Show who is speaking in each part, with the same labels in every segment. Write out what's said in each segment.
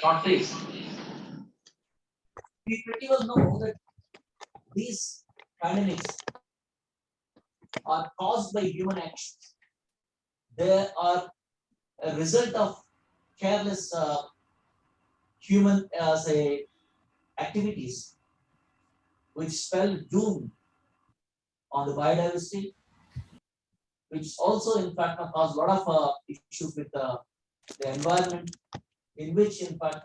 Speaker 1: Countries, we pretty well know that these pandemics are caused by human actions. They are a result of careless human say activities which spell doom on the biodiversity, which also in fact cause a lot of issues with the environment in which in fact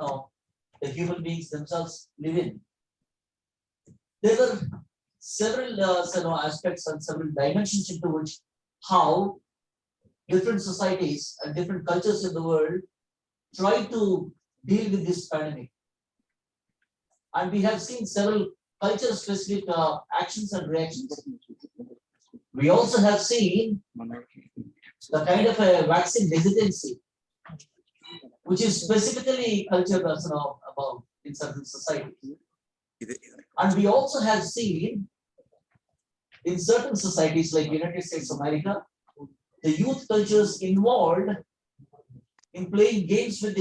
Speaker 1: the human beings themselves live in. There were several aspects and several dimensions into which how different societies and different cultures in the world try to deal with this pandemic. And we have seen several culture specific actions and reactions. We also have seen the kind of a vaccine hesitancy, which is specifically culture about in certain societies. And we also have seen in certain societies like United States of America, the youth cultures involved in playing games with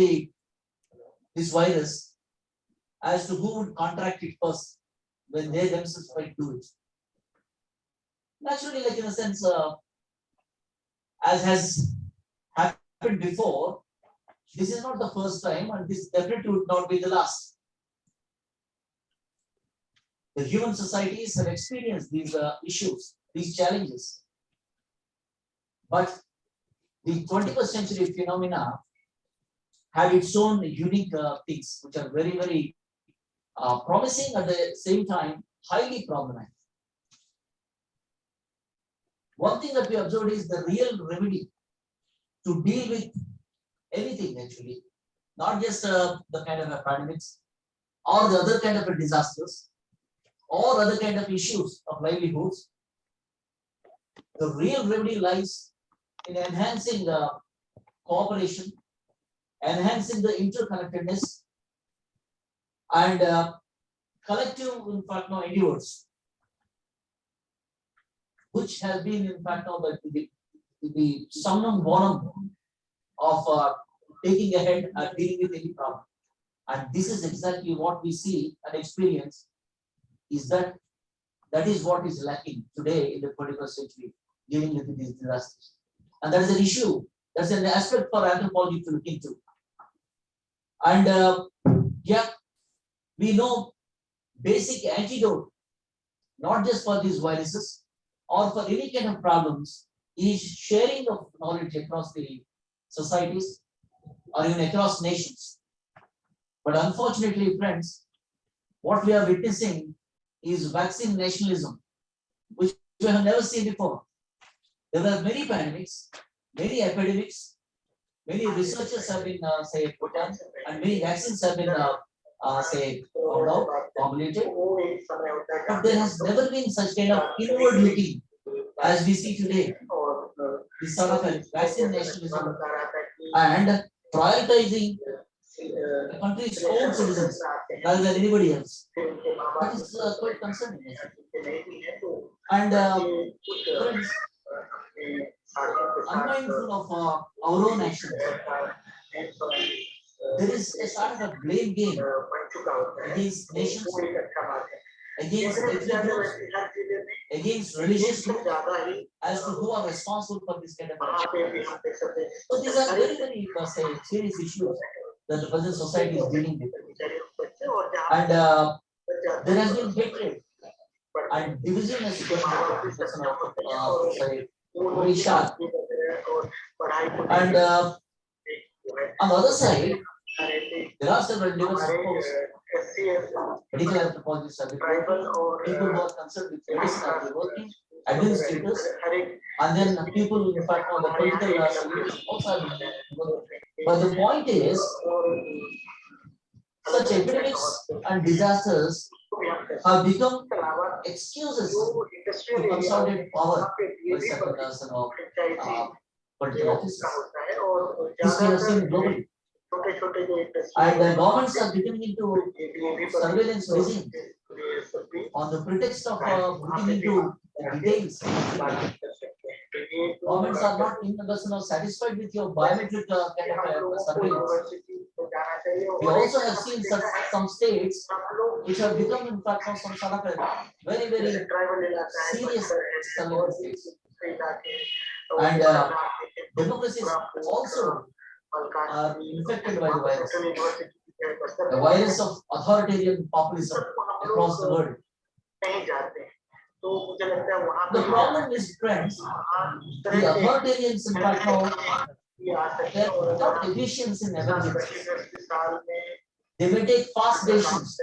Speaker 1: this virus as to who would contract it first when they themselves might do it. Naturally, like in a sense, as has happened before, this is not the first time, and this definitely would not be the last. The human societies have experienced these issues, these challenges. But the 21st century phenomena have its own unique things, which are very, very promising at the same time, highly problematic. One thing that we observed is the real remedy to deal with anything actually not just the kind of pandemics or the other kind of disasters or other kind of issues of livelihoods. The real remedy lies in enhancing cooperation, enhancing the interconnectedness, and collective, in fact, now endeavors, which has been, in fact, now the summum bonum of taking ahead and dealing with any problem. And this is exactly what we see and experience, is that is what is lacking today in the 21st century, dealing with these disasters. And that is an issue, that's an aspect for anthropology to look into. And yeah, we know basic antidote, not just for these viruses or for any kind of problems, is sharing of knowledge across the societies or even across nations. But unfortunately, friends, what we are witnessing is vaccine nationalism, which we have never seen before. There were many pandemics, many epidemics, many researchers have been put on, and many vaccines have been found out, formulated. But there has never been such kind of inward looking as we see today. This sort of a vaccine nationalism and prioritizing the country's own citizens rather than anybody else. That is quite concerning. And friends, unmindful of our own actions, there is a sort of a blame game against nations, against ethnic groups, against religious groups, as to who are responsible for this kind of action. So these are very, very serious issues that the present society is dealing with. And there has been hatred and division has very sharp. And on the other side, there are several levels of course. Medical anthropologists are working, people who are concerned with medicine are working, administrators, and then people in fact on the political solutions also are working. But the point is, such epidemics and disasters have become excuses to consolidate power by certain political officers. This we have seen globally. And the governments are getting into surveillance regime on the pretext of looking into the details. Governments are not in the satisfied with your biometric kind of surveillance. We also have seen some states which have become in fact some sort of a very, very serious surveillance states. And democracies also are infected by the virus of authoritarian populism across the world. The problem is, friends, the authoritarians in fact now, they are not efficient in emergencies. They may take fast decisions,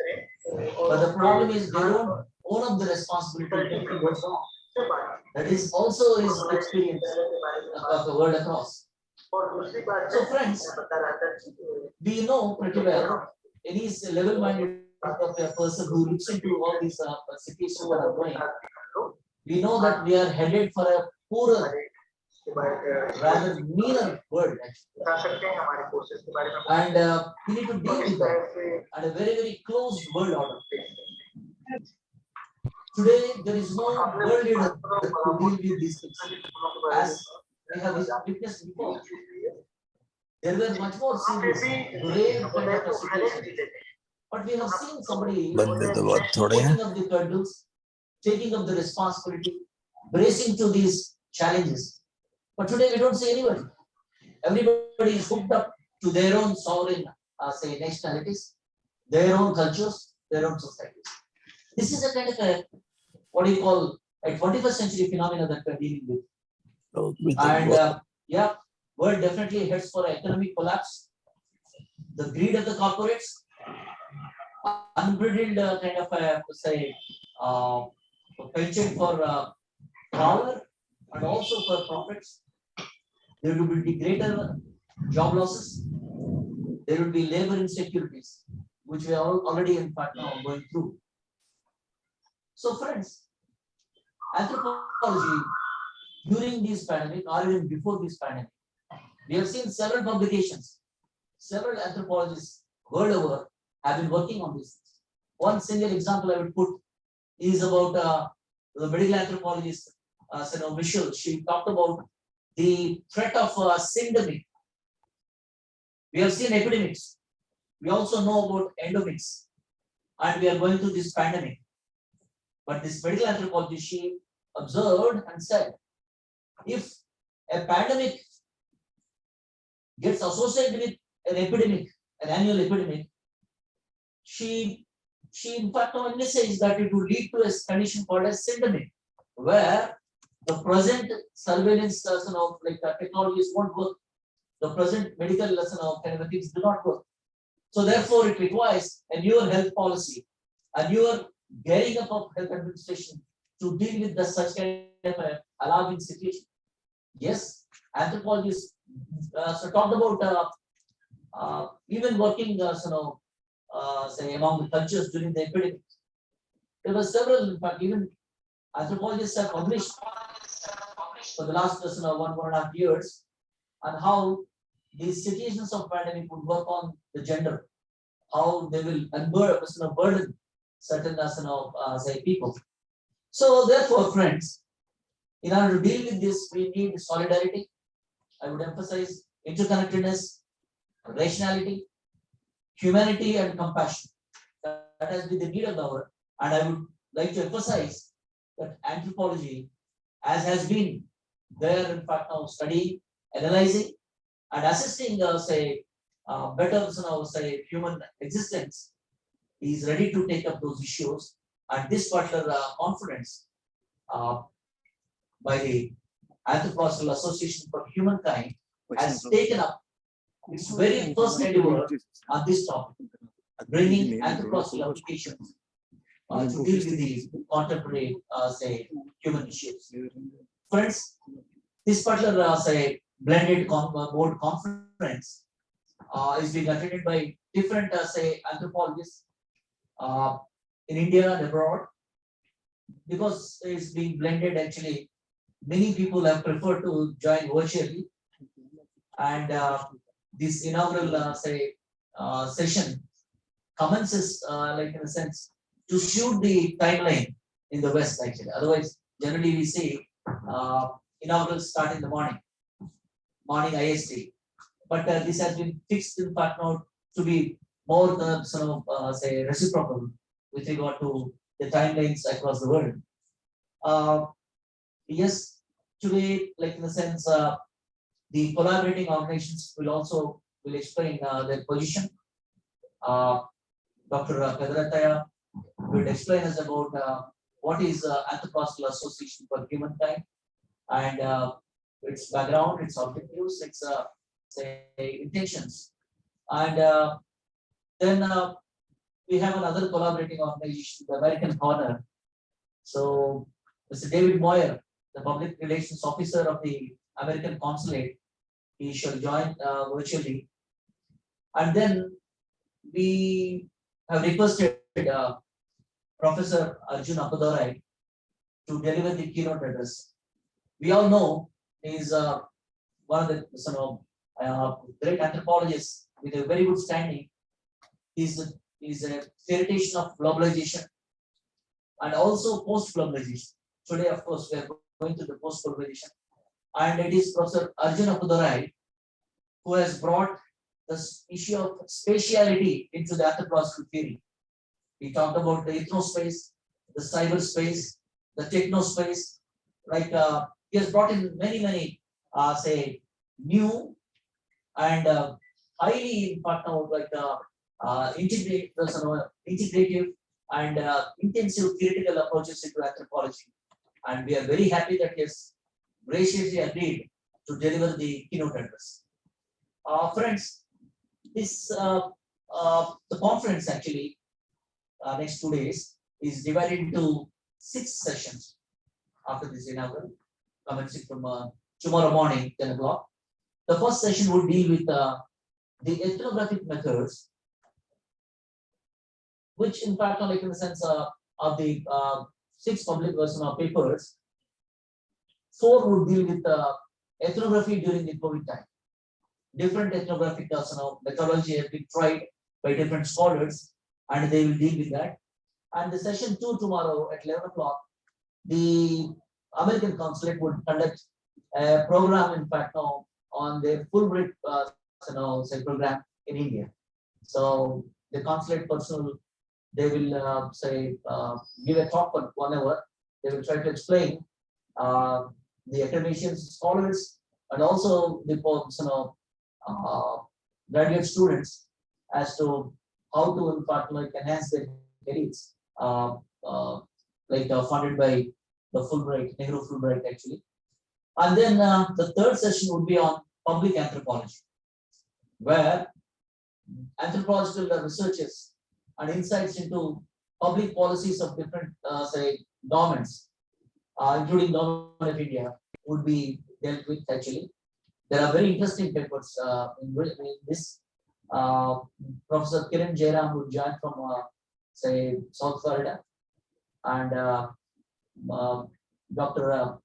Speaker 1: but the problem is they don't own up the responsibility if it goes wrong. That is also his experience of the world across. So friends, we know pretty well any level-minded person who looks into all these situations that are going. We know that we are headed for a poorer, rather meaner world actually. And we need to deal with that and a very, very closed world order. Today, there is no world leader to deal with these things. As we have witnessed before, there were much more serious, grave kind of situations. But we have seen somebody taking up the hurdles, taking up the responsibility, bracing to these challenges. But today we don't see anybody. Everybody is hooked up to their own sovereign, nationalities, their own cultures, their own societies. This is a kind of a, what do you call, a 21st century phenomena that we're dealing with. And yeah, world definitely heads for economic collapse. The greed of the corporates, unbridled kind of a, penchant for power and also for profits. There will be greater job losses. There will be labor insecurities, which we are already in fact now going through. So friends, anthropology during this pandemic or even before this pandemic, we have seen several publications, several anthropologists world over have been working on this. One single example I would put is about the medical anthropologist, Michelle. She talked about the threat of syndemic. We have seen epidemics. We also know about endemics, and we are going through this pandemic. But this medical anthropologist, she observed and said, if a pandemic gets associated with an epidemic, an annual epidemic, she in fact only says that it will lead to a condition called as syndemic, where the present surveillance technologies won't work. The present medical kind of things do not work. So therefore, it requires a newer health policy, a newer gearing up of health administration to deal with the such kind of alarming situation. Yes, anthropologists talked about even working say among the cultures during the epidemic. There were several, in fact, even anthropologists have published for the last 1.5 years on how these situations of pandemic would work on the gender, how they will burden certain say people. So therefore, friends, in order to deal with this, we need solidarity. I would emphasize interconnectedness, rationality, humanity, and compassion. That has been the need of the hour. And I would like to emphasize that anthropology, as has been there, in fact, now studying, analyzing, and assisting, better, say, human existence, is ready to take up those issues. And this particular conference by the Anthropological Association for Humankind has taken up its very first endeavor on this topic, bringing anthropological applications to deal with the contemporary, say, human issues. Friends, this particular, say, blended board conference is being attended by different, say, anthropologists in India and abroad. Because it's being blended, actually, many people have preferred to join virtually. And this inaugural, say, session commences, like in a sense, to shoot the timeline in the West, actually. Otherwise, generally we see inaugural start in the morning IST. But this has been fixed, in fact, now to be more say, reciprocal with regard to the timelines across the world. Yes, today, like in the sense, the collaborating organizations will explain their position. Dr. Pedrataya will explain us about what is Anthropological Association for Humankind and its background, its objectives, its say intentions, and then we have another collaborating organization, the American Corner. So Mr. David Moyer, the public relations officer of the American Consulate, he shall join virtually. And then we have requested Professor Arjun Appadurai to deliver the keynote address. We all know he is one of the great anthropologists with a very good standing. He's a theoretician of globalization and also post-globalization. Today, of course, we are going to the post-globalization. And it is Professor Arjun Appadurai who has brought this issue of spatiality into the anthropological theory. He talked about the ethnospace, the cyberspace, the technospace. Like he has brought in many, say, new and highly, in fact, integrative and intensive theoretical approaches into anthropology. And we are very happy that he has graciously agreed to deliver the keynote address. Friends, this the conference actually next 2 days is divided into 6 sessions after this inaugural, commencing from tomorrow morning 10 o'clock. The first session would deal with the ethnographic methods, which in fact, like in the sense of the 6 public version of papers, 4 would deal with ethnography during the COVID time. Different ethnographic methodology has been tried by different scholars, and they will deal with that. And the session 2 tomorrow at 11 o'clock, the American consulate would conduct a program, in fact, now on their Fulbright say program in India. So the consulate personnel, they will give a talk for 1 hour. They will try to explain the academicians, scholars, and also the graduate students as to how to in fact like enhance their careers, funded by the Fulbright, Nehru Fulbright actually. And then the third session would be on public anthropology, where anthropological researches and insights into public policies of different governments, including government of India, would be dealt with actually. There are very interesting papers in this. Professor Kiran Jairam would join from South Florida, and Dr.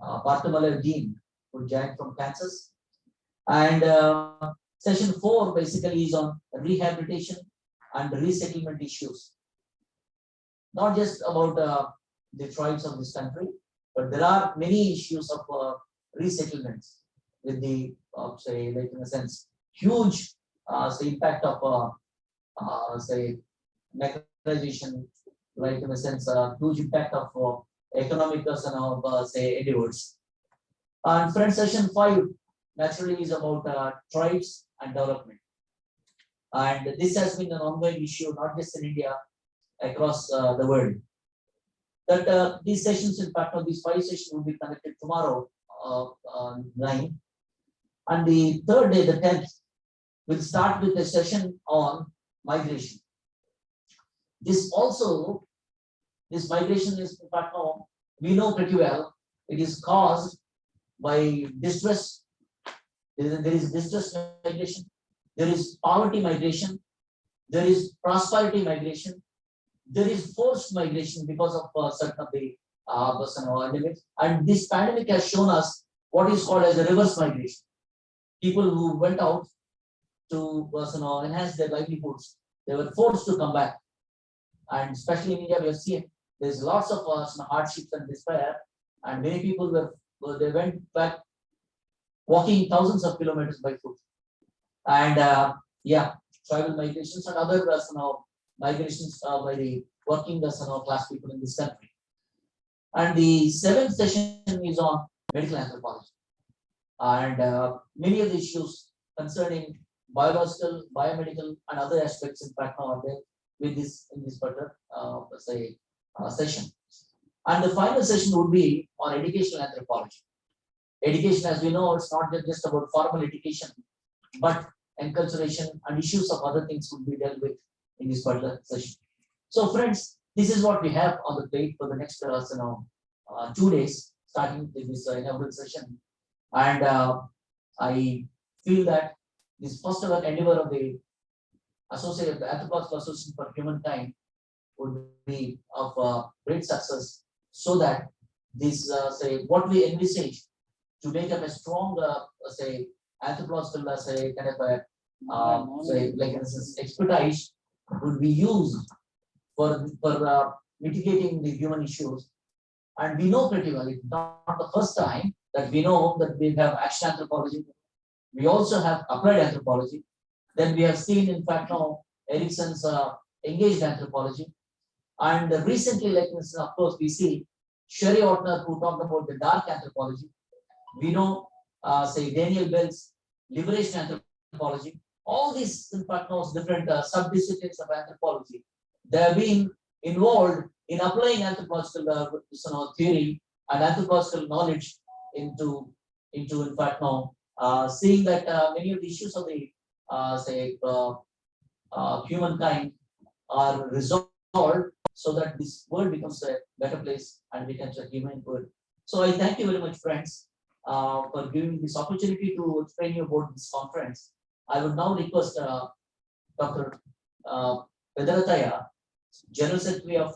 Speaker 1: Bartholomew Dean would join from Kansas. And session 4 basically is on rehabilitation and resettlement issues. Not just about the tribes of this country, but there are many issues of resettlements with the in a sense huge impact of mechanization, in a sense huge impact of economic endeavors. And friend session 5 naturally is about tribes and development. And this has been an ongoing issue, not just in India, across the world. That these sessions, in fact, these 5 sessions will be conducted tomorrow, 9. And the third day, the 10th, will start with a session on migration. This migration is, in fact, we know pretty well, it is caused by distress. There is distress migration, there is poverty migration, there is prosperity migration, there is forced migration because of certain of the limits. And this pandemic has shown us what is called as a reverse migration. People who went out to enhance their livelihoods, they were forced to come back. And especially in India, we have seen there's lots of hardships and despair, and many people they went back walking thousands of kilometers by foot. And tribal migrations and other migrations by the working class people in this country. And the 7th session is on medical anthropology, and many of the issues concerning biological, biomedical, and other aspects, in fact, are there with this in this particular session. And the final session would be on educational anthropology. Education, as we know, it's not just about formal education, but enculturation and issues of other things would be dealt with in this particular session. So, friends, this is what we have on the plate for the next 2 days, starting with this inaugural session. And I feel that this first ever endeavor of the Anthropological Association for Humankind would be of great success, so that this what we envisage to make up a strong anthropological kind of expertise would be used for mitigating the human issues. And we know pretty well, it's not the first time that we know that we have action anthropology. We also have applied anthropology. Then we have seen, in fact, now Erickson's engaged anthropology. And recently, of course, we see Sherry Ortner, who talked about the dark anthropology. We know, Daniel Bell's liberation anthropology. All these, in fact, knows different subdisciplines of anthropology. They have been involved in applying anthropological theory and anthropological knowledge into in fact, now seeing that many of the issues of the humankind are resolved, so that this world becomes a better place and becomes a human world. So I thank you very much, friends, for giving me this opportunity to explain you about this conference. I would now request Dr. Vedarataya, General Secretary of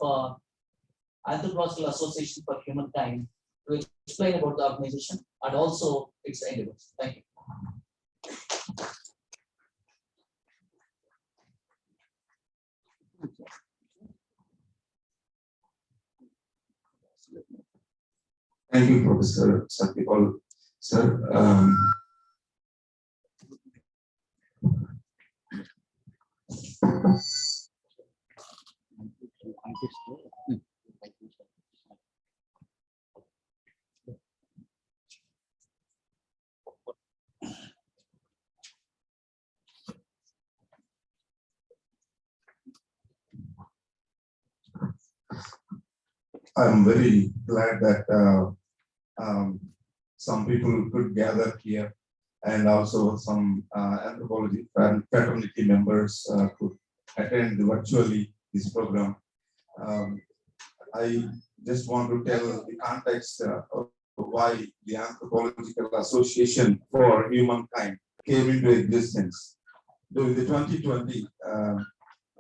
Speaker 1: Anthropological Association for Humankind, to explain about the organization and also its endeavors. Thank you.
Speaker 2: Thank you, Professor Satyapal. Sir, I'm very glad that some people could gather here, and also some anthropology fraternity members could attend virtually this program. I just want to tell the context of why the Anthropological Association for Humankind came into existence. During the 2020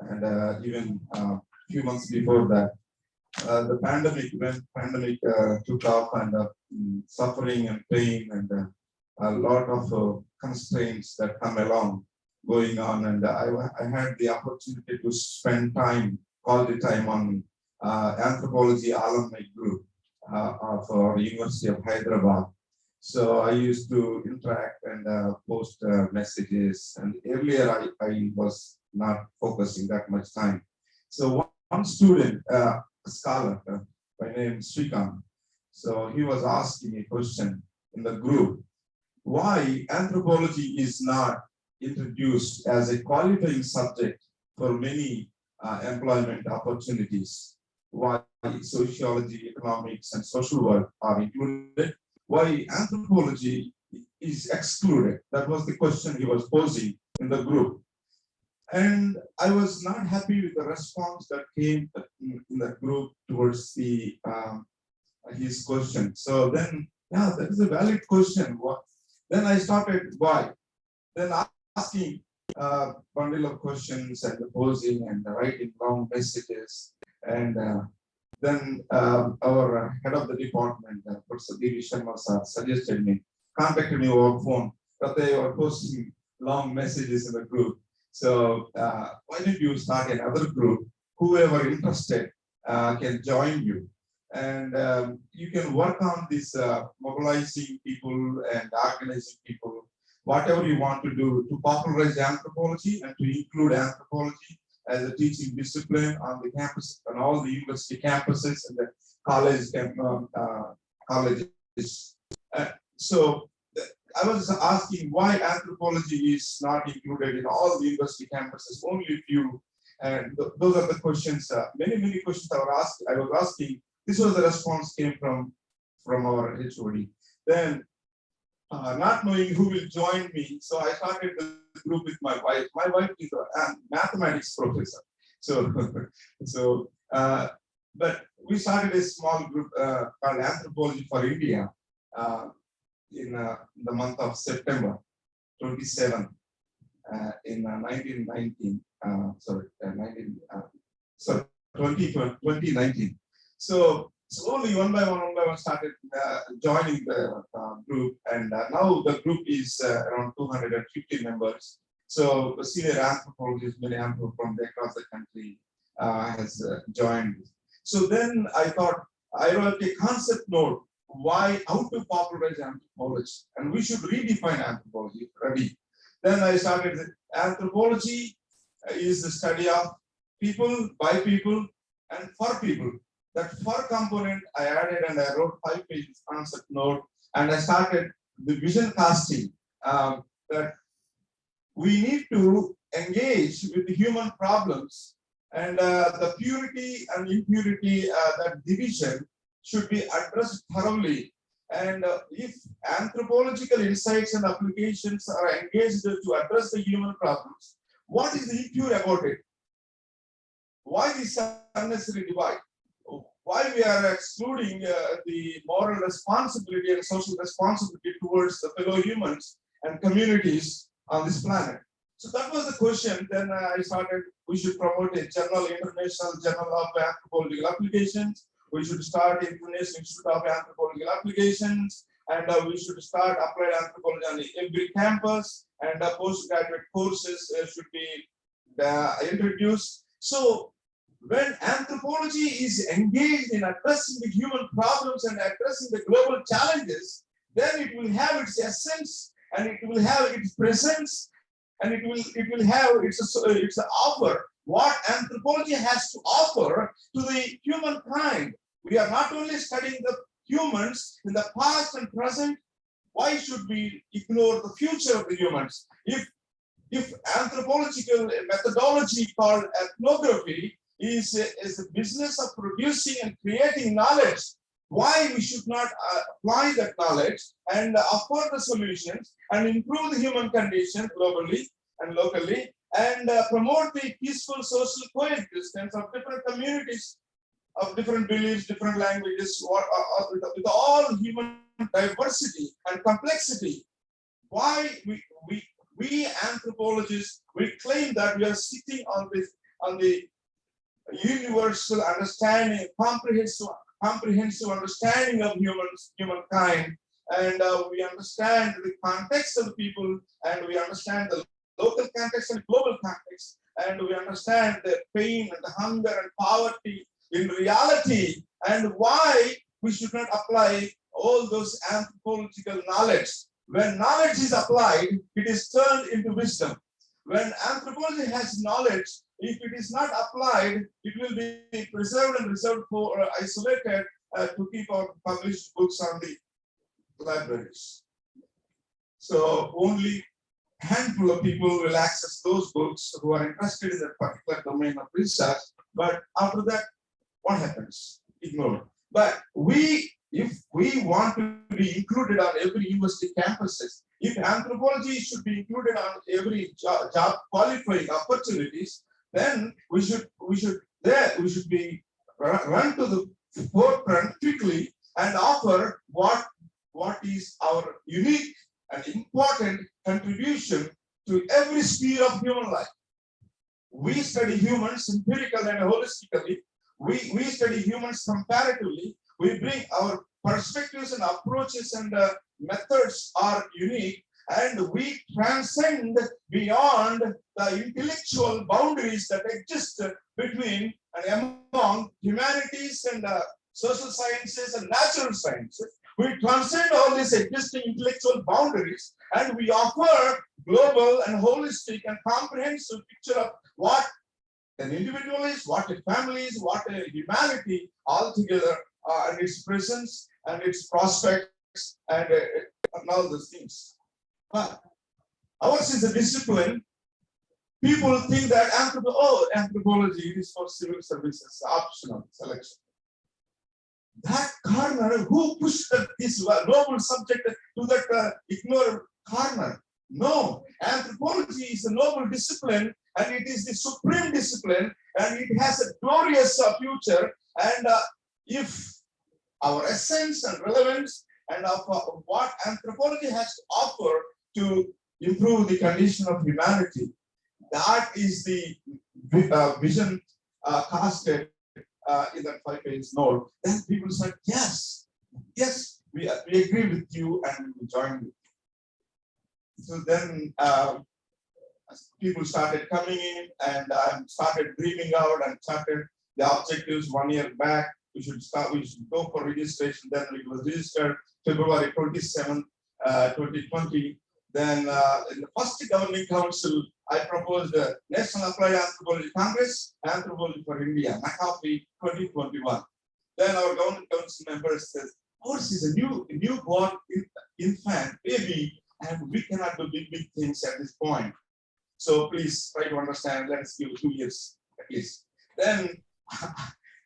Speaker 2: and even a few months before that, the pandemic took off, and suffering and pain and a lot of constraints that come along going on, and I had the opportunity to spend quality time on anthropology alumni group of the University of Hyderabad. So I used to interact and post messages, and earlier I was not focusing that much time. So one student, a scholar by name Srikant, so he was asking a question in the group: why anthropology is not introduced as a qualifying subject for many employment opportunities? Why sociology, economics, and social work are included? Why anthropology is excluded? That was the question he was posing in the group. And I was not happy with the response that came in the group towards his question. So then, yeah, that is a valid question. Then I started why. Then asking a bundle of questions and posing and writing long messages. And then our head of the department, Professor D.V. Sharma sir, contacted me over phone, but they were posting long messages in the group. So why don't you start another group? Whoever interested can join you. And you can work on this mobilizing people and organizing people, whatever you want to do to popularize anthropology and to include anthropology as a teaching discipline on the campus, on all the university campuses and the colleges. So I was asking why anthropology is not included in all the university campuses, only a few. And those are the questions, many questions I was asking. This was the response came from our HOD. Then, not knowing who will join me, so I started the group with my wife. My wife is a mathematics professor. So, but we started a small group called Anthropology for India in the month of September 27 in 1919. 2019. So slowly, one by one, started joining the group, and now the group is around 250 members. So the senior anthropologists, many anthropologists from across the country has joined. So then I thought I wrote a concept note: how to popularize anthropology, and we should redefine anthropology. Ready? Then I started. Anthropology is the study of people, by people, and for people. That for component I added, and I wrote 5 pages concept note, and I started the vision casting that we need to engage with the human problems, and the purity and impurity, that division should be addressed thoroughly. And if anthropological insights and applications are engaged to address the human problems, what is impure about it? Why this unnecessary divide? Why we are excluding the moral responsibility and social responsibility towards the fellow humans and communities on this planet. So that was the question. Then I started, we should promote a international journal of anthropological applications. We should start International Institute of Anthropological Applications, and we should start applied anthropology on every campus, and postgraduate courses should be introduced. So when anthropology is engaged in addressing the human problems and addressing the global challenges, then it will have its essence, and it will have its presence, and it will have its offer. What anthropology has to offer to the humankind. We are not only studying the humans in the past and present. Why should we ignore the future of the humans? If anthropological methodology called ethnography is a business of producing and creating knowledge, why we should not apply that knowledge and offer the solutions and improve the human condition globally and locally, and promote the peaceful social coexistence of different communities, of different beliefs, different languages, with all human diversity and complexity. Why we anthropologists, we claim that we are sitting on the universal understanding, comprehensive understanding of humankind, and we understand the context of the people, and we understand the local context and global context, and we understand the pain and the hunger and poverty in reality, and why we should not apply all those anthropological knowledge. When knowledge is applied, it is turned into wisdom. When anthropology has knowledge, if it is not applied, it will be preserved and reserved for isolated to keep our published books on the libraries. So only a handful of people will access those books who are interested in that particular domain of research. But after that, what happens? Ignored. But if we want to be included on every university campuses, if anthropology should be included on every job qualifying opportunities, then we should be run to the forefront quickly and offer what is our unique and important contribution to every sphere of human life. We study humans empirically and holistically. We study humans comparatively. We bring our perspectives and approaches and methods are unique, and we transcend beyond the intellectual boundaries that exist between and among humanities and social sciences and natural sciences. We transcend all these existing intellectual boundaries, and we offer global and holistic and comprehensive picture of what an individual is, what a family is, what a humanity altogether, and its presence and its prospects and all those things. But ours is a discipline. People think that anthropology is for civil services, optional selection. That corner, who pushed this noble subject to that ignored corner? No, anthropology is a noble discipline, and it is the supreme discipline, and it has a glorious future. And if our essence and relevance and of what anthropology has to offer to improve the condition of humanity, that is the vision casted in that 5-page note. Then people said, yes, we agree with you and we join with you. So then people started coming in, and started dreaming out and started the objectives 1 year back. We should go for registration. Then it was registered February 27th, 2020. Then in the first governing council, I proposed the National Applied Anthropology Congress, Anthropology for India, McAfee 2021. Then our governing council members says, ours is a newborn infant baby, and we cannot do big things at this point. So please try to understand. Let us give 2 years at least. Then,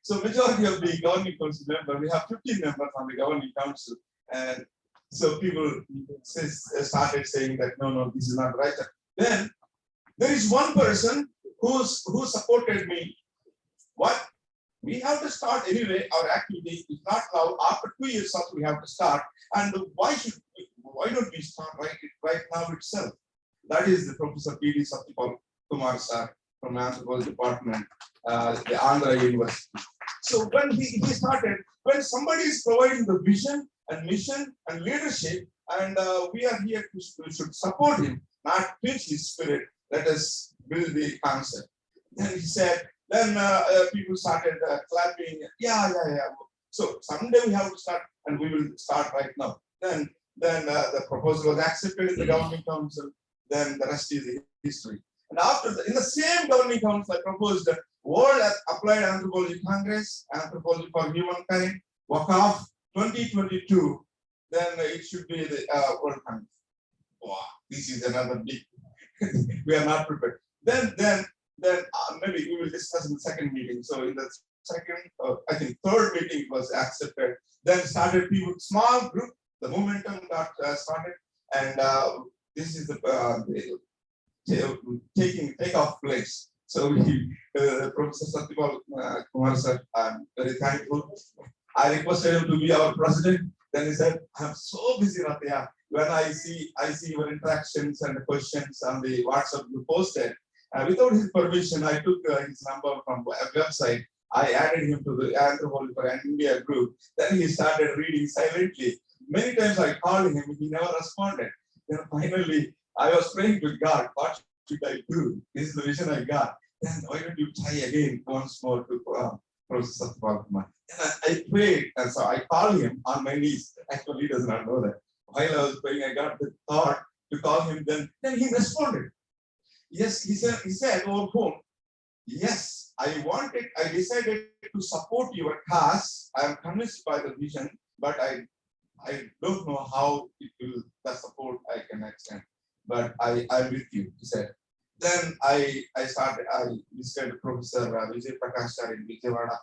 Speaker 2: so majority of the governing council members, we have 15 members on the governing council, and so people started saying that no, this is not right. Then there is one person who supported me. What? We have to start anyway. Our activity is not now. After 2 years, we have to start. And why don't we start right now itself? That is the Professor P.D. Satyapal Kumar sir from Anthropology Department, the Andhra University. So when he started, when somebody is providing the vision and mission and leadership, and we are here to should support him, not preach his spirit. Let us build the concept. Then he said, then people started clapping. Yeah. So someday we have to start, and we will start right now. Then the proposal was accepted in the governing council. Then the rest is history. And after in the same governing council, I proposed the World Applied Anthropology Congress, Anthropology for Humankind, WACAF 2022. Then it should be the World Congress. Wow, this is another big. We are not prepared. Then maybe we will discuss in the second meeting. So in the second, I think third meeting was accepted. Then started people, small group. The momentum got started, and this is the takeoff place. So Professor Satyapal Kumar sir, I'm very thankful. I requested him to be our president. Then he said, "I'm so busy, Ratya. When I see your interactions and questions on the WhatsApp you posted, without his permission, I took his number from a website. I added him to the Anthropology for India group. Then he started reading silently. Many times I called him, he never responded. Then finally, I was praying to God, what should I do? This is the vision I got. Then why don't you try again once more to Professor Satyapal Kumar? And I prayed, and so I called him on my knees. Actually, he does not know that. While I was praying, I got the thought to call him. Then he responded. Yes, he said over phone, yes, I decided to support your cause. I am convinced by the vision, but I don't know how it will, the support I can extend. But I'm with you, he said. Then I visited Professor Vijay Prakash in Vijayawada.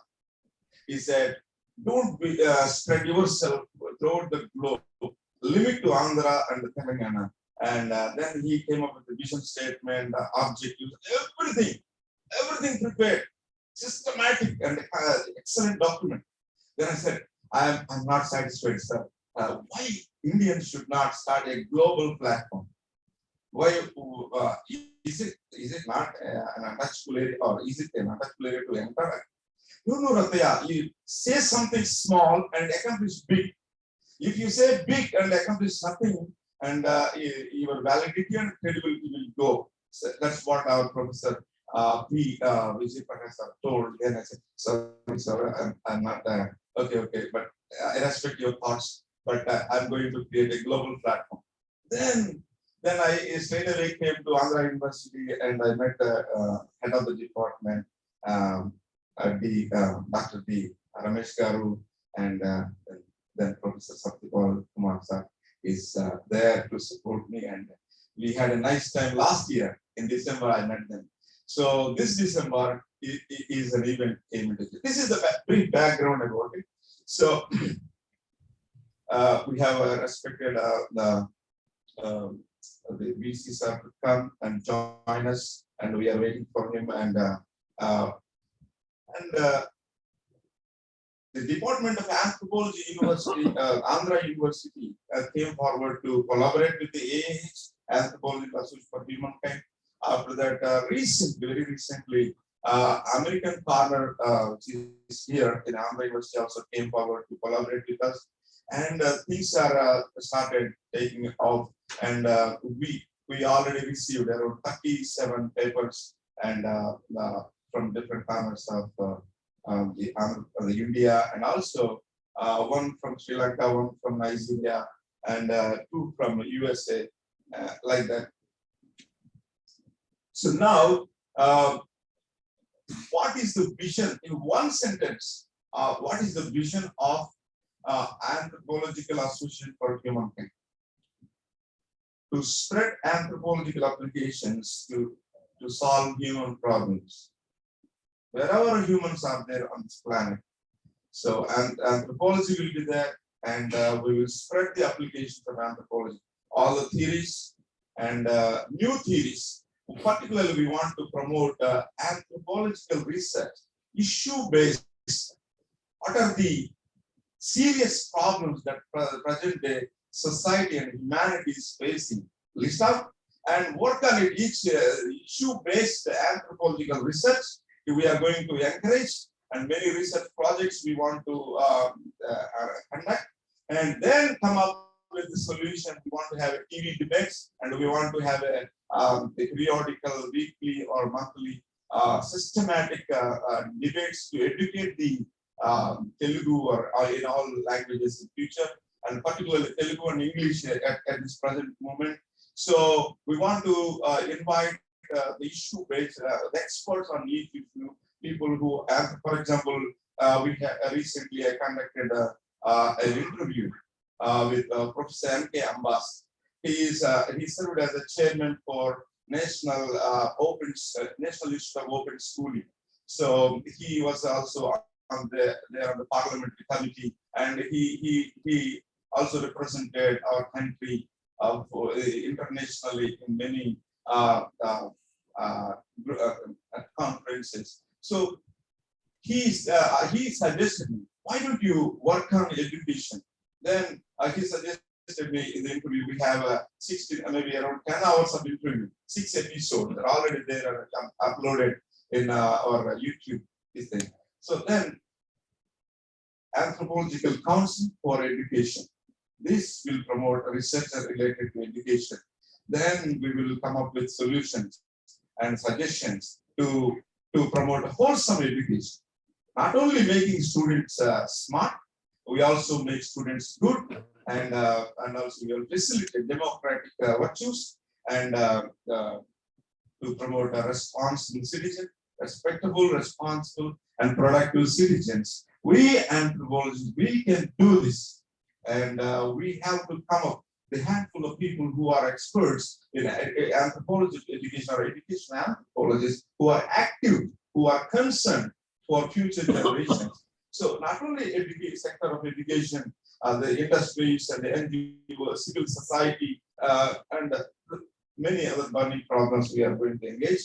Speaker 2: He said, don't spread yourself throughout the globe, limit to Andhra and Telangana. And then he came up with the vision statement, objectives, everything prepared, systematic and excellent document. Then I said, I'm not satisfied, sir. Why Indians should not start a global platform? Why is it not an untouchable area, or is it an untouchable area to enter? No, Rataya, you say something small and accomplish big. If you say big and accomplish nothing, and your validity and credibility will go. So that's what our Professor Vijay Prakash told. Then I said, sorry, I'm not okay, but I respect your thoughts, but I'm going to create a global platform. Then I straight away came to Andhra University, and I met the head of the department, Dr. D. Ramesh Garu, and then Professor Satyapal Kumar sir is there to support me, and we had a nice time last year. In December, I met them. So this December is an event came into this. This is the brief background about it. So we have respected the VC sir to come and join us, and we are waiting for him. And the Department of Anthropology University, Andhra University, came forward to collaborate with the AAH, Anthropology Association for Humankind. After that, very recently, American partner, which is here in Andhra University, also came forward to collaborate with us. And things are started taking off. And we already received around 37 papers and from different corners of the India, and also one from Sri Lanka, one from Nigeria, and two from USA, like that. So now, what is the vision in one sentence? What is the vision of Anthropological Association for Humankind? To spread anthropological applications to solve human problems. Wherever humans are there on this planet. So anthropology will be there, and we will spread the applications of anthropology, all the theories and new theories. Particularly, we want to promote anthropological research, issue-based. What are the serious problems that present day society and humanity is facing? List out, and work on it. Each issue-based anthropological research we are going to encourage, and many research projects we want to conduct, and then come up with the solution. We want to have a TV debates, and we want to have a periodical, weekly or monthly systematic debates to educate the Telugu or in all languages in future, and particularly Telugu and English at this present moment. So we want to invite the issue-based experts on each issue, people who, for example, we recently conducted an interview with Professor M.K. Ambas. He served as the chairman for National Institute of Open Schooling. So he was also on the parliamentary committee, and he also represented our country internationally in many conferences. So he suggested me, why don't you work on education? Then he suggested me in the interview, we have 16, maybe around 10 hours of interview, 6 episodes. They're already there and uploaded in our YouTube thing. So then, Anthropological Council for Education. This will promote research related to education. Then we will come up with solutions and suggestions to promote wholesome education. Not only making students smart, we also make students good, and also we will facilitate democratic virtues, and to promote a responsible citizen, respectable, responsible, and productive citizens. We anthropologists, we can do this, and we have to come up the handful of people who are experts in anthropology, education, or education anthropologists who are active, who are concerned for future generations. So not only sector of education, the industries and the NGO, civil society, and many other burning problems we are going to engage.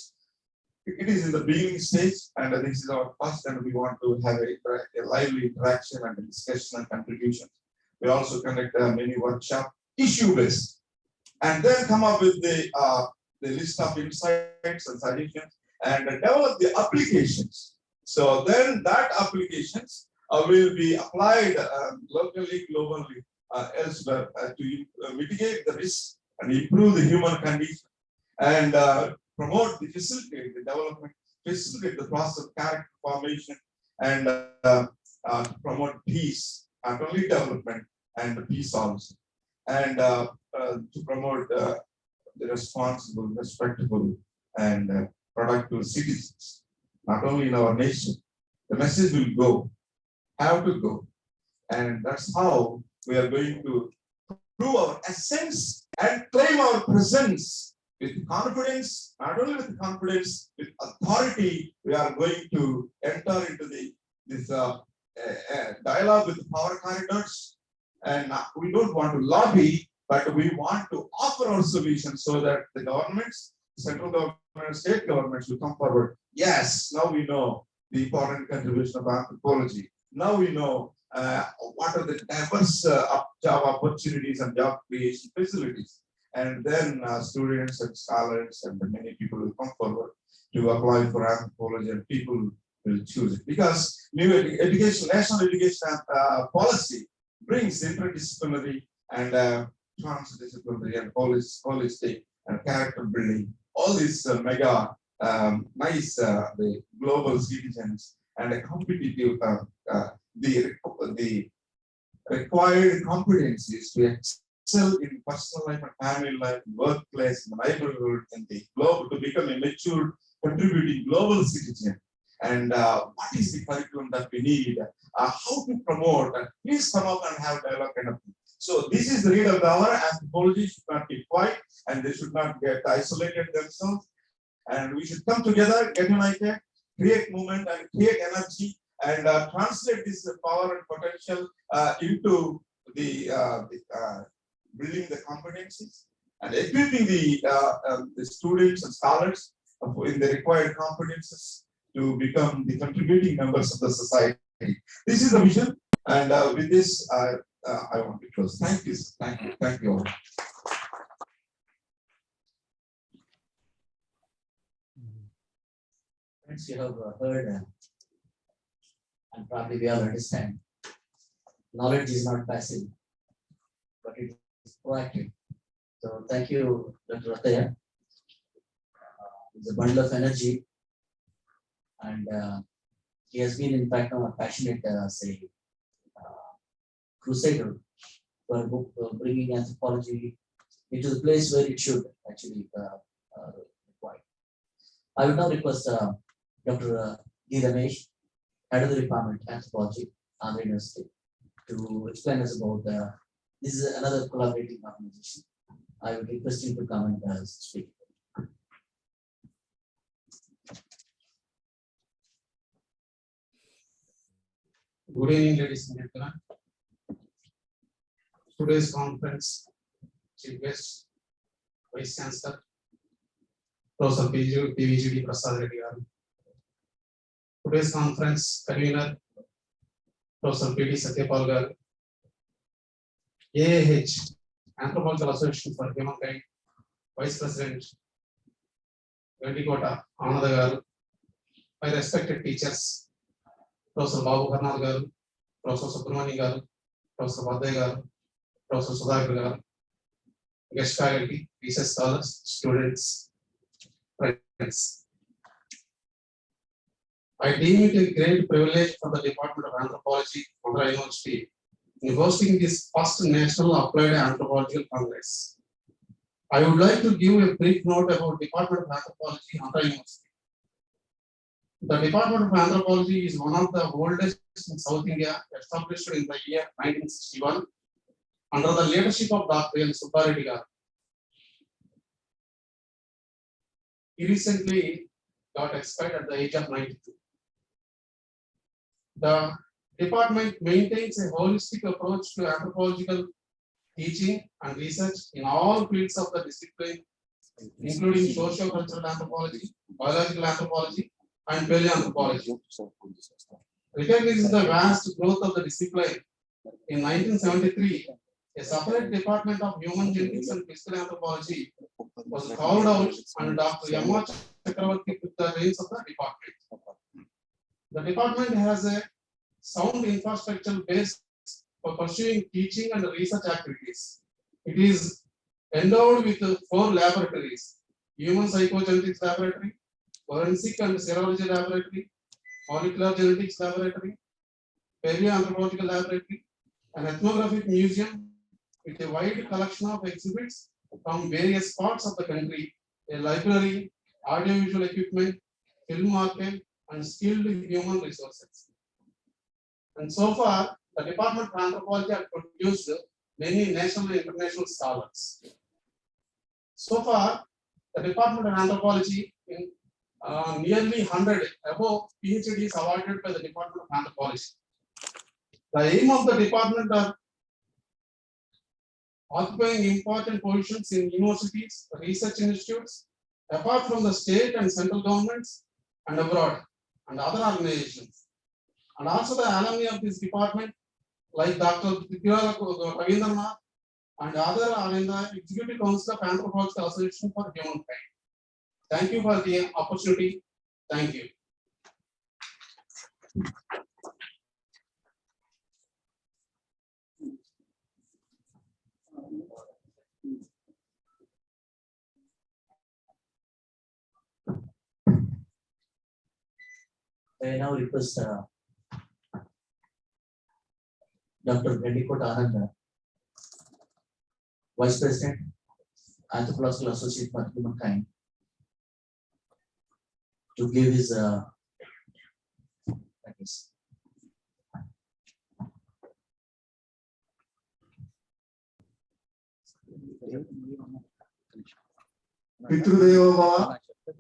Speaker 2: It is in the beginning stage, and this is our first, and we want to have a lively interaction and discussion and contributions. We also conduct many workshops, issue-based, and then come up with the list of insights and suggestions, and develop the applications. So then that applications will be applied locally, globally, elsewhere to mitigate the risk and improve the human condition, and promote the facilitate the development, facilitate the process of character formation, and promote peace, not only development and peace also, and to promote the responsible, respectable, and productive citizens, not only in our nation. The message will go, have to go, and that's how we are going to prove our essence and claim our presence with confidence. Not only with confidence, with authority, we are going to enter into this dialogue with the power corridors, and we don't want to lobby, but we want to offer our solutions so that the governments, central government, state governments will come forward. Yes, now we know the important contribution of anthropology. Now we know what are the diverse job opportunities and job creation facilities. And then students and scholars and many people will come forward to apply for anthropology, and people will choose it. Because new education, national education policy brings interdisciplinary and transdisciplinary and holistic and character building. All these mega nice the global citizens and a competitive the required competencies to excel in personal life and family life, workplace, in the neighborhood, in the globe, to become a mature, contributing global citizen. And what is the curriculum that we need? How to promote? Please come up and have dialogue kind of thing. So this is the need of the hour. Anthropology should not be quiet, and they should not get isolated themselves. And we should come together, get united, create movement and create energy, and translate this power and potential into the building the competencies and equipping the students and scholars in the required competences to become the contributing members of the society. This is the vision, and with this, I want to close. Thank you. Thank you. Thank you all.
Speaker 1: statements you have heard, and probably we all understand, knowledge is not passive, but it is proactive. So thank you, Dr. Rataya. It's a bundle of energy, and he has been, in fact, a passionate, crusader for bringing anthropology into the place where it should actually require. I would now request Dr. D. Ramesh, head of the department Anthropology, Andhra University, to explain us about this is another collaborating organization. I would request him to come and speak.
Speaker 3: Good evening, ladies and gentlemen. Today's conference, Chief Guest, Vice Chancellor, Professor PVGD Prasad Reddy garu. Today's conference convener, Professor P.D. Satyapal garu. AAH, Anthropological Association for Humankind, Vice President, Vendikota Ananda garu. My respected teachers, Professor Babu Karnal garu, Professor Subramani garu, Professor Badai garu, Professor Sudhakar garu, guest faculty, research scholars, students, friends. I deem it a great privilege for the Department of Anthropology, Andhra University, in hosting this first National Applied Anthropological Congress. I would like to give a brief note about Department of Anthropology, Andhra University. The Department of Anthropology is one of the oldest in South India, established in the year 1961 under the leadership of Dr. L. Subba Reddy garu. He recently got expired at the age of 92. The department maintains a holistic approach to anthropological teaching and research in all fields of the discipline, including socio-cultural anthropology, biological anthropology, and paleoanthropology. Recognizing the vast growth of the discipline, in 1973, a separate department of human genetics and physical anthropology was carved out, and Dr. Yamma Chakravarti took the reins of the department. The department has a sound infrastructure base for pursuing teaching and research activities. It is endowed with 4 laboratories: Human Psychogenetics Laboratory, Forensic and Serology Laboratory, Molecular Genetics Laboratory, Paleoanthropological Laboratory, an ethnographic museum with a wide collection of exhibits from various parts of the country, a library, audiovisual equipment, film archive, and skilled human resources. And so far, the Department of Anthropology has produced many national and international scholars. So far, the Department of Anthropology in nearly 100 above PhDs awarded by the Department of Anthropology. The aim of the department are occupying important positions in universities, research institutes, apart from the state and central governments, and abroad, and other organizations. And also the alumni of this department, like Dr. Ravindranath and other are in the Executive Council of Anthropological Association for Humankind. Thank you for the opportunity. Thank you.
Speaker 1: I now request Dr. Vendikota Ananda, Vice President, Anthropological Association for Humankind, to give his
Speaker 4: पितृदेवो भव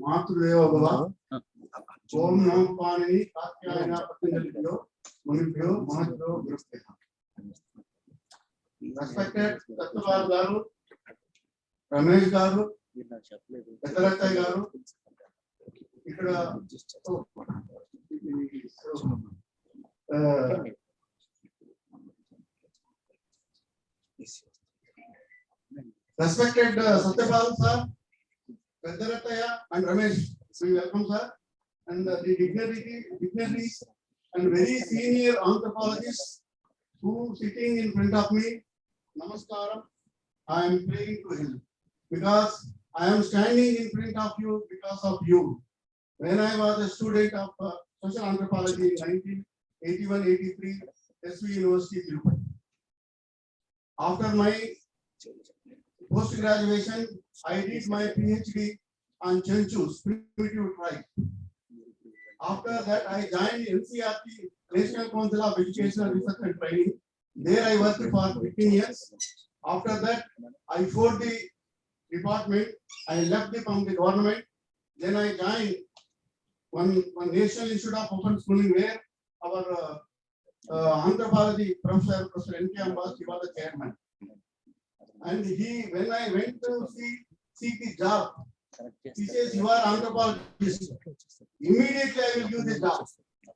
Speaker 4: मातृदेवो भव ओम नमः Panini Katyayana पतंजलिभ्यो मुनिभ्यो महद्भ्यो गुरुभ्यः. Respected Satyapal garu, Ramesh garu, Vedarattai garu, ikkada respected Satyapal sir, Vedarattai and Ramesh, we welcome sir. and the dignitaries and very senior anthropologists who sitting in front of me, namaskaram, I am praying to him because I am standing in front of you because of you. When I was a student of social anthropology in 1981-83, SV University, Tirupati. After my post-graduation, I did my PhD on Chenchus, primitive tribe. After that, I joined NCRT, National Council of Educational Research and Training. There I worked for 15 years. After that, I formed the department. I left from the government. Then I joined one National Institute of Open Schooling where our anthropology professor, Professor N.K. Ambas, he was the chairman. And when I went to seek the job, he says, you are anthropologist. Immediately I will give the job.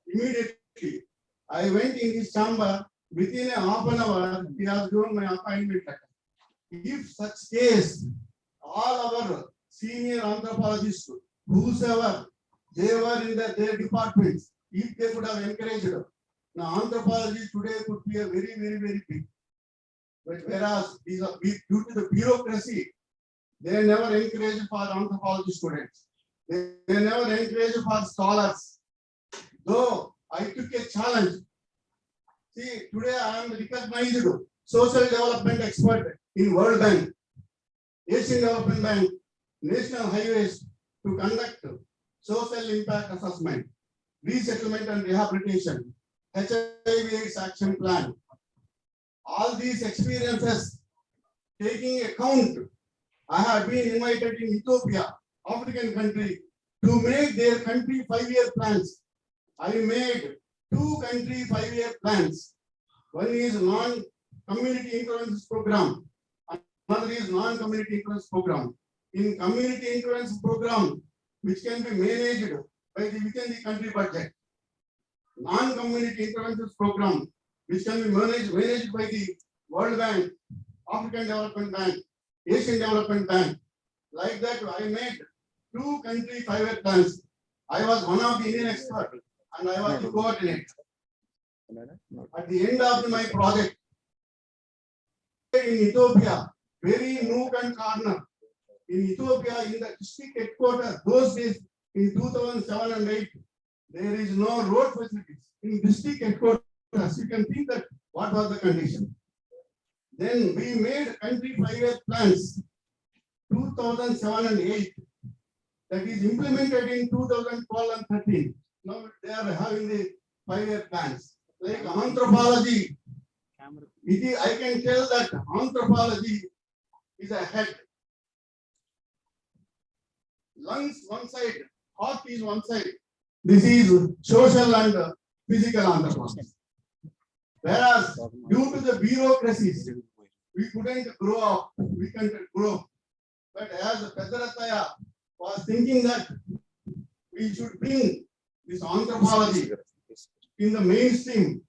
Speaker 4: Immediately. I went in his chamber. Within a half an hour, he has given my appointment letter. If such case, all our senior anthropologists, whosoever, they were in their departments, if they could have encouraged, now anthropology today could be a very, very, very big. But whereas these are due to the bureaucracy, they never encourage for anthropology students. They never encourage for scholars. Though I took a challenge. See, today I am recognized social development expert in World Bank, Asian Development Bank, National Highways to conduct social impact assessment, resettlement and rehabilitation, HIV/AIDS action plan. All these experiences taking account, I have been invited in Ethiopia, African country, to make their country 5-year plans. I made 2 country 5-year plans. One is non-community influence program. Another is non-community influence program. In community influence program, which can be managed by within the country budget. Non-community influence program, which can be managed by the World Bank, African Development Bank, Asian Development Bank. Like that, I made 2 country 5-year plans. I was one of the Indian experts and I was the coordinator. At the end of my project, in Ethiopia, very nook and corner, in Ethiopia, in the district headquarters, those days, in 2007 and 8, there is no road facilities. In district headquarters, you can think that what was the condition. Then we made country 5-year plans, 2007 and 8, that is implemented in 2012 and 13. Now they are having the 5-year plans. Like anthropology, I can tell that anthropology is a head. Lungs one side, heart is one side. This is social and physical anthropology. Whereas due to the bureaucracies, we couldn't grow up, we can't grow. But as Pedarataya was thinking that we should bring this anthropology in the mainstream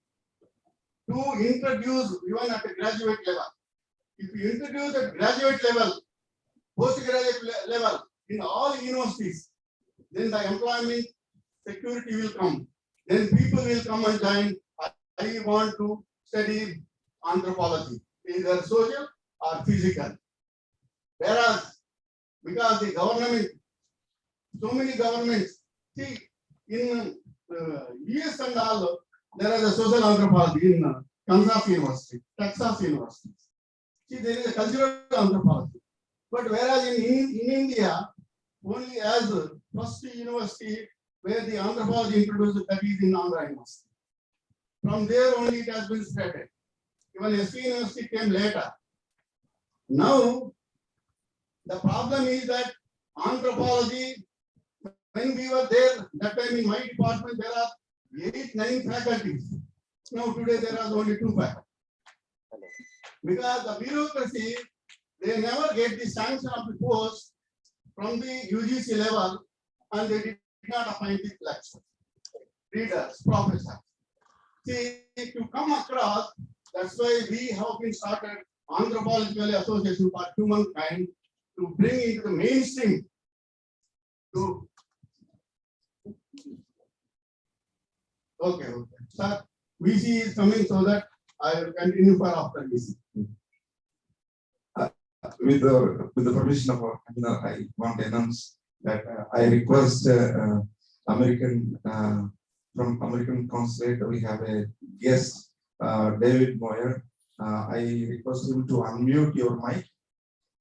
Speaker 4: to introduce even at a graduate level. If you introduce at graduate level, postgraduate level in all universities, then the employment security will come. Then people will come and join. I want to study anthropology, either social or physical. Whereas, because the government, so many governments, see, in US and all, there is a social anthropology in Kansas University, Texas University. See, there is a cultural anthropology. But whereas in India, only as first university where the anthropology introduced, that is in Andhra University. From there only it has been spread. Even SV University came later. Now, the problem is that anthropology, when we were there, that time in my department, there are 8-9 faculties. Now today there are only 2 faculties. Because the bureaucracy, they never get the sanction of the post from the UGC level and they did not appoint the lecturers, readers, professors. See, to come across, that's why we have been started Anthropological Association for Humankind to bring into the mainstream to Okay, okay. Sir, VC is coming so that I will continue for after VC.
Speaker 2: With the permission of our convener, I want to announce that I request from American Consulate, we have a guest, David Moyer. I request him to unmute your mic,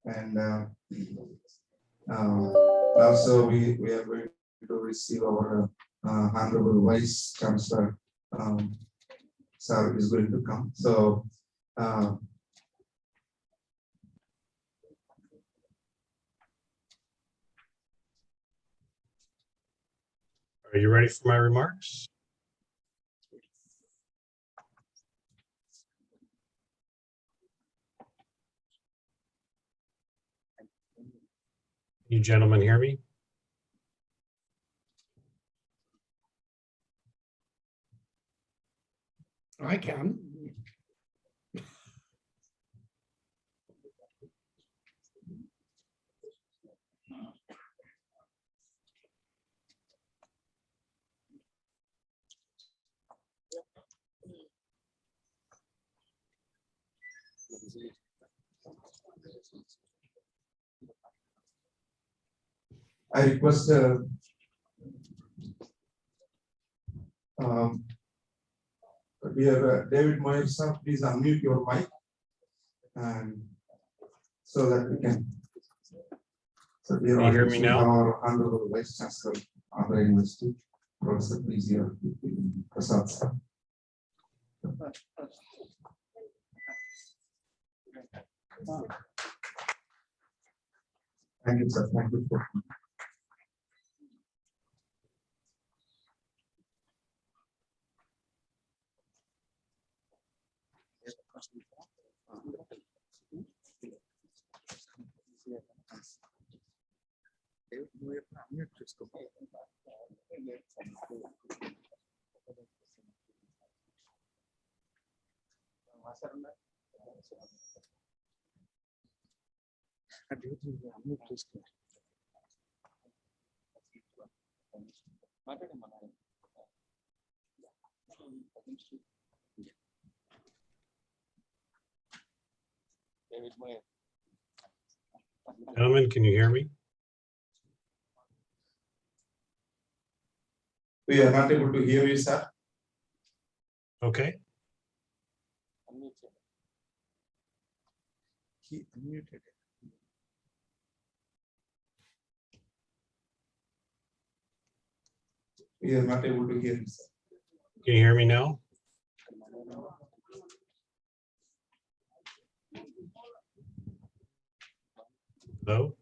Speaker 2: and also we are going to receive our Honorable Vice Chancellor. Sir is going to come. So.
Speaker 5: Are you ready for my remarks? You gentlemen hear me?
Speaker 3: I can.
Speaker 2: I request dear David Moyer, sir, please unmute your mic, and so that we can. So dear
Speaker 5: Can you hear
Speaker 2: audience,
Speaker 5: me
Speaker 2: we
Speaker 5: now?
Speaker 2: have our Honorable Vice Chancellor, Andhra University, Professor P.Z.R. Prasad, sir. Thank you, sir. Thank you.
Speaker 5: Gentlemen, can you hear me?
Speaker 2: We are not able to hear you, sir.
Speaker 5: Okay.
Speaker 2: He unmuted. We are not able to hear you, sir.
Speaker 5: Can you hear me now? Hello?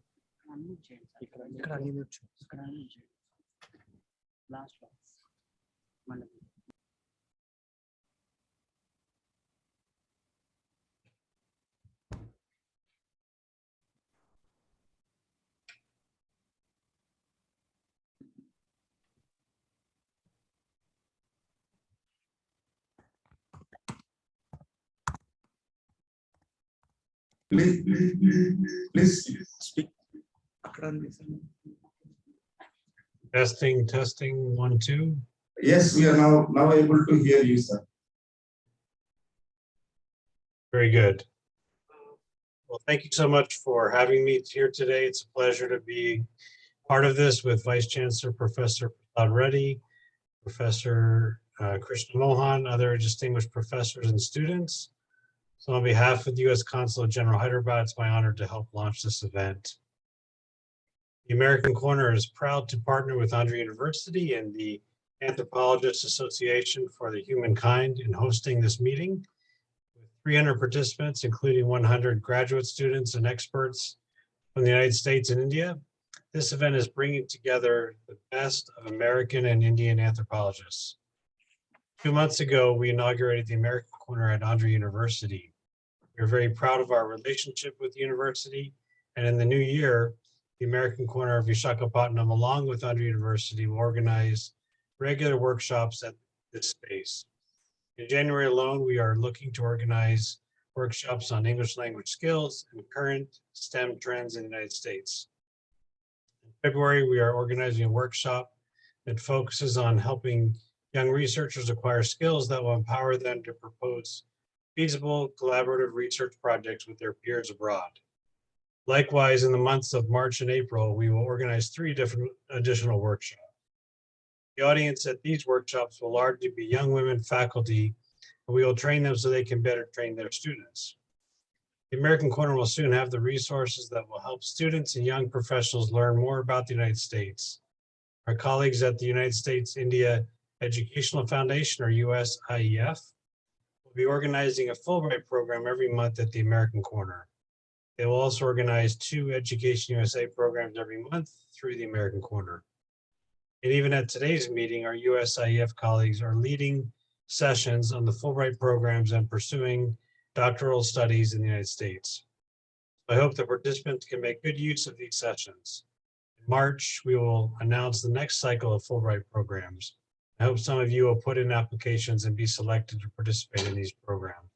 Speaker 2: Please speak.
Speaker 5: Testing, 1, 2.
Speaker 2: Yes, we are now able to hear you, sir.
Speaker 5: Very good. Well, thank you so much for having me here today. It's a pleasure to be part of this with Vice Chancellor Professor Prasad Reddy, Professor Krishna Mohan, other distinguished professors and students. So on behalf of the U.S. Consulate General Hyderabad, it's my honor to help launch this event. The American Corner is proud to partner with Andhra University and the Anthropologists Association for the Humankind in hosting this meeting. With 300 participants, including 100 graduate students and experts from the United States and India, this event is bringing together the best of American and Indian anthropologists. 2 months ago, we inaugurated the American Corner at Andhra University. We're very proud of our relationship with the university, and in the new year, the American Corner of Visakhapatnam, along with Andhra University, will organize regular workshops at this space. In January alone, we are looking to organize workshops on English language skills and current STEM trends in the United States. In February, we are organizing a workshop that focuses on helping Young researchers acquire skills that will empower them to propose feasible collaborative research projects with their peers abroad. Likewise, in the months of March and April, we will organize 3 different additional workshops. The audience at these workshops will largely be young women faculty, and we will train them so they can better train their students. The American Corner will soon have the resources that will help students and young professionals learn more about the United States. Our colleagues at the United States India Educational Foundation, or USIEF, will be organizing a Fulbright program every month at the American Corner. They will also organize 2 Education USA programs every month through the American Corner. And even at today's meeting, our USIEF colleagues are leading sessions on the Fulbright programs and pursuing doctoral studies in the United States. I hope that participants can make good use of these sessions. In March, we will announce the next cycle of Fulbright programs. I hope some of you will put in applications and be selected to participate in these programs.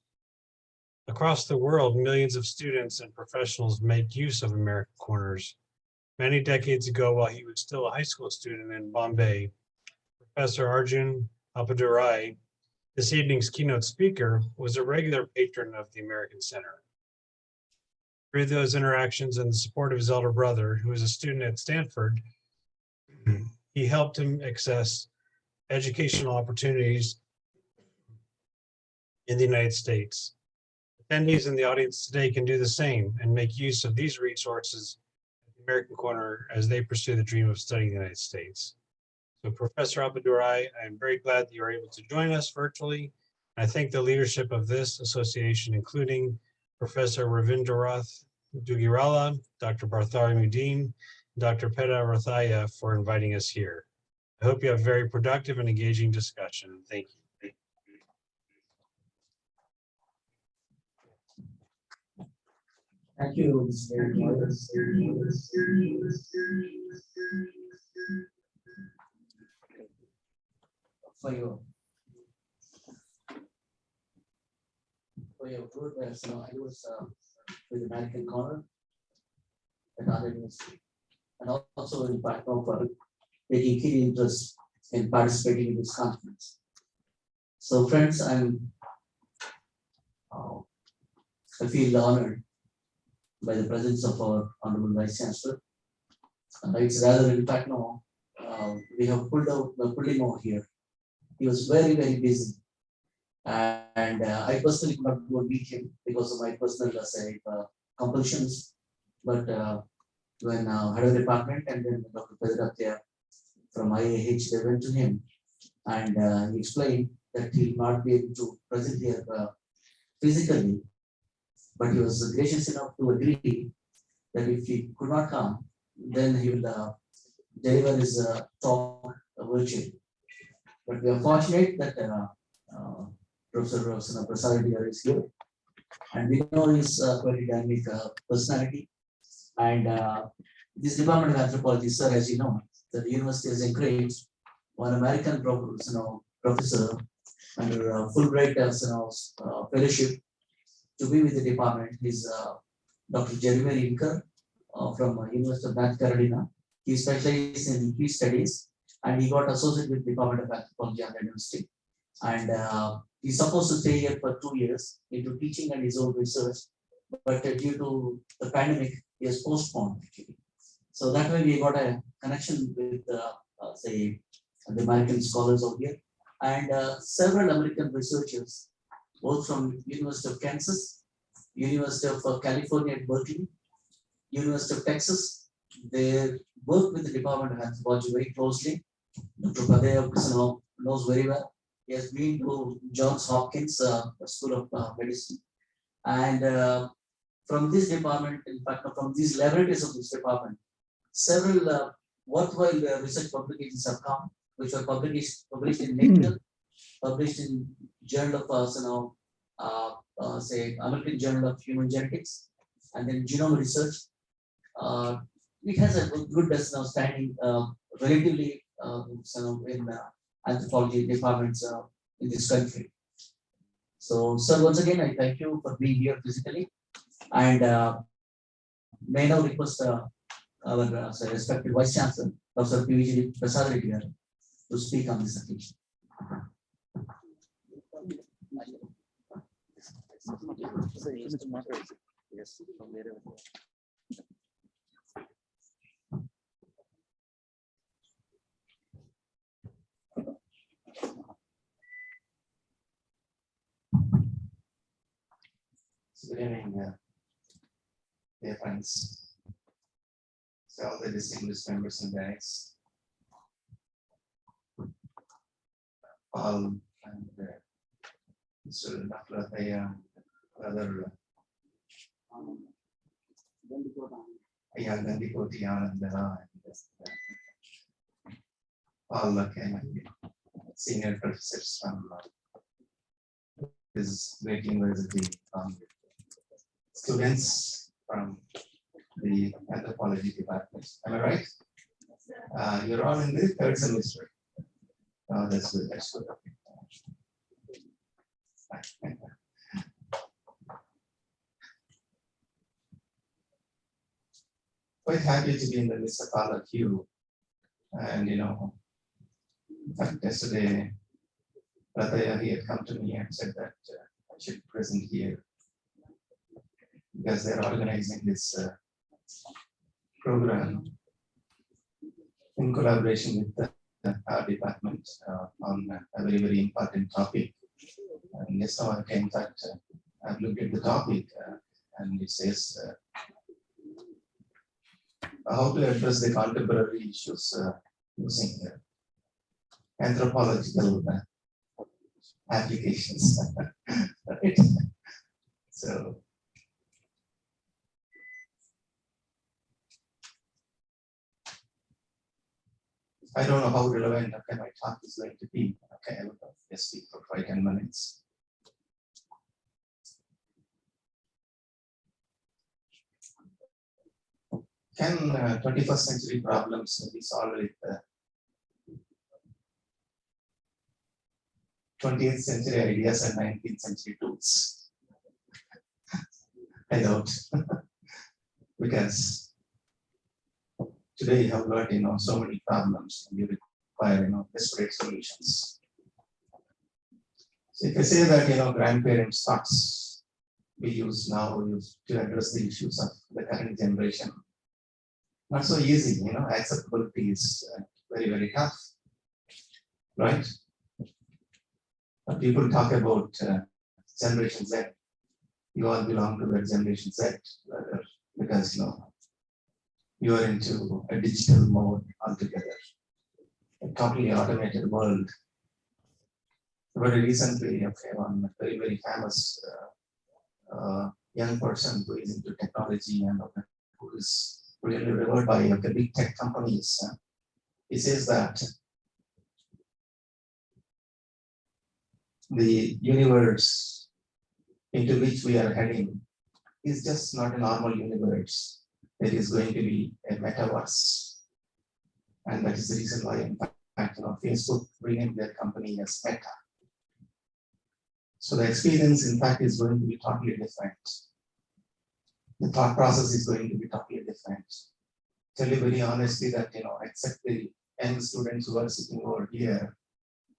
Speaker 5: Across the world, millions of students and professionals make use of American Corners. Many decades ago, while he was still a high school student in Bombay, Professor Arjun Appadurai, this evening's keynote speaker, was a regular patron of the American Center. Through those interactions and the support of his elder brother, who was a student at Stanford, he helped him access educational opportunities in the United States. Attendees in the audience today can do the same and make use of these resources at the American Corner as they pursue the dream of studying the United States. So Professor Appadurai, I'm very glad that you are able to join us virtually. I thank the leadership of this association, including Professor Ravindranath Dugirala, Dr. Bartholomew Dean, Dr. Peta Rathaya for inviting us here. I hope you have a very productive and engaging discussion. Thank you.
Speaker 1: Thank you, Mr. for your good I was with American Corner at other university, and also in fact for taking keen interest in participating in this conference. So friends, I feel honored by the presence of our Honorable Vice Chancellor. It's rather, in fact, no, we have pulled him over here. He was very, very busy. And I personally could not go and meet him because of my personal compulsions. But when head of department and then Dr. Pederatia from IAH, they went to him and he explained that he will not be able to present here physically, but he was gracious enough to agree that if he could not come, then he will deliver his talk virtually. But we are fortunate that Professor Prasad is here, and we know his very dynamic personality. And this Department of Anthropology, sir, as you know, that the university has encouraged one American professor under Fulbright fellowship to be with the department. He's Dr. Jeremy Inker from University of North Carolina. He specialized in peace studies, and he got associated with Department of Anthropology at the university. And he's supposed to stay here for 2 years into teaching and his own research, but due to the pandemic, he has postponed. So that way we got a connection with, say, the American scholars out here, and several American researchers, both from University of Kansas, University of California at Berkeley, University of Texas. They work with the Department of Anthropology very closely. Dr. Padaya knows very well. He has been to Johns Hopkins School of Medicine, and from this department, in fact, from these laboratories of this department, several worthwhile research publications have come, which were published in Nature, published in Journal of say American Journal of Human Genetics, and then Genome Research. It has a good standing relatively in anthropology departments in this country. So, sir, once again, I thank you for being here physically, and may I now request our respected Vice Chancellor, Dr. PVG Prasad to speak on this occasion.
Speaker 6: Good evening, dear friends. So all the distinguished members and guys, all and Mr. Dr. Ataya, other Aya Gandhi Koti and all the senior professors from this great university, students from the anthropology department. Am I right? You're all in the third semester. Oh, that's good. That's good. Okay. Quite happy to be in the midst of all of you. And in fact, yesterday, Rataya, he had come to me and said that I should present here because they're organizing this program in collaboration with our department on a very, very important topic. And yesterday, I came that I've looked at the topic and it says how to address the contemporary issues using anthropological applications. Right? So I don't know how relevant my talk is going to be. Okay, I will just speak for 5-10 minutes. Can 21st century problems be solved with 20th century ideas and 19th century tools? I doubt. Because today you have got so many problems and you require desperate solutions. So if I say that grandparents' thoughts we use now to address the issues of the current generation, not so easy. Acceptability is very, very tough, right? But people talk about Generation Z. You all belong to the Generation Z, because you are into a digital mode altogether, a totally automated world. Very recently, one very, very famous young person who is into technology and who is really revered by the big tech companies. He says that the universe into which we are heading is just not a normal universe. It is going to be a metaverse. And that is the reason why, in fact, Facebook renamed their company as Meta. So the experience, in fact, is going to be totally different. The thought process is going to be totally different. Tell you very honestly that, except the young students who are sitting over here,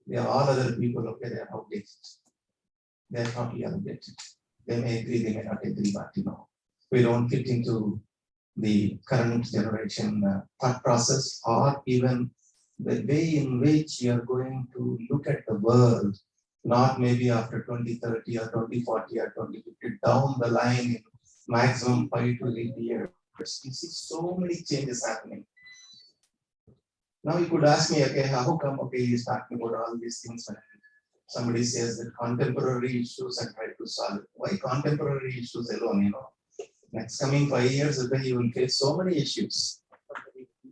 Speaker 6: they are all other people, okay, they are outdated. They are totally outdated. They may agree, they may not agree, but, we don't fit into the current generation thought process, or even the way in which you are going to look at the world, not maybe after 2030 or 2040 or 2050, down the line in maximum 5 to 8 years. You see so many changes happening. Now you could ask me, okay, how come, okay, he's talking about all these things when somebody says that contemporary issues and try to solve it. Why contemporary issues alone, Next coming 5 years, okay, you will face so many issues.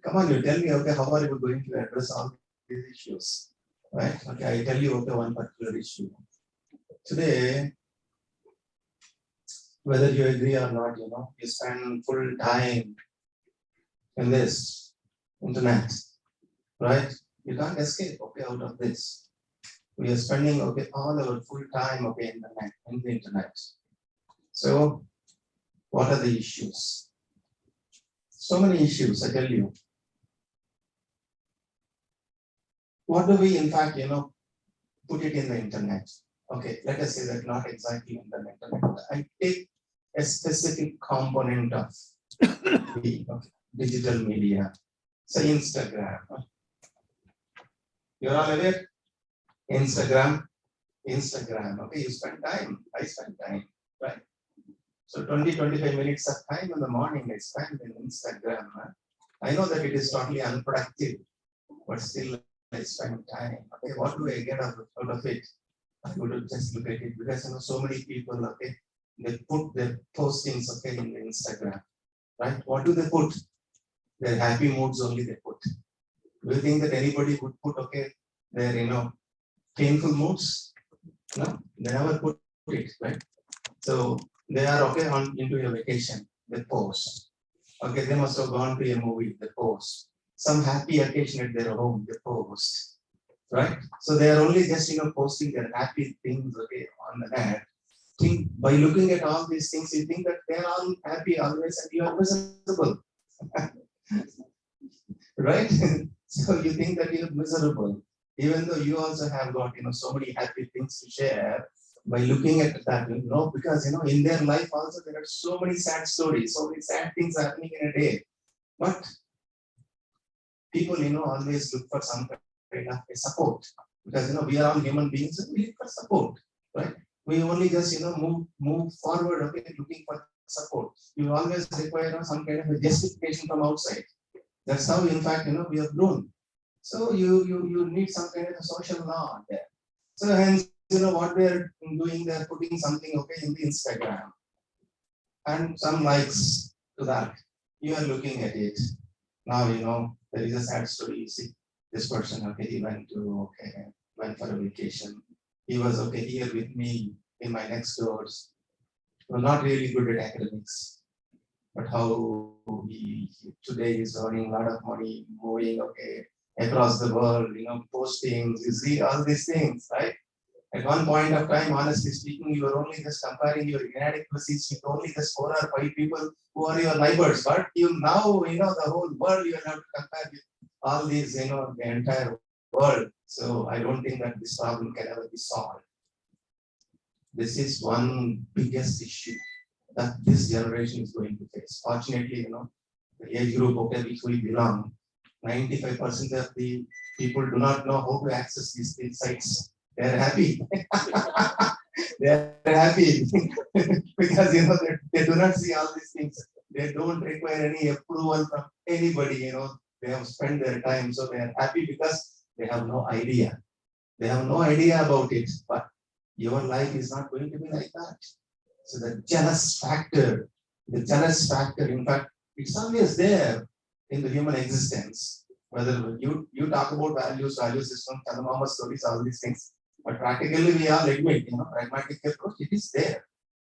Speaker 6: Come on, you tell me, okay, how are you going to address all these issues? Right? Okay, I tell you, okay, one particular issue. Today, whether you agree or not, you spend full time in this internet, right? You can't escape, okay, out of this. We are spending, okay, all our full time, okay, in the internet. So, what are the issues? So many issues, I tell you. What do we, in fact, put it in the internet. Okay, let us say that not exactly in the internet. I take a specific component of the digital media, say Instagram. You're all aware? Instagram, okay, you spend time, I spend time, right? So 20-25 minutes of time in the morning I spend in Instagram. I know that it is totally unproductive, but still I spend time. Okay, what do I get out of it? I would just look at it because so many people, okay, they put their postings, okay, in Instagram, right? What do they put? Their happy moods only they put. Do you think that anybody would put, okay, their painful moods? No, they never put it, right? So they are okay on into a vacation, they post. Okay, they must have gone to a movie, they post. Some happy occasion at their home, they post. Right? So they are only just posting their happy things, okay, on the net. Think by looking at all these things, you think that they are all happy always and you are miserable. Right? So you think that you're miserable, even though you also have got so many happy things to share. By looking at that, because in their life also there are so many sad stories, so many sad things happening in a day. But people always look for some kind of a support, because we are all human beings and we look for support, right? We only just move forward, okay, looking for support. You always require some kind of a justification from outside. That's how, in fact, we have grown. So you need some kind of a social law there. So hence, what they're doing, they're putting something, okay, in the Instagram and some likes to that. You are looking at it. Now, there is a sad story. You see, this person, okay, he went for a vacation. He was, okay, here with me in my next doors. Well, not really good at academics, but how he today is earning a lot of money, moving, okay, across the world, postings, you see all these things, right? At one point of time, honestly speaking, you are only just comparing your inadequacies with only just 4 or 5 people who are your neighbors. But now, the whole world you have to compare with all these, the entire world. So I don't think that this problem can ever be solved. This is one biggest issue that this generation is going to face. Fortunately, the age group, okay, which we belong, 95% of the people do not know how to access these sites. They are happy. They are happy because they do not see all these things. They don't require any approval from anybody. They have spent their time, so they are happy because they have no idea. They have no idea about it. But your life is not going to be like that. So the jealous factor, in fact, it's always there in the human existence. Whether you talk about value system, Chanamama stories, all these things, but practically we all admit, pragmatic approach, it is there.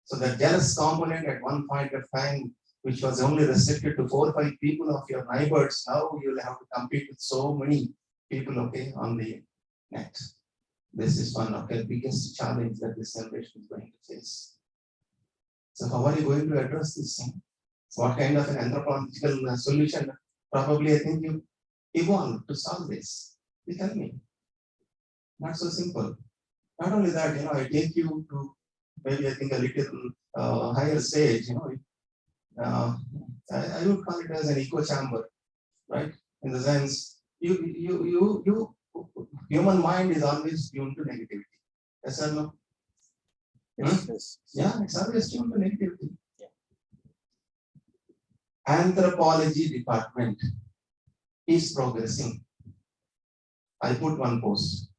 Speaker 6: So the jealous component at one point of time, which was only restricted to 4 or 5 people of your neighbors, now you'll have to compete with so many people, okay, on the net. This is one of the biggest challenge that this generation is going to face. So how are you going to address this thing? So what kind of an anthropological solution? Probably I think you evolve to solve this. You tell me. Not so simple. Not only that, I take you to maybe I think a little higher stage, I would call it as an echo chamber, right? In the sense, human mind is always tuned to negativity. Yes or no?
Speaker 1: Yes.
Speaker 6: Yeah, it's always tuned to negativity. Anthropology department is progressing. I put one post.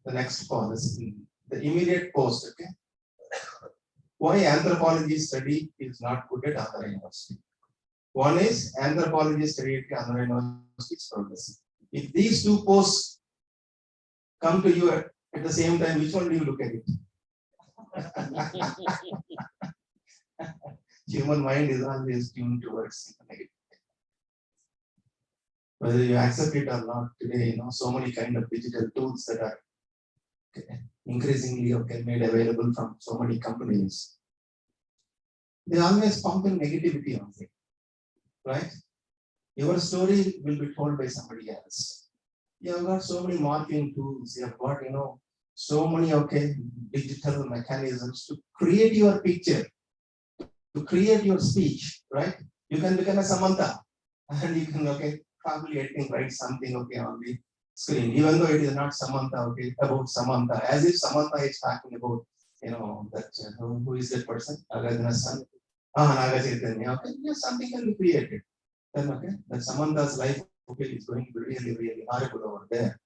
Speaker 6: The next policy, the immediate post, okay? Why anthropology study is not good at other university. One is anthropology study at other university is progressing. If these 2 posts come to you at the same time, which one do you look at it? Human mind is always tuned towards negative. Whether you accept it or not, today, so many kind of digital tools that are increasingly made available from so many companies. They always pump in negativity on it, right? Your story will be told by somebody else. You have got so many marking tools. You have got, so many, digital mechanisms to create your picture, to create your speech, right? You can become a Samantha and you can, probably I think write something, on the screen, even though it is not Samantha, about Samantha, as if Samantha is talking about, that, who is that person? Agadna's son. Naga Chaitanya, yes, something can be created. Then, that Samantha's life, is going to be really, really horrible over there.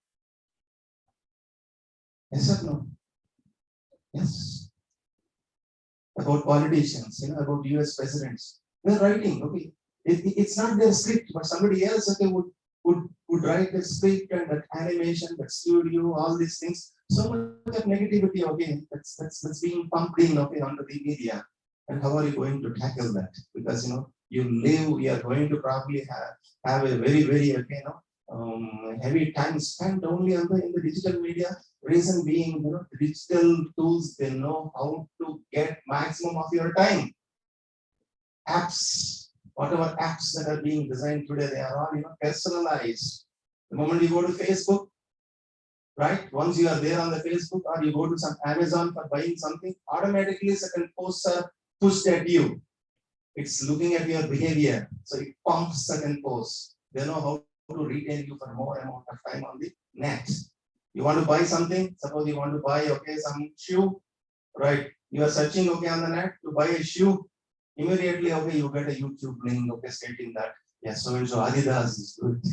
Speaker 6: Yes or no? Yes. About politicians, about US presidents. They're writing, it's not their script, but somebody else, would write the script and that animation, that studio, all these things. So much of negativity, that's being pumped in, onto the media. And how are you going to tackle that? Because, we are going to probably have a very, very, heavy time spent only in the digital media. Reason being, digital tools, they know how to get maximum of your time. Apps, whatever apps that are being designed today, they are all, personalized. The moment you go to Facebook, right? Once you are there on the Facebook, or you go to some Amazon for buying something, automatically certain posts are pushed at you. It's looking at your behavior, so it pumps certain posts. They know how to retain you for more amount of time on the net. You want to buy something, suppose you want to buy, some shoe, right? You are searching, on the net to buy a shoe. Immediately, you get a YouTube link, stating that, yes, so and so Adidas is good.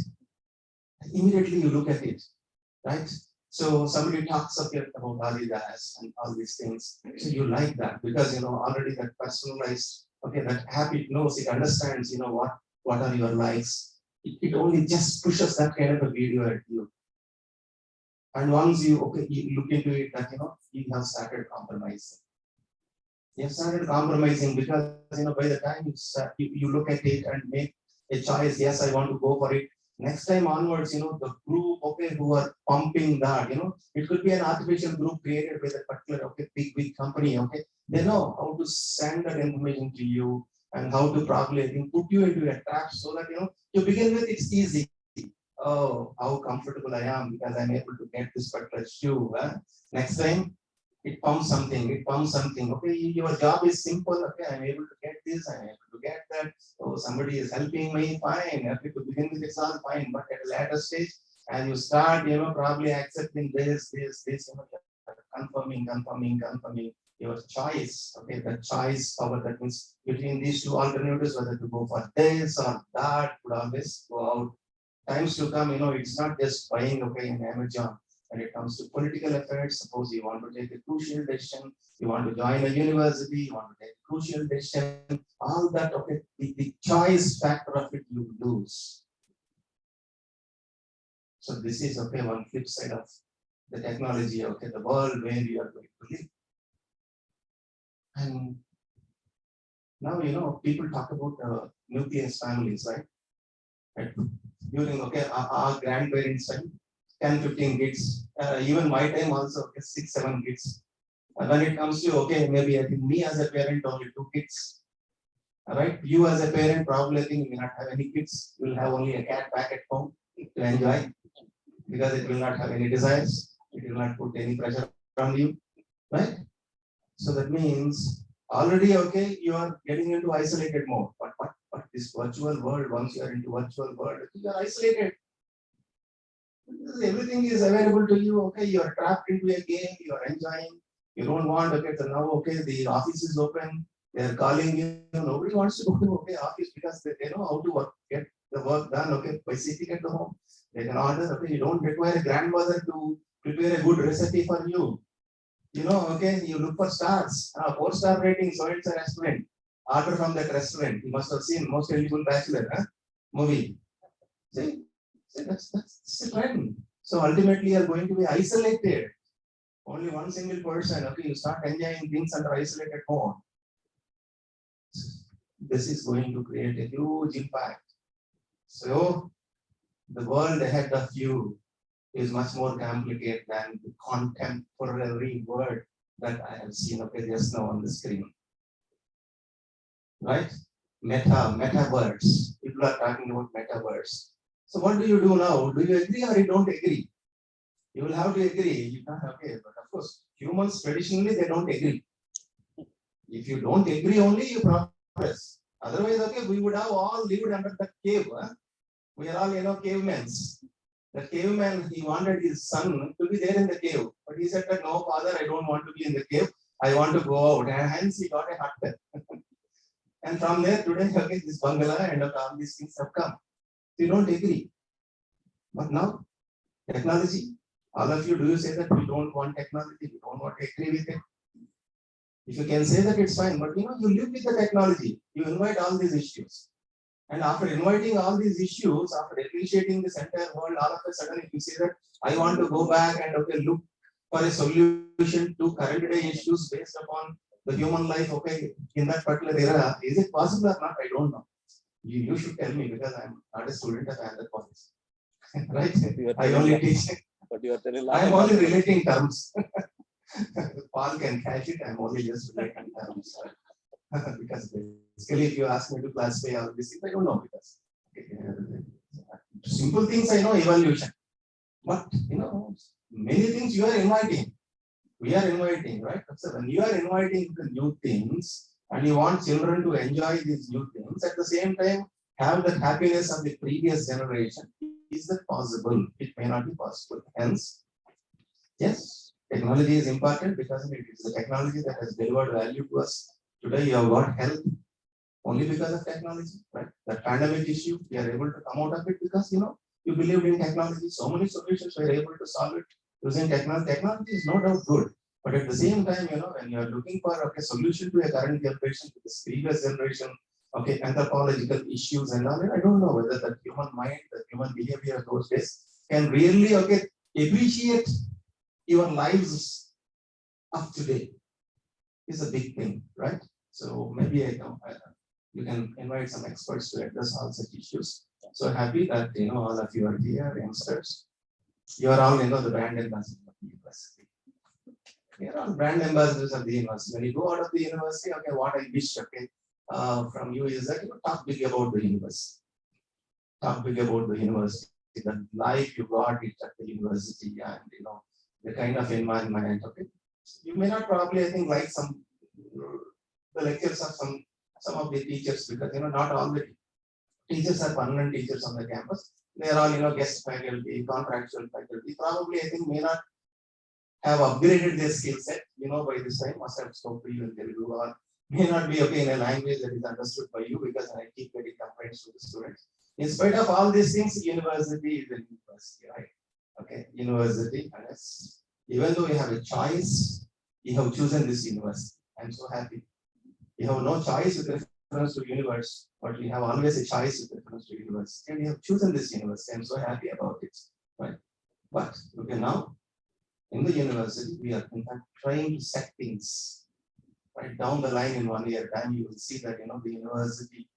Speaker 6: Immediately you look at it, right? So somebody talks about Adidas and all these things. So you like that because, already that personalized, that app, it knows, it understands, what are your likes. It only just pushes that kind of a video at you. And once you look into it, that you have started compromising. You have started compromising because by the time you look at it and make a choice, yes, I want to go for it. Next time onwards, the group who are pumping that, it could be an artificial group created by the particular big company. They know how to send that information to you and how to probably put you into a trap so that to begin with it's easy. Oh, how comfortable I am because I'm able to get this particular shoe. Next time, it pumps something. Your job is simple. I'm able to get this. I'm able to get that. Oh, somebody is helping me. Fine. To begin with, it's all fine. But at a later stage, and you start, probably accepting this, confirming your choice. The choice power, that means between these two alternatives, whether to go for this or that, would always go out. Times to come, it's not just buying, in Amazon. When it comes to political affairs, suppose you want to take a crucial decision, you want to join a university, you want to take a crucial decision, all that, the choice factor of it, you lose. So this is, one flip side of the technology, the world where we are going to live. And now, people talk about nucleus families, right? During, our grandparents' time, 10, 15 kids, even my time also, 6, 7 kids. And when it comes to, maybe I think me as a parent, only 2 kids. All right, you as a parent, probably I think you will not have any kids. You will have only a cat back at home to enjoy because it will not have any desires. It will not put any pressure on you, right? So that means already, you are getting into isolated mode. But this virtual world, once you are into virtual world, you are isolated. Everything is available to you. You are trapped into a game. You are enjoying. You don't want. So now, the office is open. They are calling you. Nobody wants to go to office because they know how to work, get the work done. By sitting at the home, they can order. You don't require a grandmother to prepare a good recipe for you. You look for stars. 4-star rating. So it's a restaurant. Order from that restaurant. You must have seen Most Eligible Bachelor movie. See. That's the trend. So ultimately, you are going to be isolated. Only one single person. You start enjoying things under isolated mode. This is going to create a huge impact. So the world ahead of you is much more complicated than the contemporary world that I have seen just now on the screen. Right? Metaverse. People are talking about metaverse. So what do you do now? Do you agree or you don't agree? You will have to agree. You can't, okay, but of course, humans traditionally they don't agree. If you don't agree only, you progress. Otherwise, okay, we would have all lived under the cave. Huh? We are all, cavemen. The caveman, he wanted his son to be there in the cave. But he said that, no, father, I don't want to be in the cave. I want to go out. And hence he got a hut. And from there, today, okay, this bungalow and all these things have come. You don't agree. But now, technology, all of you, do you say that we don't want technology? We don't want to agree with it? If you can say that, it's fine. But you live with the technology. You invite all these issues. And after inviting all these issues, after appreciating this entire world, all of a sudden, if you say that I want to go back and okay, look for a solution to current day issues based upon the human life, okay, in that particular era, is it possible or not? I don't know. You should tell me because I'm not a student of anthropology. Right? I only teach.
Speaker 7: But you are telling
Speaker 6: I am only relating terms. Paul can catch it. I'm only just relating terms. Because basically, if you ask me to classify all these things, I don't know because simple things I know evaluation, but many things you are inviting. We are inviting, right? So when you are inviting the new things and you want children to enjoy these new things, at the same time have the happiness of the previous generation, is that possible? It may not be possible. Hence, yes, technology is important because it is the technology that has delivered value to us. Today you have got health only because of technology, right? The pandemic issue, we are able to come out of it because you believed in technology. So many solutions we are able to solve it using technology. Technology is no doubt good, but at the same time, when you are looking for a solution to a current generation, to this previous generation, okay, anthropological issues and all, I don't know whether the human mind, the human behavior of those days can really appreciate your lives of today. Is a big thing, right? So maybe you can invite some experts to address all such issues. So happy that all of you are here, youngsters. You are all the brand ambassadors of the university. We are all brand ambassadors of the university. When you go out of the university, okay, what I wish from you is that talk big about the university. Talk big about the university. The life you got it at the university, and the kind of environment. Okay. You may not probably, I think, like the lectures of some of the teachers because not all the teachers are permanent teachers on the campus. They are all guest faculty, contractual faculty. Probably, I think, may not have upgraded their skill set. By this time, must have spoken to you in Telugu or may not be okay in a language that is understood by you because I keep getting complaints to the students. In spite of all these things, university is a university, right? Okay, university, and even though you have a choice, you have chosen this university. I'm so happy. You have no choice with reference to universe, but you have always a choice with reference to university, and you have chosen this university. I'm so happy about it, right? But okay, now in the university, we are in fact trying to set things right down the line in 1 year time. You will see that the university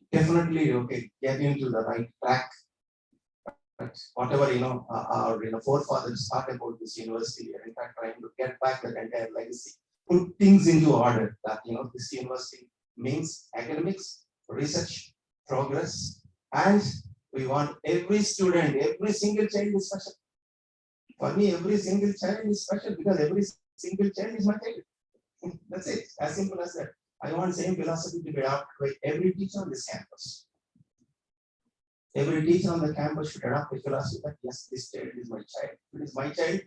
Speaker 6: definitely get into the right track. But whatever our forefathers thought about this university, we are in fact trying to get back that entire legacy, put things into order. That this university means academics, research, progress, and we want every student, every single child is special. For me, every single child is special because every single child is my child. That's it. As simple as that. I want same philosophy to be adopted by every teacher on this campus. Every teacher on the campus should adopt a philosophy that yes, this child is my child. If it is my child,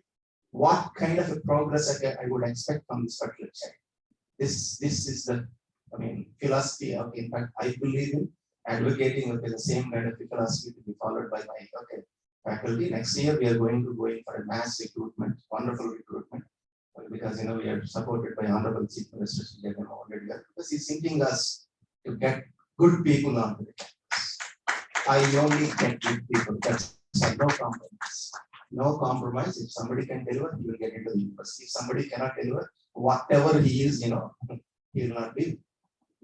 Speaker 6: what kind of a progress I would expect from this particular child? This is the philosophy of, in fact, I believe in advocating the same kind of philosophy to be followed by my faculty. Next year we are going for a mass recruitment, wonderful recruitment, because we are supported by Honorable Chief Minister already because he's thinking us to get good people onto the campus. I only get good people. That's no compromise. No compromise. If somebody can deliver, he will get into the university. If somebody cannot deliver, whatever he is, he will not be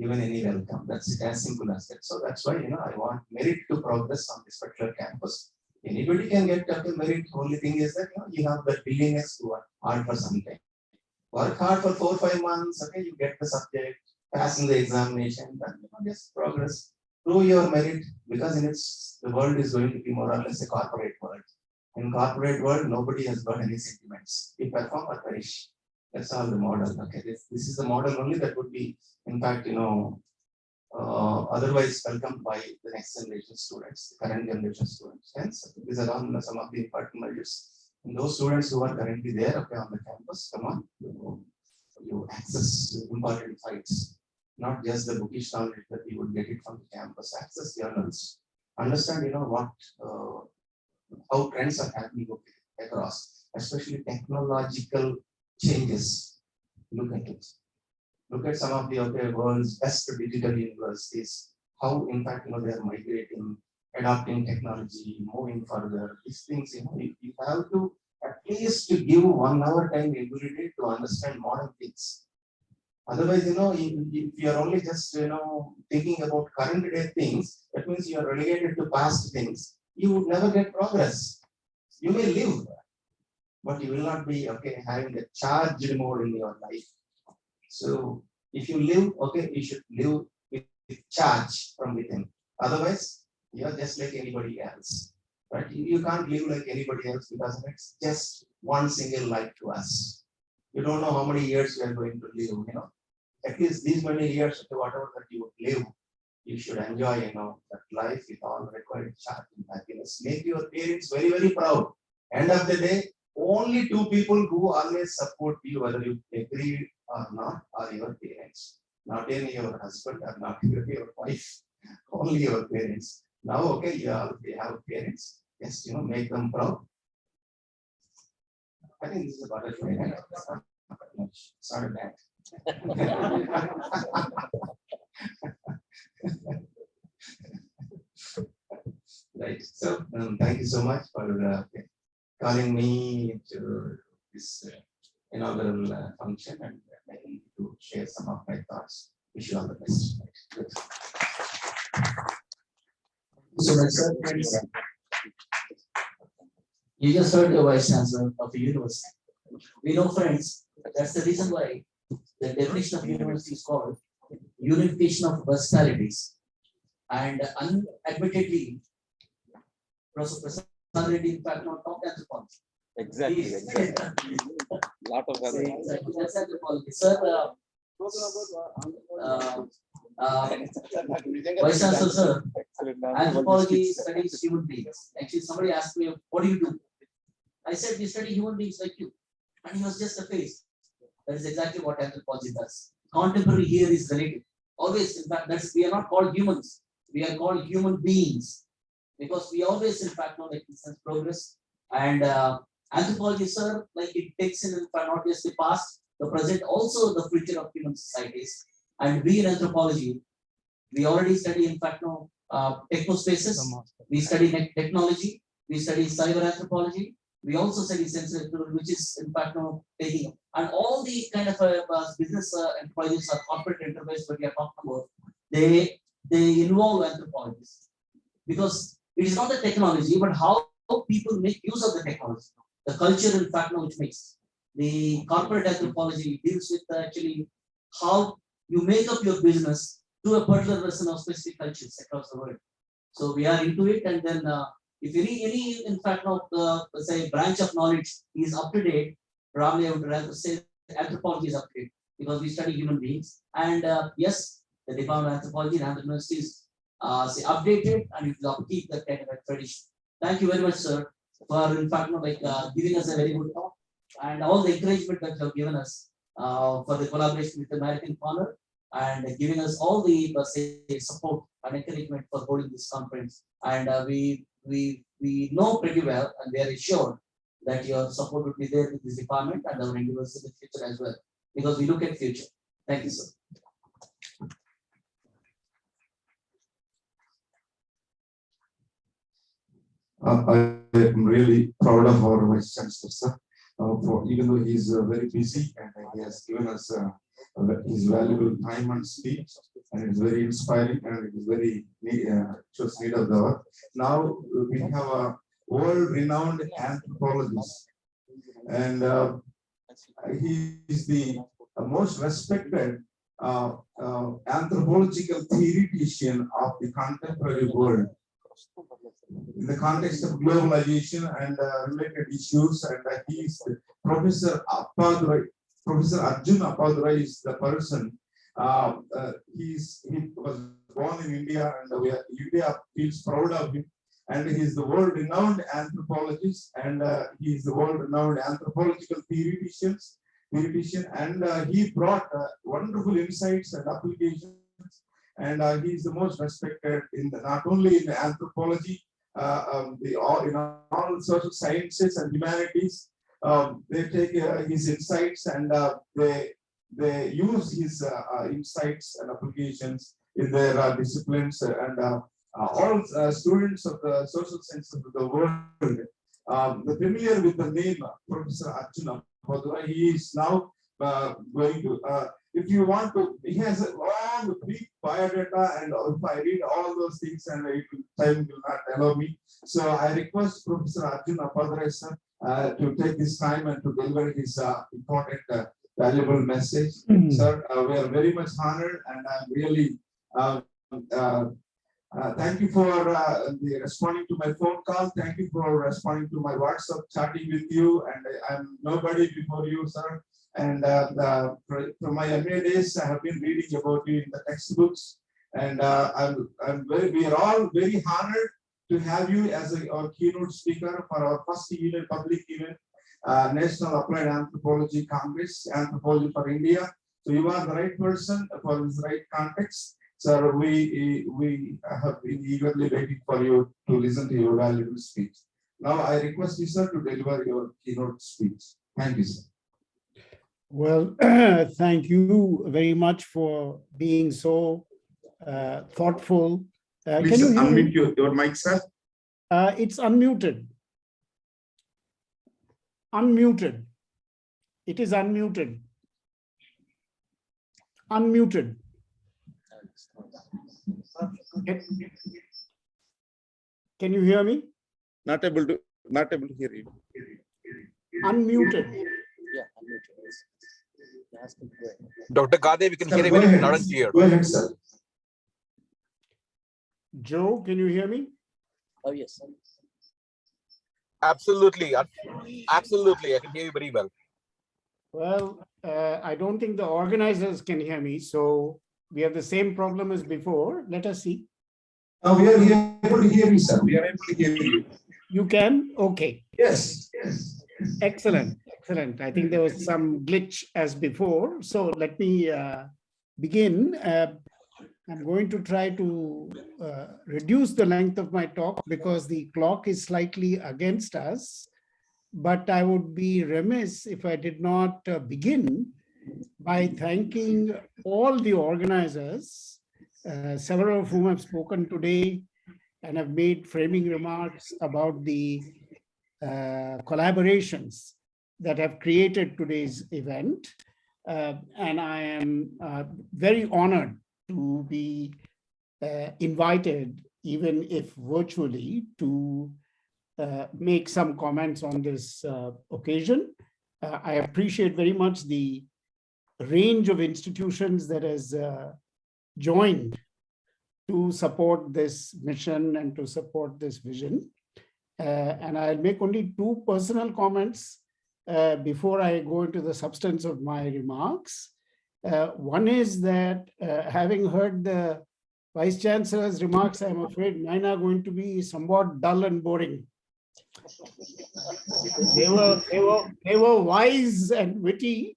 Speaker 6: given any welcome. That's it, as simple as that. So that's why I want merit to progress on this particular campus. Anybody can get merit. Only thing is that you have the willingness to work hard for some time. Work hard for 4 or 5 months. Okay, you get the subject, passing the examination, then just progress. Prove your merit, because the world is going to be more or less a corporate world. In corporate world, nobody has got any sentiments. You perform or perish. That's all the model. Okay, this is the model only that would be, in fact, otherwise welcomed by the next generation students, the current generation students. Hence, these are all some of the important measures. And those students who are currently there, okay, on the campus, come on, you access important sites, not just the bookish knowledge that you would get it from the campus. Access journals, understand, what how trends are happening across, especially technological changes. Look at it. Look at some of the world's best digital universities. How, in fact, they are migrating, adopting technology, moving further. These things, you have to at least give 1 hour time every day to understand modern things. Otherwise, if you are only just thinking about current day things, that means you are relegated to past things. You would never get progress. You may live, but you will not be having a charged mode in your life. So if you live, you should live with charge from within. Otherwise, you are just like anybody else. Right? You can't live like anybody else because it's just one single life to us. You don't know how many years you are going to live. At least these many years, whatever that you would live, you should enjoy, that life with all required charge and happiness. Make your parents very, very proud. End of the day, only two people who always support you, whether you agree or not, are your parents. Not any your husband or not your wife, only your parents. Now, you have parents, yes, make them proud. I think this is a butterfly. Right? It's not a bad. Right. So, thank you so much for calling me to this inaugural function and letting me to share some of my thoughts. Wish you all the best. Good.
Speaker 1: So, my sir, friends, you just heard the Vice Chancellor of the university. We know, friends, that's the reason why the definition of university is called unification of versatilities. And unadmittedly, Professor Prasad Reddy, in fact, not top anthropology.
Speaker 7: Exactly. Lot of other.
Speaker 1: Exactly. That's anthropology. Sir, Vice Chancellor, sir, anthropology studies human beings. Actually, somebody asked me, what do you do? I said, we study human beings like you. And he was just a face. That is exactly what anthropology does. Contemporary here is relative. Always, in fact, we are not called humans. We are called human beings. Because we always, in fact, know like sense progress. And anthropology, sir, like it takes in fact, not just the past, the present, also the future of human societies. And we in anthropology, we already study, in fact, technospaces. We study technology. We study cyber anthropology. We also study sensory, which is in fact taking, and all the kind of business enterprises or corporate enterprises that we are talking about, they involve anthropologists because it is not the technology, but how people make use of the technology, the culture, in fact, which makes the corporate anthropology deals with actually how you make up your business to a particular lesson of specific cultures across the world. So we are into it, and then. If any in fact, say branch of knowledge is up to date, probably I would rather say anthropology is up to date because we study human beings. And yes, the Department of Anthropology and Andhra University is say updated and it will keep that kind of tradition. Thank you very much, sir, for in fact giving us a very good talk and all the encouragement that you have given us for the collaboration with the American Corner and giving us all the say, support and encouragement for holding this conference. And we know pretty well and we are assured that your support will be there with this department and our university in the future as well, because we look at future. Thank you, sir.
Speaker 2: I am really proud of our Vice Chancellor, sir. For even though he is very busy and he has given us his valuable time and speech, and it is very inspiring and it is very shows need of the hour. Now we have a world-renowned anthropologist, and he is the most respected anthropological theoretician of the contemporary world. in the context of globalization and related issues. And he is Professor Appadurai. Professor Arjun Appadurai is the person. He was born in India, and India feels proud of him. And he is the world-renowned anthropologist, and he is the world-renowned anthropological theoretician, and he brought wonderful insights and applications. And he is the most respected in not only in anthropology, in all social sciences and humanities. They take his insights and they use his insights and applications in their disciplines, and all students of the social sciences of the world familiar with the name Professor Arjun Appadurai. He is now going to, if you want to, he has a long, big biodata, and if I read all those things, and time will not allow me. So I request Professor Arjun Appadurai sir to take this time and to deliver his important, valuable message. Sir, we are very much honored, and I'm really thank you for responding to my phone call. Thank you for responding to my WhatsApp chatting with you. And I'm nobody before you, sir. And from my MA days, I have been reading about you in the textbooks. And we are all very honored to have you as our keynote speaker for our first event, public event, National Applied Anthropology Congress, Anthropology for India. So you are the right person for this right context. Sir, we have been eagerly waiting for you to listen to your valuable speech. Now I request you, sir, to deliver your keynote speech. Thank you, sir.
Speaker 8: Well, thank you very much for being so thoughtful. Can
Speaker 2: Please
Speaker 8: you hear me?
Speaker 2: unmute your mic, sir.
Speaker 8: It's unmuted. Unmuted. It is unmuted. Unmuted. Can you hear me?
Speaker 7: Not able to hear you.
Speaker 8: Unmuted.
Speaker 7: Yeah, Dr. Gade, we can
Speaker 2: Sir,
Speaker 7: hear you
Speaker 2: go
Speaker 7: very
Speaker 2: ahead.
Speaker 7: loud and clear.
Speaker 2: Go ahead, sir.
Speaker 8: Joe, can you hear me?
Speaker 7: Oh, yes. Absolutely. Absolutely. I can hear you very well.
Speaker 8: Well, I don't think the organizers can hear me, so we have the same problem as before. Let us see.
Speaker 2: We are able to hear you, sir. We are able to hear you.
Speaker 8: You can? Okay.
Speaker 2: Yes. Yes.
Speaker 8: Excellent. Excellent. I think there was some glitch as before. So let me begin. I'm going to try to reduce the length of my talk because the clock is slightly against us. But I would be remiss if I did not begin by thanking all the organizers, several of whom have spoken today and have made framing remarks about the collaborations that have created today's event. And I am very honored to be invited, even if virtually, to make some comments on this occasion. I appreciate very much the range of institutions that has joined to support this mission and to support this vision. And I'll make only two personal comments before I go into the substance of my remarks. One is that having heard the Vice Chancellor's remarks, I'm afraid mine are going to be somewhat dull and boring. They were wise and witty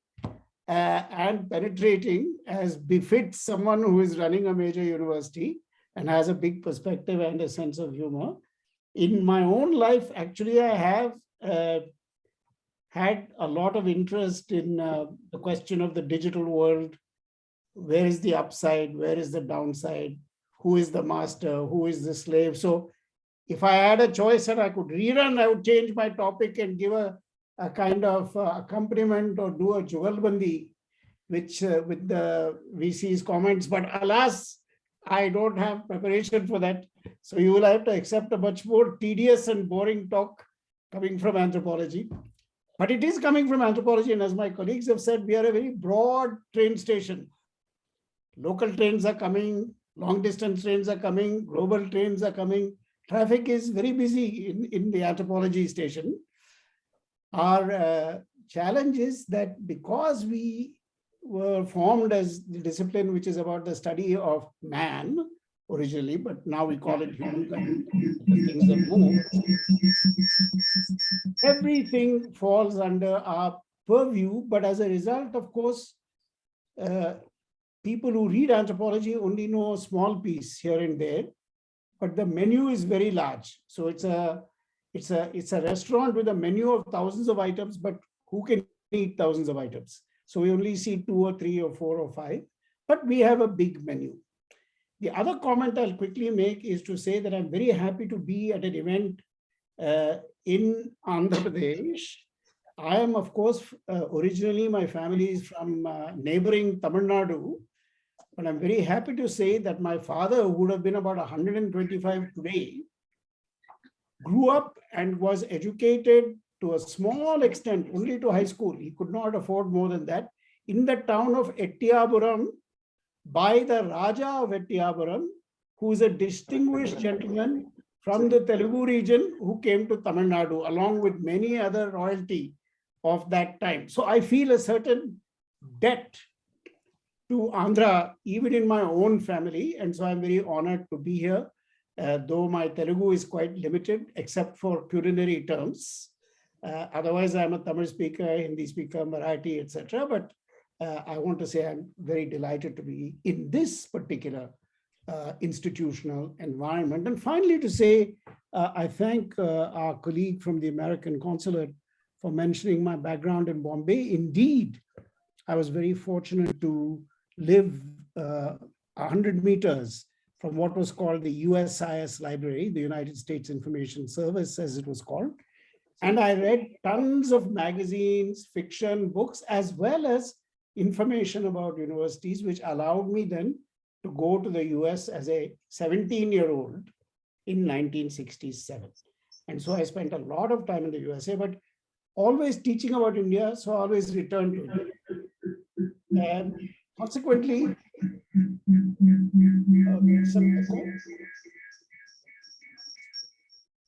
Speaker 8: and penetrating, as befits someone who is running a major university and has a big perspective and a sense of humor. In my own life, actually, I have had a lot of interest in the question of the digital world. Where is the upside? Where is the downside? Who is the master? Who is the slave? So if I had a choice and I could rerun, I would change my topic and give a kind of accompaniment or do a jugalbandi, which with the VC's comments. But alas, I don't have preparation for that. So you will have to accept a much more tedious and boring talk coming from anthropology. But it is coming from anthropology. And as my colleagues have said, we are a very broad train station. Local trains are coming, long distance trains are coming, global trains are coming, traffic is very busy in the anthropology station. Our challenge is that because we were formed as the discipline which is about the study of man originally, but now we call it humankind, the things that move, everything falls under our purview. But as a result, of course, people who read anthropology only know a small piece here and there, but the menu is very large. So it's a restaurant with a menu of thousands of items, but who can eat thousands of items? So we only see 2 or 3 or 4 or 5, but we have a big menu. The other comment I'll quickly make is to say that I'm very happy to be at an event in Andhra Pradesh. I am, of course, originally my family is from neighboring Tamil Nadu, but I'm very happy to say that my father, who would have been about 125 today, grew up and was educated to a small extent, only to high school. He could not afford more than that, in the town of Ettiyapuram by the Raja of Ettiyapuram, who is a distinguished gentleman from the Telugu region who came to Tamil Nadu, along with many other royalty of that time. So I feel a certain debt to Andhra, even in my own family. And so I'm very honored to be here, though my Telugu is quite limited, except for culinary terms. Otherwise, I'm a Tamil speaker, Hindi speaker, Marathi, etc. But I want to say I'm very delighted to be in this particular institutional environment. And finally, to say, I thank our colleague from the American Consulate for mentioning my background in Bombay. Indeed, I was very fortunate to live 100 meters from what was called the USIS Library, the United States Information Service, as it was called. And I read tons of magazines, fiction, books, as well as information about universities, which allowed me then to go to the US as a 17-year-old in 1967. And so I spent a lot of time in the USA, but always teaching about India, so I always returned to India. And consequently,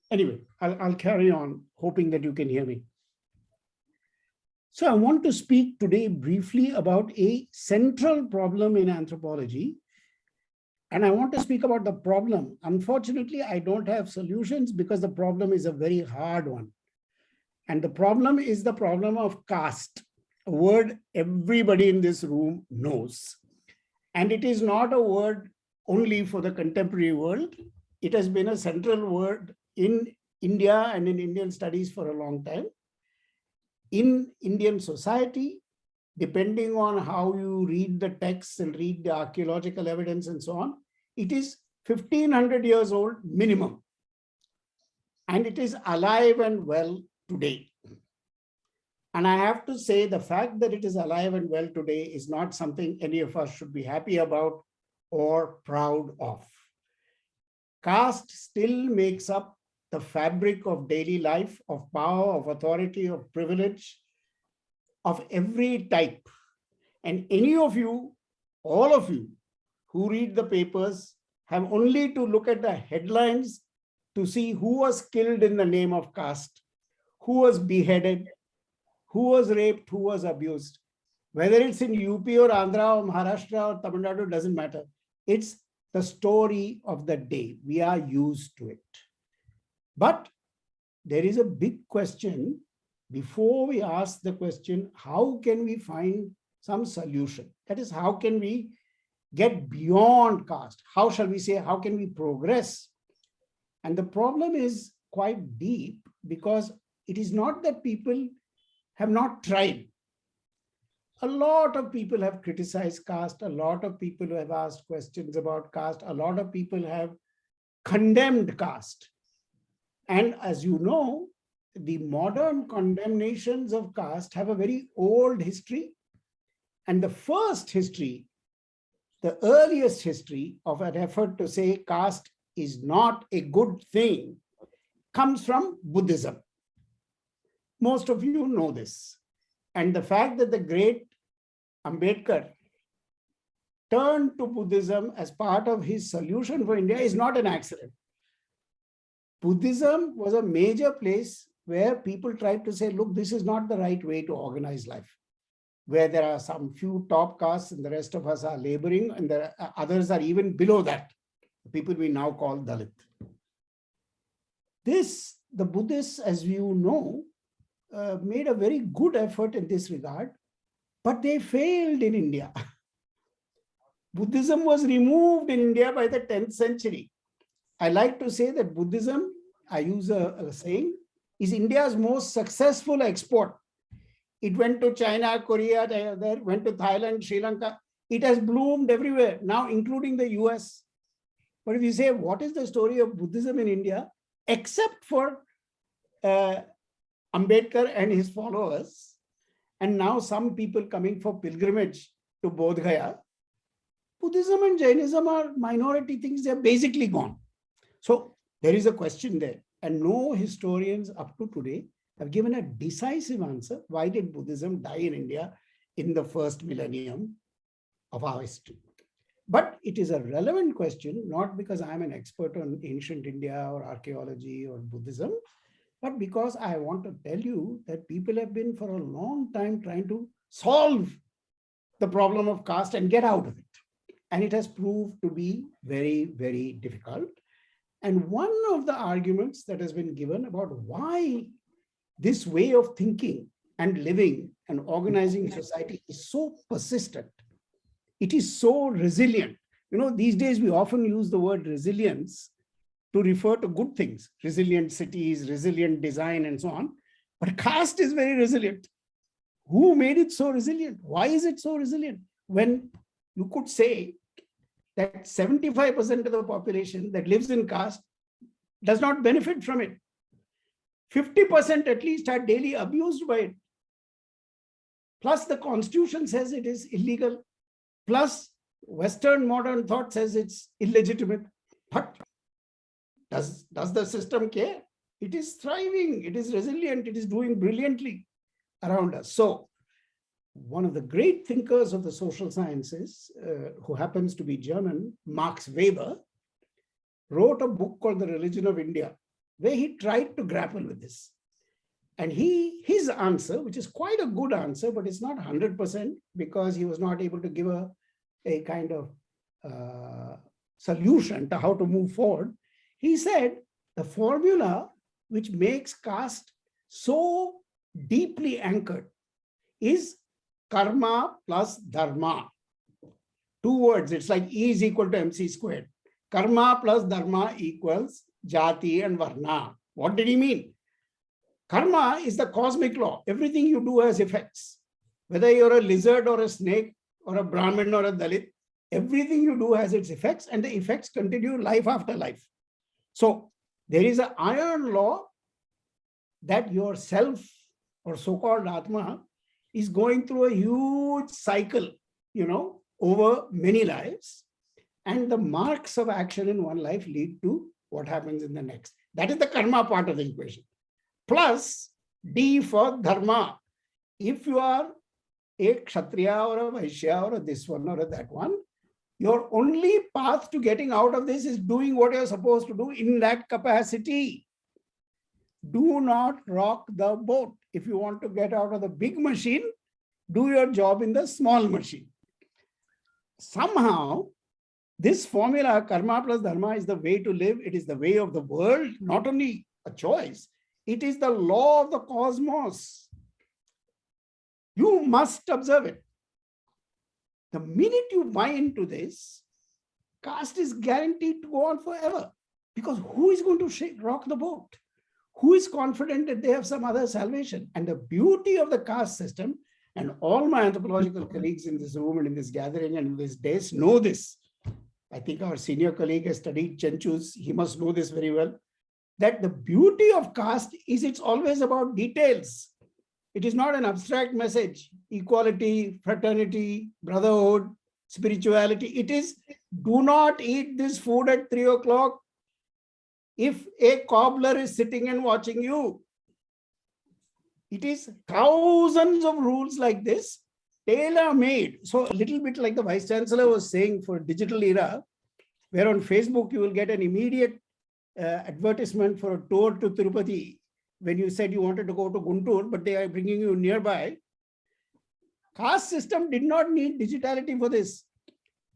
Speaker 8: anyway, I'll carry on, hoping that you can hear me. So I want to speak today briefly about a central problem in anthropology. And I want to speak about the problem. Unfortunately, I don't have solutions because the problem is a very hard one. And the problem is the problem of caste, a word everybody in this room knows. And it is not a word only for the contemporary world. It has been a central word in India and in Indian studies for a long time. In Indian society, depending on how you read the texts and read the archaeological evidence and so on, it is 1500 years old minimum. And it is alive and well today. And I have to say, the fact that it is alive and well today is not something any of us should be happy about or proud of. Caste still makes up the fabric of daily life, of power, of authority, of privilege, of every type. And any of you, all of you who read the papers have only to look at the headlines to see who was killed in the name of caste, who was beheaded, who was raped, who was abused. Whether it's in UP or Andhra or Maharashtra or Tamil Nadu, doesn't matter. It's the story of the day. We are used to it. But there is a big question. Before we ask the question, how can we find some solution? That is, how can we get beyond caste? How shall we say, how can we progress? And the problem is quite deep, because it is not that people have not tried. A lot of people have criticized caste. A lot of people have asked questions about caste. A lot of people have condemned caste. And as you know, the modern condemnations of caste have a very old history. And the first history, the earliest history of an effort to say caste is not a good thing, comes from Buddhism. Most of you know this. And the fact that the great Ambedkar turned to Buddhism as part of his solution for India is not an accident. Buddhism was a major place where people tried to say, look, this is not the right way to organize life, where there are some few top castes and the rest of us are laboring, and the others are even below that, the people we now call Dalit. The Buddhists, as you know, made a very good effort in this regard, but they failed in India. Buddhism was removed in India by the 10th century. I like to say that Buddhism, I use a saying, is India's most successful export. It went to China, Korea, there went to Thailand, Sri Lanka. It has bloomed everywhere, now including the US. But if you say, what is the story of Buddhism in India, except for Ambedkar and his followers, and now some people coming for pilgrimage to Bodh Gaya, Buddhism and Jainism are minority things, they're basically gone. So there is a question there, and no historians up to today have given a decisive answer. Why did Buddhism die in India in the first millennium of our history? But it is a relevant question, not because I'm an expert on ancient India or archaeology or Buddhism, but because I want to tell you that people have been for a long time trying to solve the problem of caste and get out of it. And it has proved to be very, very difficult. And one of the arguments that has been given about why this way of thinking and living and organizing society is so persistent, it is so resilient. You know, these days we often use the word resilience to refer to good things, resilient cities, resilient design, and so on. But caste is very resilient. Who made it so resilient? Why is it so resilient? When you could say that 75% of the population that lives in caste does not benefit from it. 50% at least are daily abused by it. Plus the constitution says it is illegal. Plus Western modern thought says it's illegitimate. But does the system care? It is thriving, it is resilient, it is doing brilliantly around us. So one of the great thinkers of the social sciences, who happens to be German, Max Weber, wrote a book called The Religion of India, where he tried to grapple with this. And his answer, which is quite a good answer, but it's not 100% because he was not able to give a kind of solution to how to move forward. He said the formula which makes caste so deeply anchored is karma plus dharma. 2 words, it's like E is equal to MC squared. Karma plus dharma equals jati and varna. What did he mean? Karma is the cosmic law. Everything you do has effects. Whether you're a lizard or a snake or a Brahmin or a Dalit, everything you do has its effects, and the effects continue life after life. So there is an iron law that your self or so-called Atma is going through a huge cycle, over many lives. And the marks of action in one life lead to what happens in the next. That is the karma part of the equation. Plus D for dharma. If you are a Kshatriya or a Vaishya or a this one or a that one, your only path to getting out of this is doing what you're supposed to do in that capacity. Do not rock the boat. If you want to get out of the big machine, do your job in the small machine. Somehow, this formula, karma plus dharma, is the way to live. It is the way of the world, not only a choice. It is the law of the cosmos. You must observe it. The minute you buy into this, caste is guaranteed to go on forever. Because who is going to rock the boat? Who is confident that they have some other salvation? And the beauty of the caste system, and all my anthropological colleagues in this room and in this gathering and in this days know this. I think our senior colleague has studied Chenchus. He must know this very well. That the beauty of caste is it's always about details. It is not an abstract message, equality, fraternity, brotherhood, spirituality. It is, do not eat this food at 3 o'clock if a cobbler is sitting and watching you. It is thousands of rules like this, tailor-made. So a little bit like the Vice Chancellor was saying for digital era, where on Facebook you will get an immediate advertisement for a tour to Tirupati when you said you wanted to go to Guntur, but they are bringing you nearby. Caste system did not need digitality for this.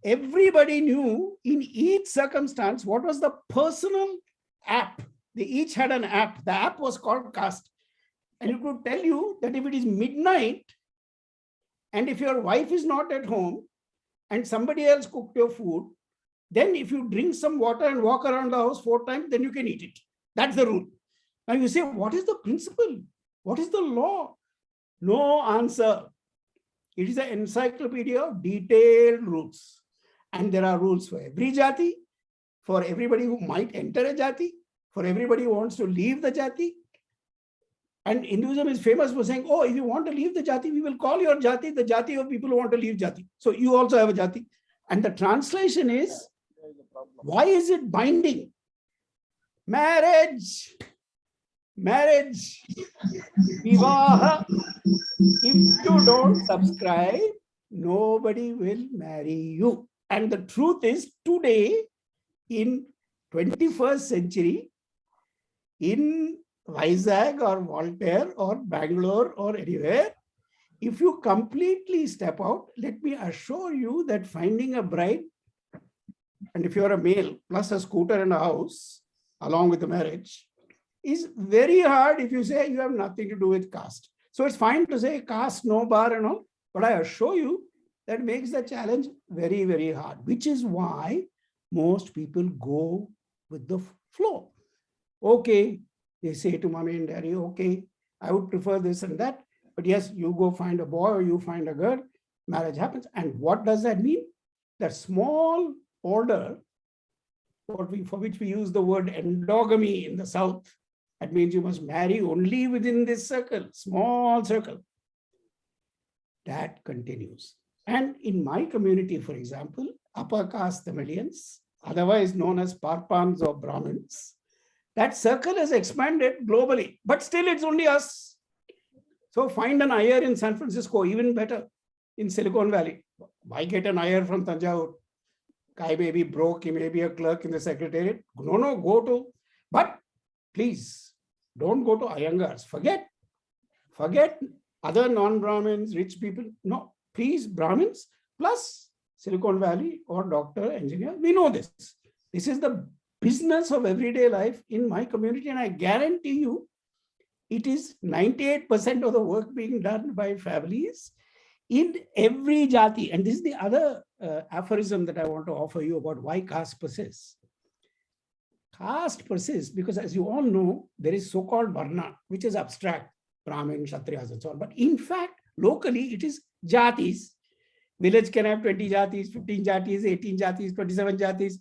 Speaker 8: Everybody knew in each circumstance what was the personal app. They each had an app. The app was called caste. And it would tell you that if it is midnight and if your wife is not at home and somebody else cooked your food, then if you drink some water and walk around the house 4 times, then you can eat it. That's the rule. Now you say, what is the principle? What is the law? No answer. It is an encyclopedia of detailed rules. And there are rules for every jati, for everybody who might enter a jati, for everybody who wants to leave the jati. And Hinduism is famous for saying, oh, if you want to leave the jati, we will call your jati the jati of people who want to leave jati. So you also have a jati. And the translation is, why is it binding? Marriage. Marriage. Vivaha. If you don't subscribe, nobody will marry you. And the truth is, today, in 21st century, in Vizag or Voltaire or Bangalore or anywhere, if you completely step out, let me assure you that finding a bride, and if you're a male, plus a scooter and a house, along with the marriage, is very hard if you say you have nothing to do with caste. So it's fine to say caste, no bar and all, but I assure you that makes the challenge very, very hard, which is why most people go with the flow. Okay, they say to mommy and daddy, okay, I would prefer this and that, but yes, you go find a boy or you find a girl, marriage happens. And what does that mean? That small order, for which we use the word endogamy in the South, that means you must marry only within this circle, small circle. That continues. And in my community, for example, upper caste Tamilians, otherwise known as Parpans or Brahmins, that circle has expanded globally, but still it's only us. So find an Iyer in San Francisco, even better, in Silicon Valley. Why get an Iyer from Tanjore? Guy may be broke, he may be a clerk in the secretariat. No, go to, but please, don't go to Iyengars. Forget other non-Brahmins, rich people. No, please, Brahmins plus Silicon Valley or doctor, engineer. We know this. This is the business of everyday life in my community, and I guarantee you, it is 98% of the work being done by families in every jati. And this is the other aphorism that I want to offer you about why caste persists. Caste persists because, as you all know, there is so-called varna, which is abstract, Brahmin, Kshatriyas, and so on. But in fact, locally, it is jatis. Village can have 20 jatis, 15 jatis, 18 jatis, 27 jatis.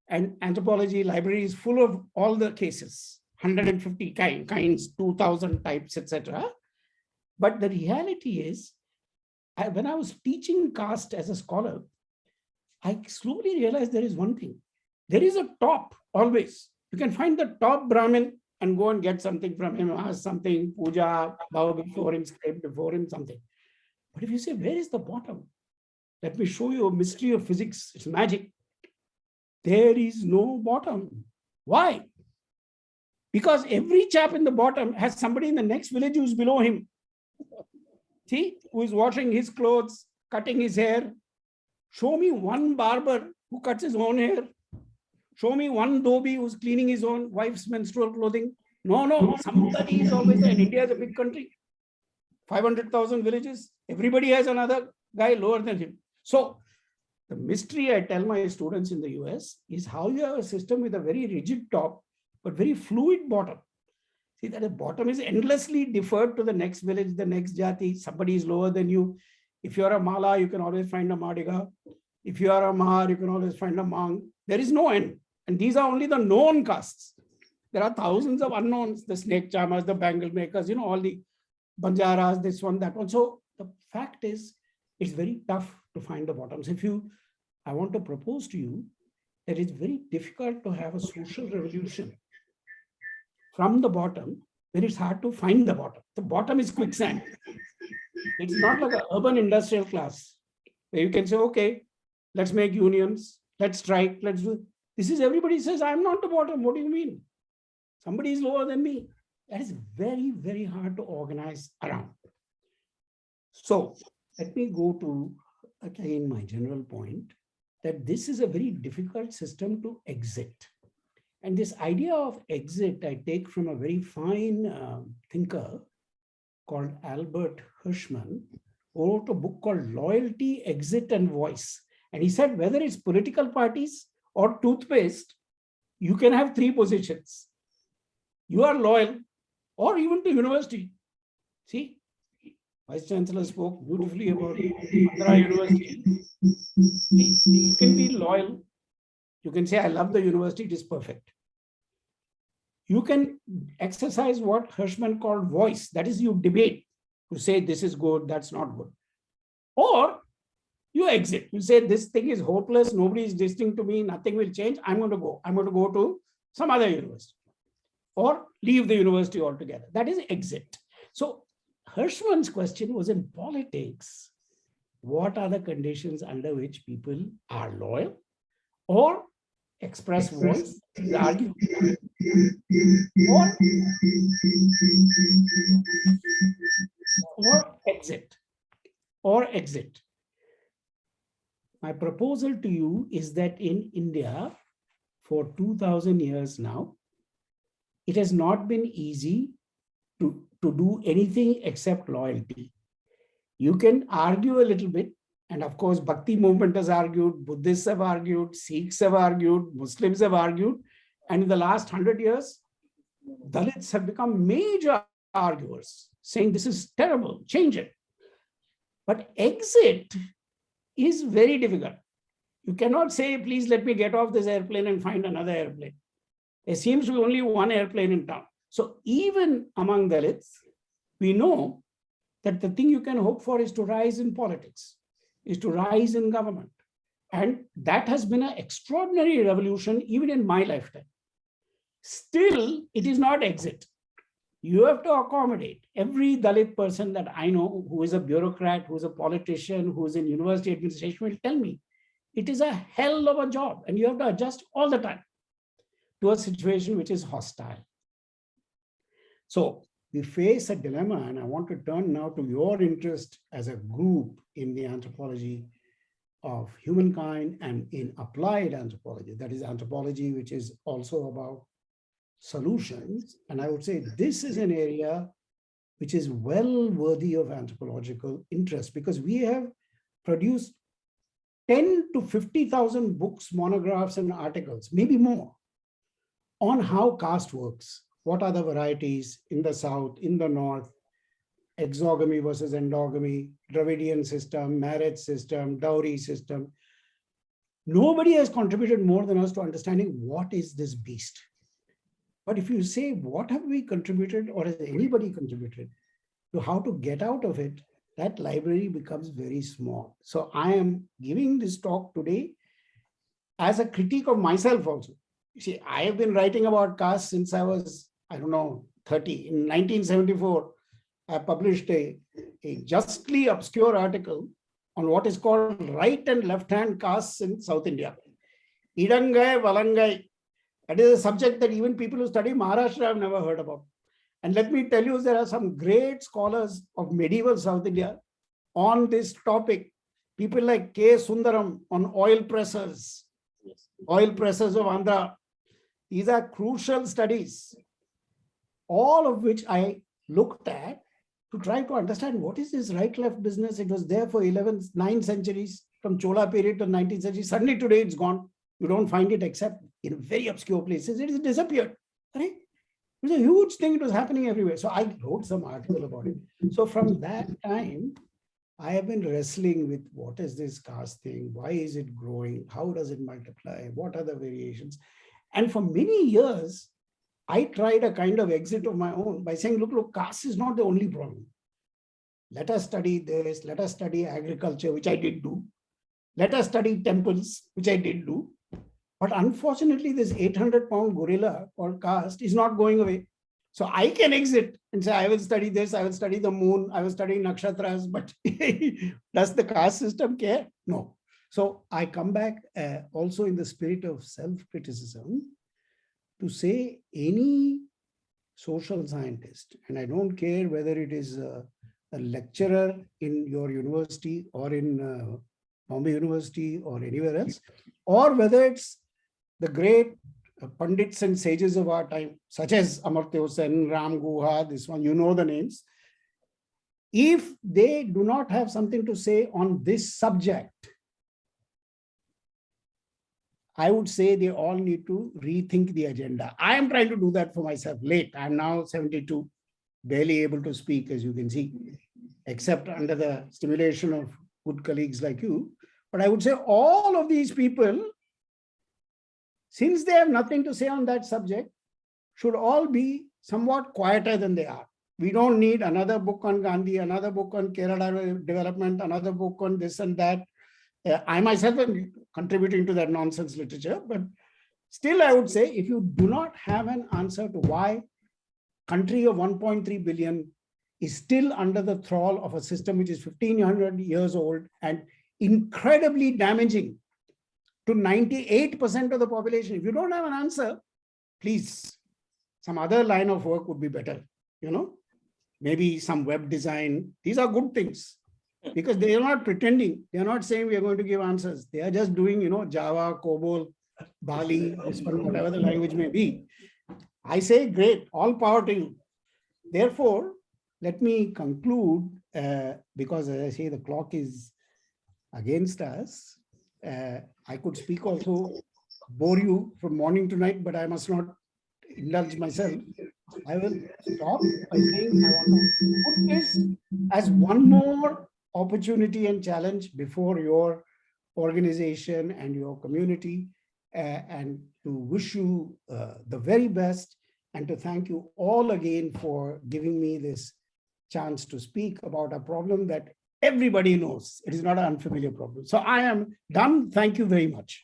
Speaker 8: And anthropology library is full of all the cases, 150 kinds, 2000 types, etc. But the reality is, when I was teaching caste as a scholar, I slowly realized there is one thing. There is a top always. You can find the top Brahmin and go and get something from him, ask something, puja, bow before him, scrape before him, something. But if you say, where is the bottom? Let me show you a mystery of physics. It's magic. There is no bottom. Why? Because every chap in the bottom has somebody in the next village who's below him. See, who is washing his clothes, cutting his hair. Show me one barber who cuts his own hair. Show me one dhobi who's cleaning his own wife's menstrual clothing. No, somebody is always there. And India is a big country. 500,000 villages. Everybody has another guy lower than him. So the mystery I tell my students in the US is how you have a system with a very rigid top, but very fluid bottom. See that the bottom is endlessly deferred to the next village, the next jati. Somebody is lower than you. If you're a Mala, you can always find a Madiga. If you are a Mahar, you can always find a Mang. There is no end. And these are only the known castes. There are thousands of unknowns, the snake charmers, the bangle makers, all the Banjaras, this one, that one. So the fact is, it's very tough to find the bottoms. I want to propose to you that it's very difficult to have a social revolution from the bottom when it's hard to find the bottom. The bottom is quicksand. It's not like an urban industrial class where you can say, okay, let's make unions, let's strike, let's do. This is everybody says, I'm not the bottom. What do you mean? Somebody is lower than me. That is very, very hard to organize around. So let me go to, again, my general point, that this is a very difficult system to exit. And this idea of exit, I take from a very fine thinker called Albert Hirschman, who wrote a book called Loyalty, Exit, and Voice. And he said, whether it's political parties or toothpaste, you can have three positions. You are loyal, or even to university. See, Vice Chancellor spoke beautifully about Andhra University. You can be loyal. You can say, I love the university, it is perfect. You can exercise what Hirschman called voice. That is, you debate. You say, this is good, that's not good. Or you exit. You say, this thing is hopeless, nobody is listening to me, nothing will change, I'm going to go. I'm going to go to some other university. Or leave the university altogether. That is exit. So Hirschman's question was, in politics, what are the conditions under which people are loyal or express voice, argue, or exit, or exit. My proposal to you is that in India, for 2000 years now, it has not been easy to do anything except loyalty. You can argue a little bit, and of course, Bhakti movement has argued, Buddhists have argued, Sikhs have argued, Muslims have argued, and in the last 100 years, Dalits have become major arguers, saying this is terrible, change it. But exit is very difficult. You cannot say, please let me get off this airplane and find another airplane. There seems to be only one airplane in town. So even among Dalits, we know that the thing you can hope for is to rise in politics, is to rise in government. And that has been an extraordinary revolution even in my lifetime. Still, it is not exit. You have to accommodate every Dalit person that I know who is a bureaucrat, who is a politician, who is in university administration will tell me, it is a hell of a job and you have to adjust all the time to a situation which is hostile. So we face a dilemma, and I want to turn now to your interest as a group in the anthropology of humankind and in applied anthropology. That is anthropology, which is also about solutions. And I would say this is an area which is well worthy of anthropological interest, because we have produced 10 to 50,000 books, monographs, and articles, maybe more, on how caste works. What are the varieties in the South, in the North, exogamy versus endogamy, Dravidian system, marriage system, dowry system. Nobody has contributed more than us to understanding what is this beast. But if you say, what have we contributed, or has anybody contributed to how to get out of it, that library becomes very small. So I am giving this talk today as a critique of myself also. You see, I have been writing about caste since I was, 30. In 1974, I published a justly obscure article on what is called right and left-hand castes in South India. Idangai, Valangai. That is a subject that even people who study Maharashtra have never heard about. And let me tell you, there are some great scholars of medieval South India on this topic. People like K. Sundaram on oil presses, oil presses of Andhra. These are crucial studies, all of which I looked at to try to understand what is this right-left business. It was there for 9 centuries, from Chola period to 19th century. Suddenly today it's gone. You don't find it except in very obscure places. It has disappeared. Right? It was a huge thing. It was happening everywhere. So I wrote some article about it. So from that time, I have been wrestling with what is this caste thing? Why is it growing? How does it multiply? What are the variations? And for many years, I tried a kind of exit of my own by saying, look, caste is not the only problem. Let us study this. Let us study agriculture, which I did do. Let us study temples, which I did do. But unfortunately, this 800-pound gorilla called caste is not going away. So I can exit and say, I will study this, I will study the moon, I will study nakshatras, but does the caste system care? No. So I come back also in the spirit of self-criticism to say any social scientist, and I don't care whether it is a lecturer in your university or in Bombay University or anywhere else, or whether it's the great pundits and sages of our time, such as Amartya Sen, Ram Guha, this one, you know the names. If they do not have something to say on this subject, I would say they all need to rethink the agenda. I am trying to do that for myself late. I'm now 72, barely able to speak, as you can see, except under the stimulation of good colleagues like you. But I would say all of these people, since they have nothing to say on that subject, should all be somewhat quieter than they are. We don't need another book on Gandhi, another book on Kerala development, another book on this and that. I myself am contributing to that nonsense literature, but still I would say if you do not have an answer to why country of 1.3 billion is still under the thrall of a system which is 1500 years old and incredibly damaging to 98% of the population, if you don't have an answer, please, some other line of work would be better, maybe some web design. These are good things. Because they are not pretending, they are not saying we are going to give answers. They are just doing, Java, COBOL, Bali, whatever the language may be. I say, great, all power to you. Therefore, let me conclude, because as I say, the clock is against us. I could speak also, bore you from morning to night, but I must not indulge myself. I will stop by saying I want to put this as one more opportunity and challenge before your organization and your community, and to wish you the very best, and to thank you all again for giving me this chance to speak about a problem that everybody knows. It is not an unfamiliar problem. So I am done. Thank you very much.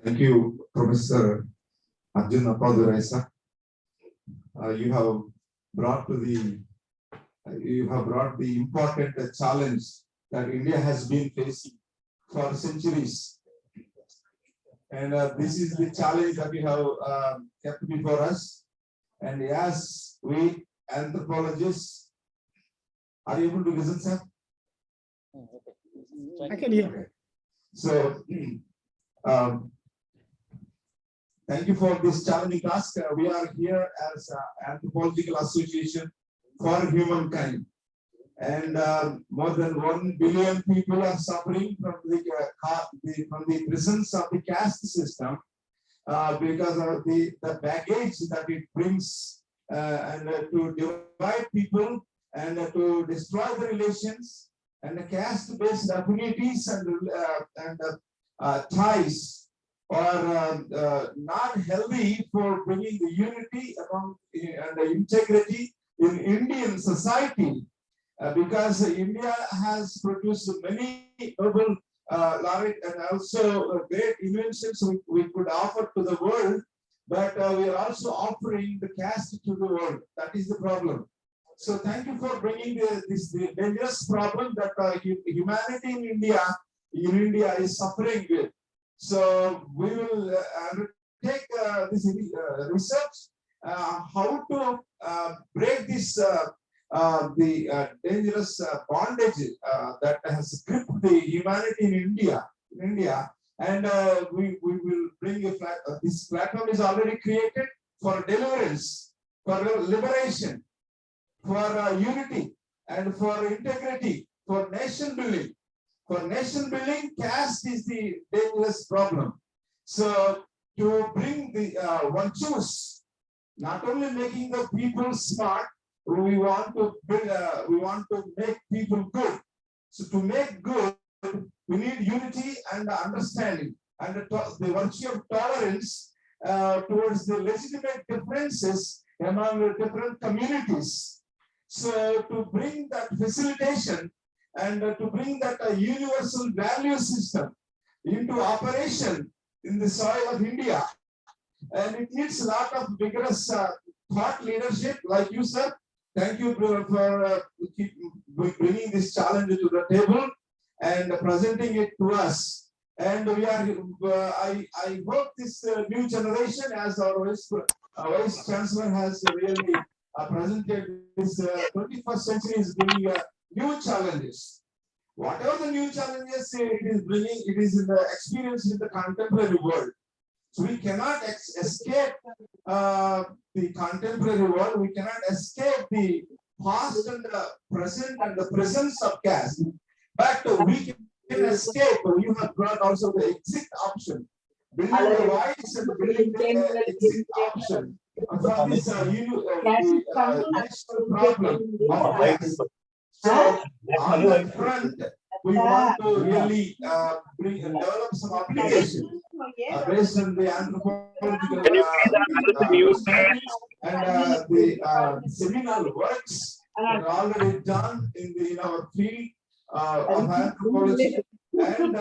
Speaker 2: Thank you, Professor Arjun Appadurai. You have brought the important challenge that India has been facing for centuries. And this is the challenge that you have kept before us. And as we anthropologists, are you able to listen, sir?
Speaker 8: I can hear.
Speaker 2: So, thank you for this challenging task. We are here as an anthropological association for humankind. And more than 1 billion people are suffering from the presence of the caste system because of the baggage that it brings, and to divide people and to destroy the relations, and the caste-based affinities and ties are not healthy for bringing the unity among and the integrity in Indian society. Because India has produced many noble laureate and also great inventions we could offer to the world, but we are also offering the caste to the world. That is the problem. So thank you for bringing this dangerous problem that humanity in India is suffering with. So we will undertake this research, how to break this dangerous bondage that has gripped the humanity in India. And we will bring this platform is already created for deliverance, for liberation, for unity, and for integrity, for nation building. For nation building, caste is the dangerous problem. So to bring the virtues, not only making the people smart, we want to build, we want to make people good. So to make good, we need unity and understanding, and the virtue of tolerance towards the legitimate differences among the different communities. So to bring that facilitation and to bring that universal value system into operation in the soil of India, and it needs a lot of vigorous thought leadership like you, sir. Thank you for bringing this challenge to the table and presenting it to us. And we are, I hope this new generation, as our Vice Chancellor has really presented, this 21st century is bringing new challenges. Whatever the new challenges it is bringing, it is in the experience in the contemporary world. So we cannot escape the contemporary world. We cannot escape the past and the present and the presence of caste. But we can escape. You have brought also the exit option. Building the voice and building the exit option from this national problem of caste. So on that front, we want to really develop some application based on the anthropological studies and the seminal works that are already done in our field of anthropology, and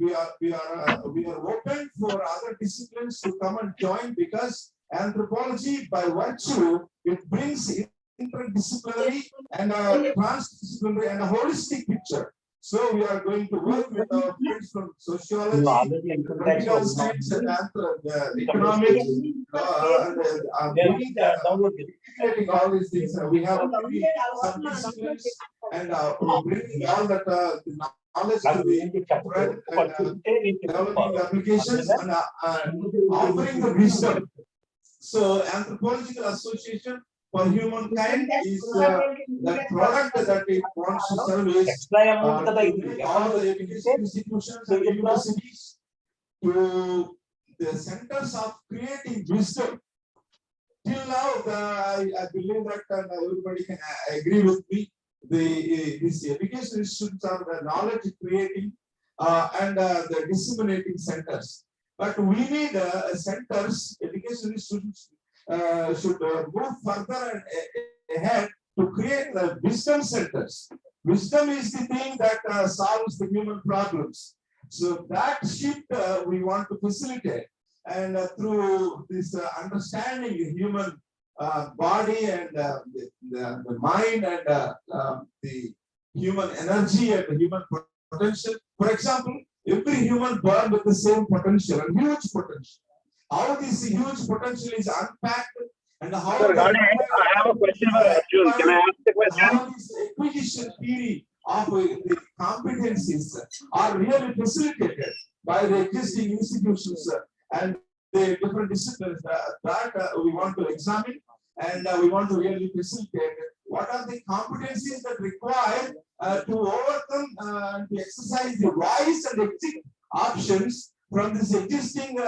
Speaker 2: we are open for other disciplines to come and join, because anthropology, by virtue, it brings interdisciplinary and transdisciplinary and a holistic picture. So we are going to work with our friends from sociology, political science, and economics, integrating all these things. We have some disciplines and bringing all that knowledge to the front and developing applications and offering the wisdom. So Anthropological Association for Humankind is the product that it wants to service all the education institutions and universities to the centers of creating wisdom. Till now, I believe that everybody can agree with me. These education institutions are the knowledge creating and the disseminating centers. But we need centers, education institutions should move further and ahead to create the wisdom centers. Wisdom is the thing that solves the human problems. So that shift we want to facilitate, and through this understanding the human body and the mind and the human energy and the human potential. For example, every human born with the same potential, a huge potential. How this huge potential is unpacked and how
Speaker 9: Sir, I have a question for Arjun. Can I ask the question?
Speaker 2: How this acquisition theory of the competencies are really facilitated by the existing institutions and the different disciplines that we want to examine, and we want to really facilitate what are the competencies that require to overcome and to exercise the voice and exit options from this existing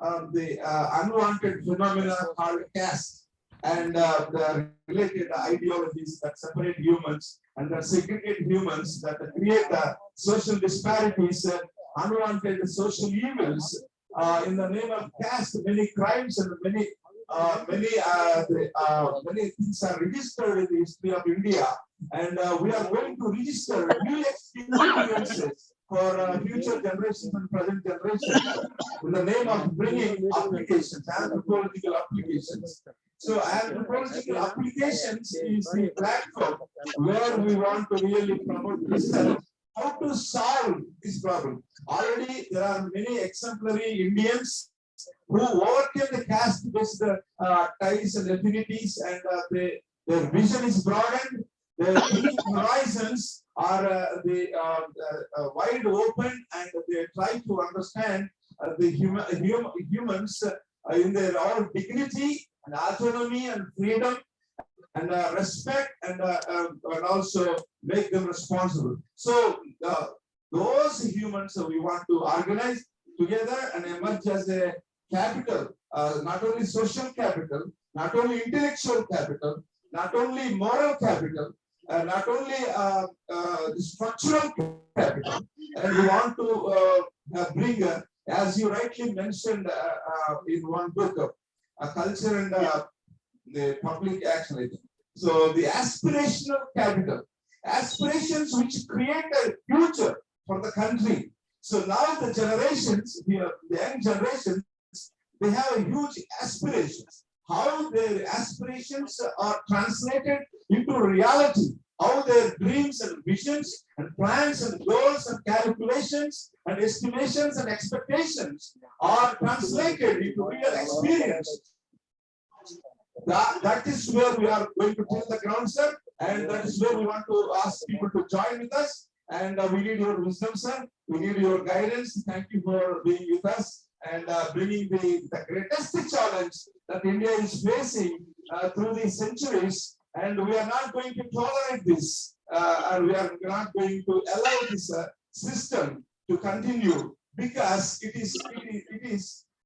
Speaker 2: unwanted phenomena called caste and the related ideologies that separate humans and that segregate humans, that create social disparities, unwanted social evils. In the name of caste, many crimes and many things are registered in the history of India, and we are going to register new experiences for future generations and present generations in the name of bringing applications, anthropological applications. So anthropological applications is the platform where we want to really promote research, how to solve this problem. Already there are many exemplary Indians who overcame the caste-based ties and affinities, and their vision is broadened, their thinking horizons are wide open, and they try to understand the humans in their own dignity and autonomy and freedom and respect, and also make them responsible. So those humans we want to organize together and emerge as a capital, not only social capital, not only intellectual capital, not only moral capital, not only structural capital, and we want to bring, as you rightly mentioned in one book, culture and the public action, I think. So the aspirational capital, aspirations which create a future for the country. So now the generations, the young generations, they have a huge aspirations. How their aspirations are translated into reality how their dreams and visions and plans and goals and calculations and estimations and expectations are translated into real experience. That is where we are going to till the ground, sir, and that is where we want to ask people to join with us. And we need your wisdom, sir. We need your guidance. Thank you for being with us and bringing the greatest challenge that India is facing through these centuries. And we are not going to tolerate this, and we are not going to allow this system to continue, because it is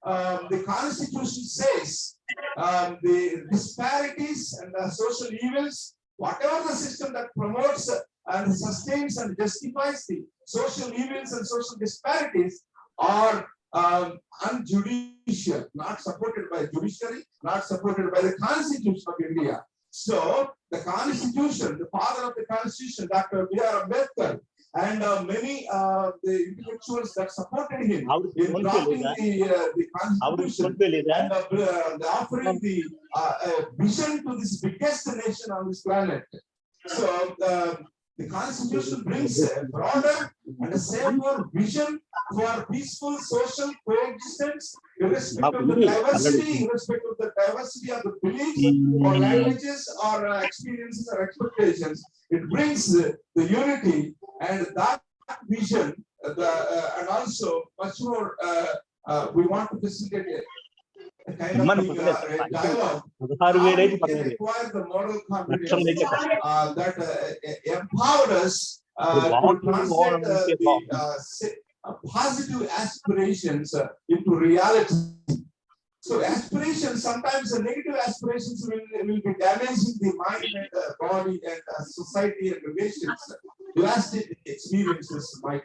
Speaker 2: the Constitution says the disparities and the social evils, whatever the system that promotes and sustains and justifies the social evils and social disparities, are unjudicial, not supported by judiciary, not supported by the Constitution of India. So the Constitution, the father of the Constitution, Dr. B.R. Ambedkar, and many the intellectuals that supported him in drafting the Constitution and offering the vision to this biggest nation on this planet. So the Constitution brings a broader and a safer vision for peaceful social coexistence, irrespective of the diversity, irrespective of the diversity of the beliefs or languages or experiences or expectations. It brings the unity, and that vision, and also much more, we want to facilitate a kind of a dialogue. How we can acquire the moral competence that empowered us to translate positive aspirations into reality. So aspirations, sometimes the negative aspirations will be damaging the mind and body and society and relations. Drastic experiences might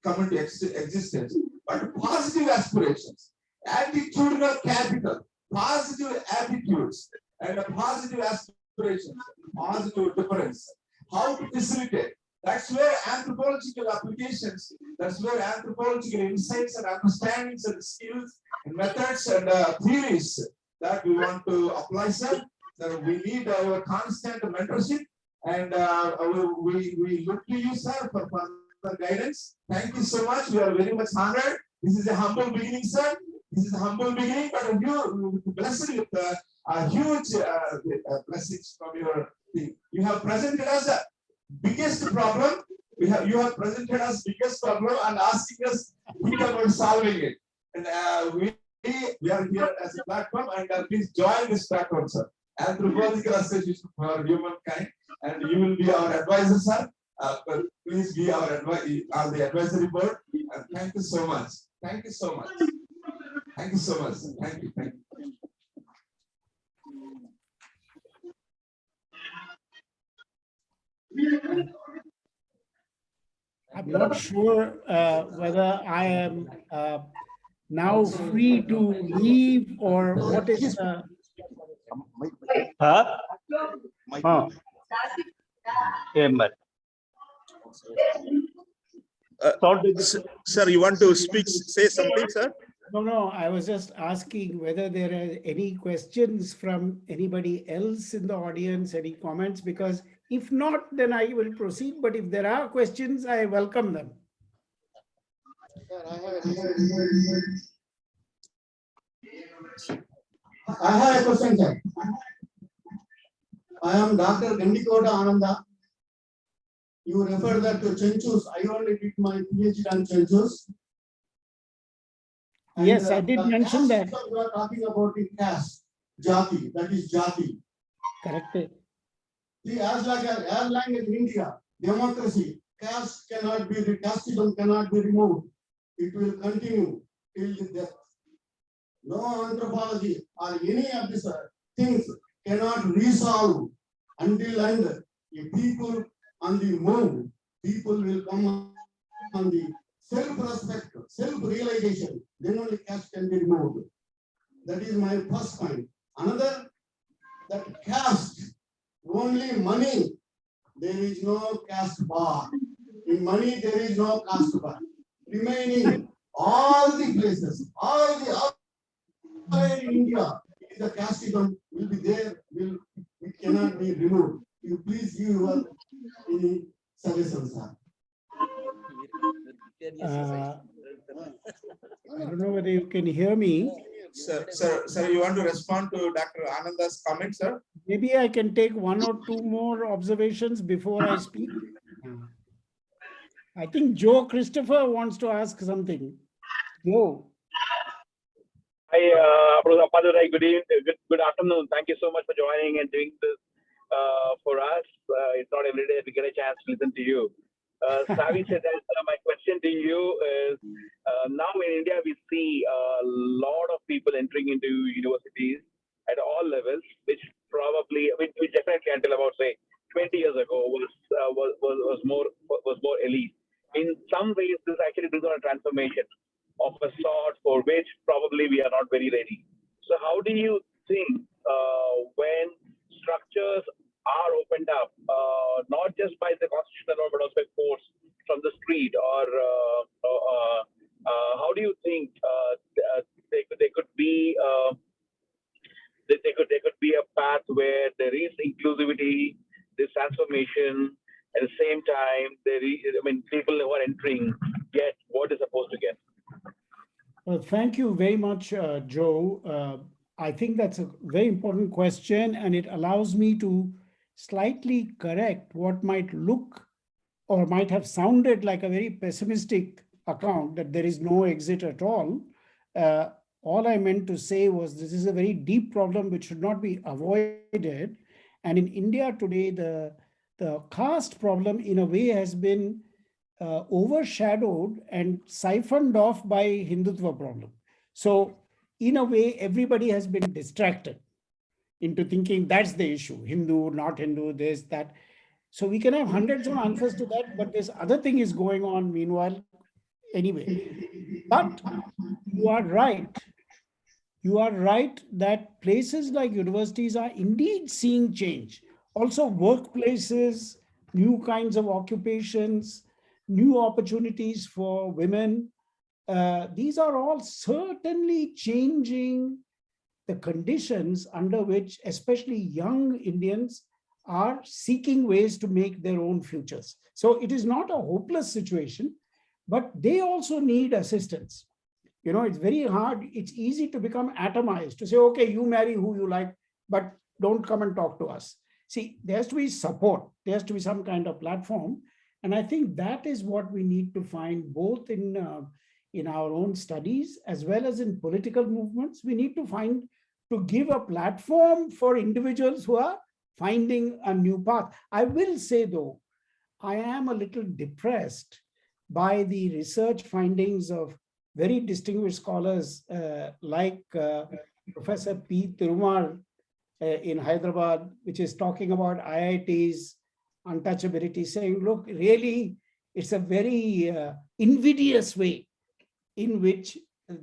Speaker 2: come into existence, but positive aspirations, attitudinal capital, positive attitudes, and positive aspirations, positive difference. How to facilitate? That's where anthropological applications, that's where anthropological insights and understandings and skills and methods and theories that we want to apply, sir. So we need our constant mentorship, and we look to you, sir, for further guidance. Thank you so much. We are very much honored. This is a humble beginning, sir. This is a humble beginning, but you blessed with huge blessings from your thing. You have presented us a biggest problem. You have presented us biggest problem and asking us think about solving it. And we are here as a platform, and please join this platform, sir. Anthropological Association for Humankind, and you will be our advisor, sir. But please be our on the advisory board. And thank you so much. Thank you so much. Thank you so much. Thank you. Thank you.
Speaker 8: I'm not sure whether I am now free to leave, or what is
Speaker 10: Sir, you want to speak, say something, sir?
Speaker 8: No, I was just asking whether there are any questions from anybody else in the audience, any comments, because if not, then I will proceed. But if there are questions, I welcome them.
Speaker 4: I have a question, sir. I am Dr. Gandikota Ananda. You refer that to Chenchus. I only did my PhD on Chenchus.
Speaker 8: Yes, I did mention that.
Speaker 4: You are talking about the caste, jati, that is jati.
Speaker 8: Correct.
Speaker 4: See, as long as India, democracy, caste cannot be, casteism cannot be removed. It will continue till the death. No anthropology or any of these things cannot resolve until and if people on the move, people will come on the self-respect, self-realization, then only caste can be removed. That is my first point. Another, that caste, only money, there is no caste bar. In money, there is no caste bar. Remaining, all the places, all in India, the casteism will be there, it cannot be removed. You please give your any suggestions, sir.
Speaker 8: I don't know whether you can hear me.
Speaker 2: Sir, you want to respond to Dr. Ananda's comment, sir?
Speaker 8: Maybe I can take one or two more observations before I speak. I think Joe Christopher wants to ask something. Joe.
Speaker 9: Hi, Professor Padre, good afternoon. Thank you so much for joining and doing this for us. It's not every day we get a chance to listen to you. Having said that, my question to you is, now in India, we see a lot of people entering into universities at all levels, which probably, which definitely until about, say, 20 years ago was more elite. In some ways, this actually brings on a transformation of a sort for which probably we are not very ready. So how do you think when structures are opened up, not just by the constitutional law, but also by force from the street, or how do you think there could be a path where there is inclusivity, this transformation, at the same time there is, people who are entering get what is supposed to get.
Speaker 8: Well, thank you very much, Joe. I think that's a very important question, and it allows me to slightly correct what might look or might have sounded like a very pessimistic account that there is no exit at all. All I meant to say was this is a very deep problem which should not be avoided. And in India today, the caste problem in a way has been overshadowed and siphoned off by Hindutva problem. So in a way, everybody has been distracted into thinking that's the issue, Hindu, not Hindu, this, that. So we can have hundreds of answers to that, but this other thing is going on meanwhile anyway. But you are right. You are right that places like universities are indeed seeing change. Also workplaces, new kinds of occupations, new opportunities for women. These are all certainly changing the conditions under which especially young Indians are seeking ways to make their own futures. So it is not a hopeless situation, but they also need assistance. You know, it's very hard. It's easy to become atomized, to say, okay, you marry who you like, but don't come and talk to us. See, there has to be support. There has to be some kind of platform. And I think that is what we need to find both in our own studies as well as in political movements. We need to give a platform for individuals who are finding a new path. I will say, though, I am a little depressed by the research findings of very distinguished scholars like Professor P. Tirumar in Hyderabad, which is talking about IIT's untouchability, saying, look, really, it's a very invidious way in which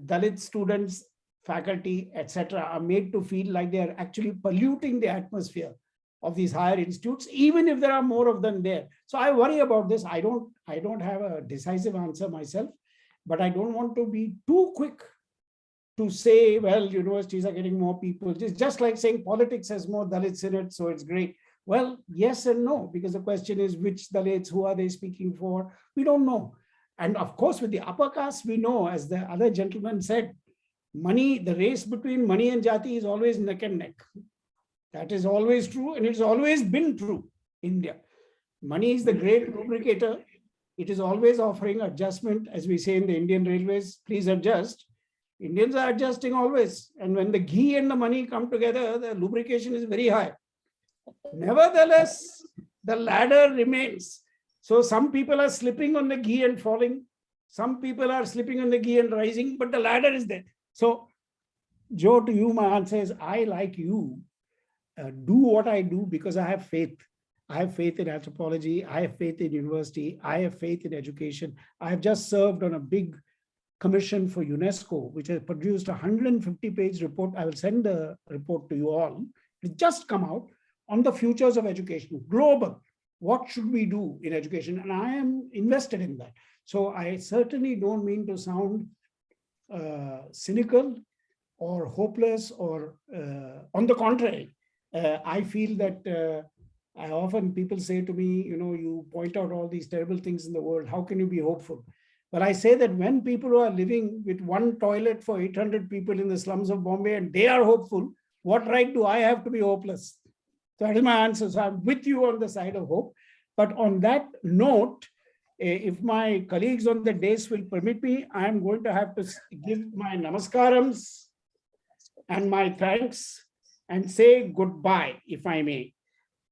Speaker 8: Dalit students, faculty, etc., are made to feel like they are actually polluting the atmosphere of these higher institutes, even if there are more of them there. So I worry about this. I don't have a decisive answer myself, but I don't want to be too quick to say, well, universities are getting more people. It's just like saying politics has more Dalits in it, so it's great. Well, yes and no, because the question is which Dalits, who are they speaking for? We don't know. And of course, with the upper caste, we know, as the other gentleman said, money, the race between money and jati is always neck and neck. That is always true, and it's always been true in India. Money is the great lubricator. It is always offering adjustment, as we say in the Indian Railways, please adjust. Indians are adjusting always. And when the ghee and the money come together, the lubrication is very high. Nevertheless, the ladder remains. So some people are slipping on the ghee and falling. Some people are slipping on the ghee and rising, but the ladder is there. So, Joe, to you, my answer is, I, like you, do what I do because I have faith. I have faith in anthropology. I have faith in university. I have faith in education. I have just served on a big commission for UNESCO, which has produced a 150-page report. I will send the report to you all. It just come out on the futures of education, global. What should we do in education? And I am invested in that. So I certainly don't mean to sound cynical or hopeless, or on the contrary, I feel that I often, people say to me, you point out all these terrible things in the world. How can you be hopeful? But I say that when people who are living with one toilet for 800 people in the slums of Bombay and they are hopeful, what right do I have to be hopeless? So that is my answer. So I'm with you on the side of hope. But on that note, if my colleagues on the dais will permit me, I'm going to have to give my namaskarams and my thanks and say goodbye, if I may.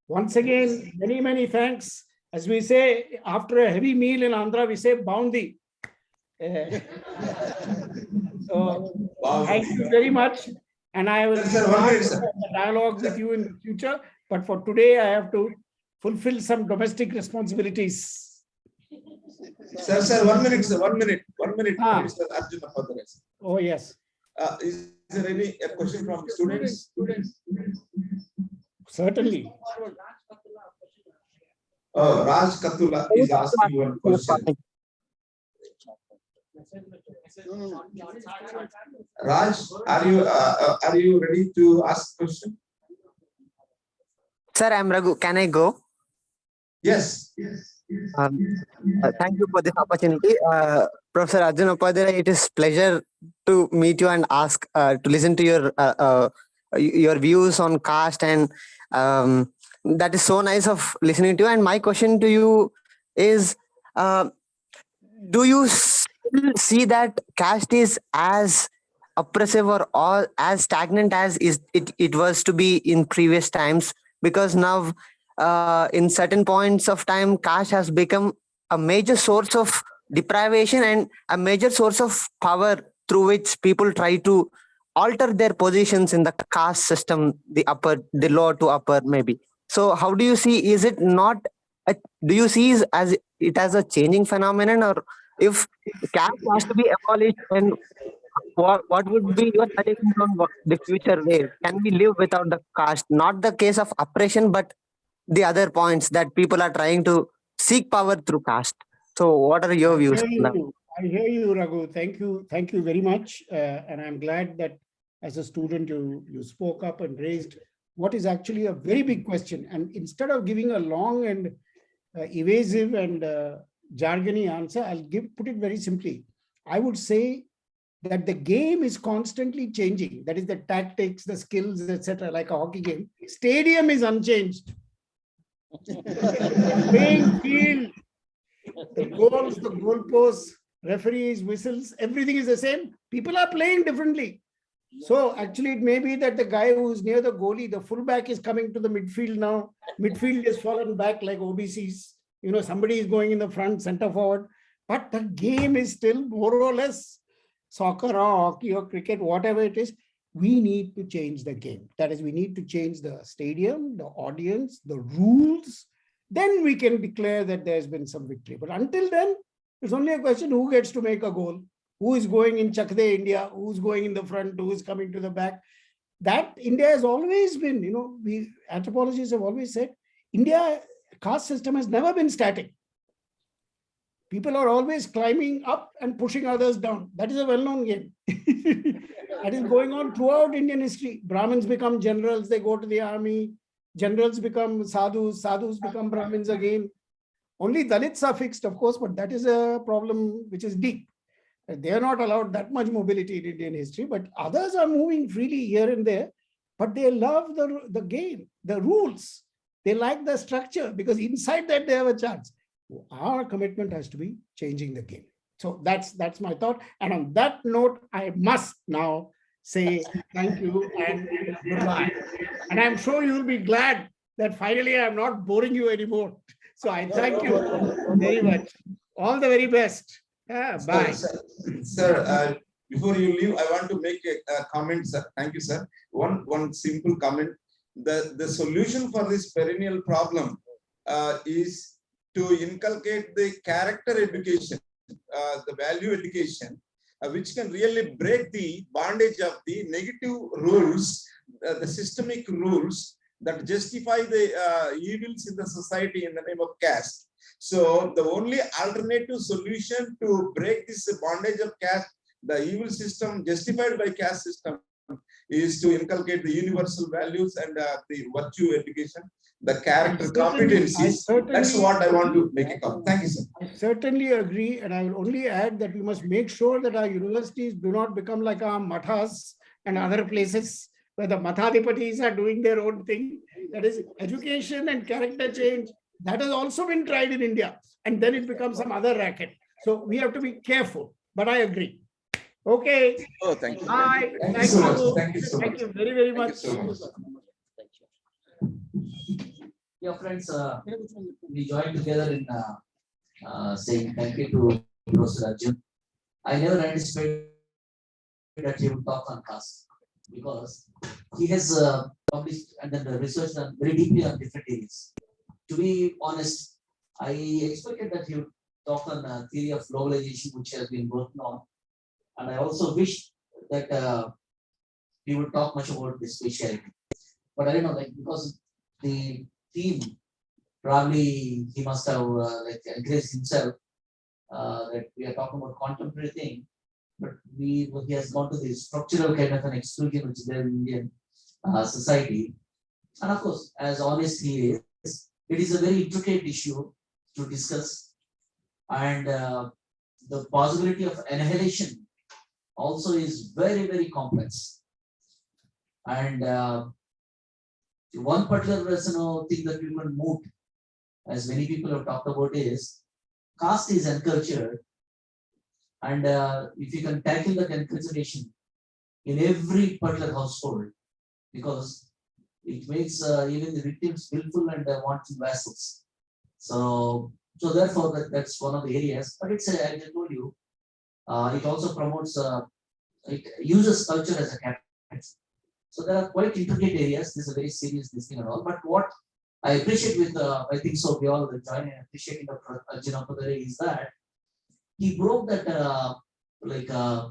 Speaker 8: Once again, many, many thanks. As we say, after a heavy meal in Andhra, we say boundy. So thank you very much. And I will start a dialogue with you in the future. But for today, I have to fulfill some domestic responsibilities.
Speaker 2: Sir, 1 minute, sir, 1 minute, 1 minute. Mr. Arjuna Padare.
Speaker 8: Oh, yes.
Speaker 2: Is there any question from students?
Speaker 8: Certainly.
Speaker 2: Raj Katula is asking one question. Raj, are you ready to ask question?
Speaker 11: Sir, I'm Raghu. Can I go?
Speaker 2: Yes.
Speaker 11: Thank you for this opportunity. Professor Arjuna Upadhyay, it is pleasure to meet you and ask to listen to your views on caste, and that is so nice of listening to you. And my question to you is, do you still see that caste is as oppressive or all as stagnant as it was to be in previous times? Because now in certain points of time, caste has become a major source of deprivation and a major source of power through which people try to alter their positions in the caste system, the lower to upper maybe. So how do you see, is it not do you see as it as a changing phenomenon, or if caste has to be abolished, then what would be your suggestion on the future way? Can we live without the caste? Not the case of oppression, but the other points that people are trying to seek power through caste. So what are your views on that?
Speaker 8: I hear you, Raghu. Thank you very much. And I'm glad that as a student, you spoke up and raised what is actually a very big question. And instead of giving a long and evasive and jargony answer, I'll put it very simply. I would say that the game is constantly changing. That is the tactics, the skills, etc., like a hockey game. Stadium is unchanged. Playing field, the goals, the goalposts, referees, whistles, everything is the same. People are playing differently. So actually, it may be that the guy who is near the goalie, the fullback, is coming to the midfield now. Midfield is fallen back like OBCs. Somebody is going in the front, center forward. But the game is still more or less soccer or hockey or cricket, whatever it is. We need to change the game. That is, we need to change the stadium, the audience, the rules. Then we can declare that there's been some victory. But until then, it's only a question who gets to make a goal, who is going in Chak De India, who's going in the front, who is coming to the back. That India has always been, we anthropologists have always said, India caste system has never been static. People are always climbing up and pushing others down. That is a well-known game. That is going on throughout Indian history. Brahmins become generals, they go to the army. Generals become sadhus, sadhus become Brahmins again. Only Dalits are fixed, of course, but that is a problem which is deep. They are not allowed that much mobility in Indian history, but others are moving freely here and there, but they love the game, the rules. They like the structure because inside that they have a chance. Our commitment has to be changing the game. So that's my thought. And on that note, I must now say thank you and goodbye. And I'm sure you'll be glad that finally I'm not boring you anymore. So I thank you very much. All the very best. Bye.
Speaker 2: Sir, before you leave, I want to make a comment, sir. Thank you, sir. One simple comment. The solution for this perennial problem is to inculcate the character education, the value education, which can really break the bondage of the negative rules, the systemic rules that justify the evils in the society in the name of caste. So the only alternative solution to break this bondage of caste, the evil system justified by caste system, is to inculcate the universal values and the virtue education. the character
Speaker 8: Certainly,
Speaker 2: competencies. That's what I want to make a comment. Thank you, sir.
Speaker 8: I certainly agree, and I will only add that we must make sure that our universities do not become like our mathas and other places where the mathadipatis are doing their own thing. That is education and character change. That has also been tried in India, and then it becomes some other racket. So we have to be careful, but I agree. Okay.
Speaker 10: Oh, thank you.
Speaker 8: Bye.
Speaker 2: Thank you so much. Thank you so
Speaker 8: Thank
Speaker 2: much.
Speaker 8: you very, very
Speaker 2: Thank you
Speaker 8: much.
Speaker 2: so much.
Speaker 1: Yeah, friends, we joined together in saying thank you to Professor Arjun. I never anticipated that he would talk on caste because he has published and then researched on very deeply on different areas. To be honest, I expected that he would talk on theory of globalization, which has been worked on, and I also wish that he would talk much about this speciality. But I don't know, like because the theme probably he must have like encouraged himself that we are talking about contemporary thing, but he has gone to the structural kind of an exclusion which is there in Indian society, and of course, as honest he is, it is a very intricate issue to discuss, and the possibility of annihilation also is very very complex, and one particular thing that we can move, as many people have talked about, is caste is encultured, and if you can tackle that enculturation in every particular household, because it makes even the victims willful and wanton vassals. So therefore that's one of the areas. But it's I told you, it also promotes, it uses culture as a catalyst. So there are quite intricate areas. This is a very serious this thing and all. But what I appreciate with I think so we all join in appreciating Dr. Arjun Appadare is that he broke that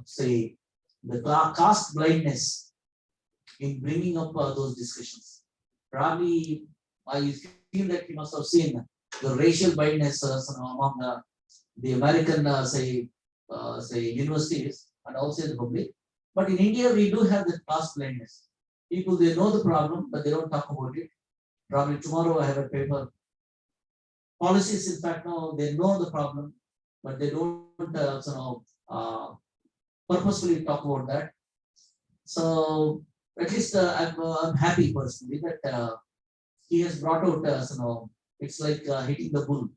Speaker 1: say the caste blindness in bringing up those discussions. Probably I feel that he must have seen the racial blindness among the American say universities and also the public. But in India we do have the caste blindness. People, they know the problem, but they don't talk about it. Probably tomorrow I have a paper. Policies, in fact, now they know the problem, but they don't purposefully talk about that. So at least I'm happy personally that he has brought out it's like hitting the bull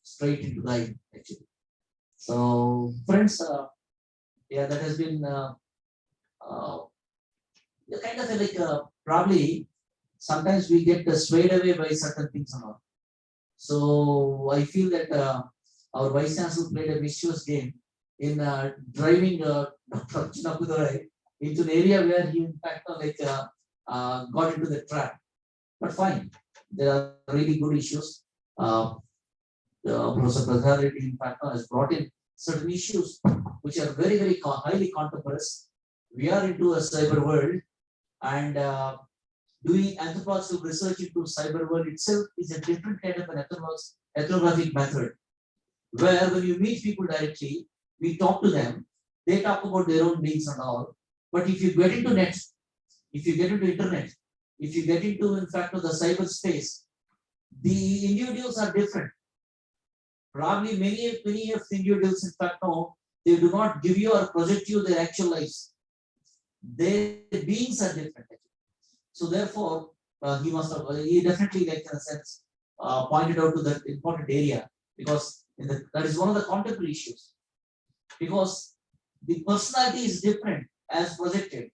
Speaker 1: straight into the eye actually. So friends, yeah, that has been kind of like probably sometimes we get swayed away by certain things and all. So I feel that our Vice Chancellor played a mischievous game in driving Dr. Arjun Appadare into an area where he in fact got into the trap. But fine, there are really good issues. Professor Prasad Reddy in fact has brought in certain issues which are very, very highly contemporary. We are into a cyber world, and doing anthropological research into cyber world itself is a different kind of an ethnographic method, where when you meet people directly, we talk to them, they talk about their own needs and all. But if you get into net, if you get into internet, if you get into in fact the cyber space, the individuals are different. Probably many of the individuals in fact they do not give you or project you their actual lives. Their beings are different. So therefore, he must have, he definitely like in a sense pointed out to that important area, because that is one of the contemporary issues. Because the personality is different as projected.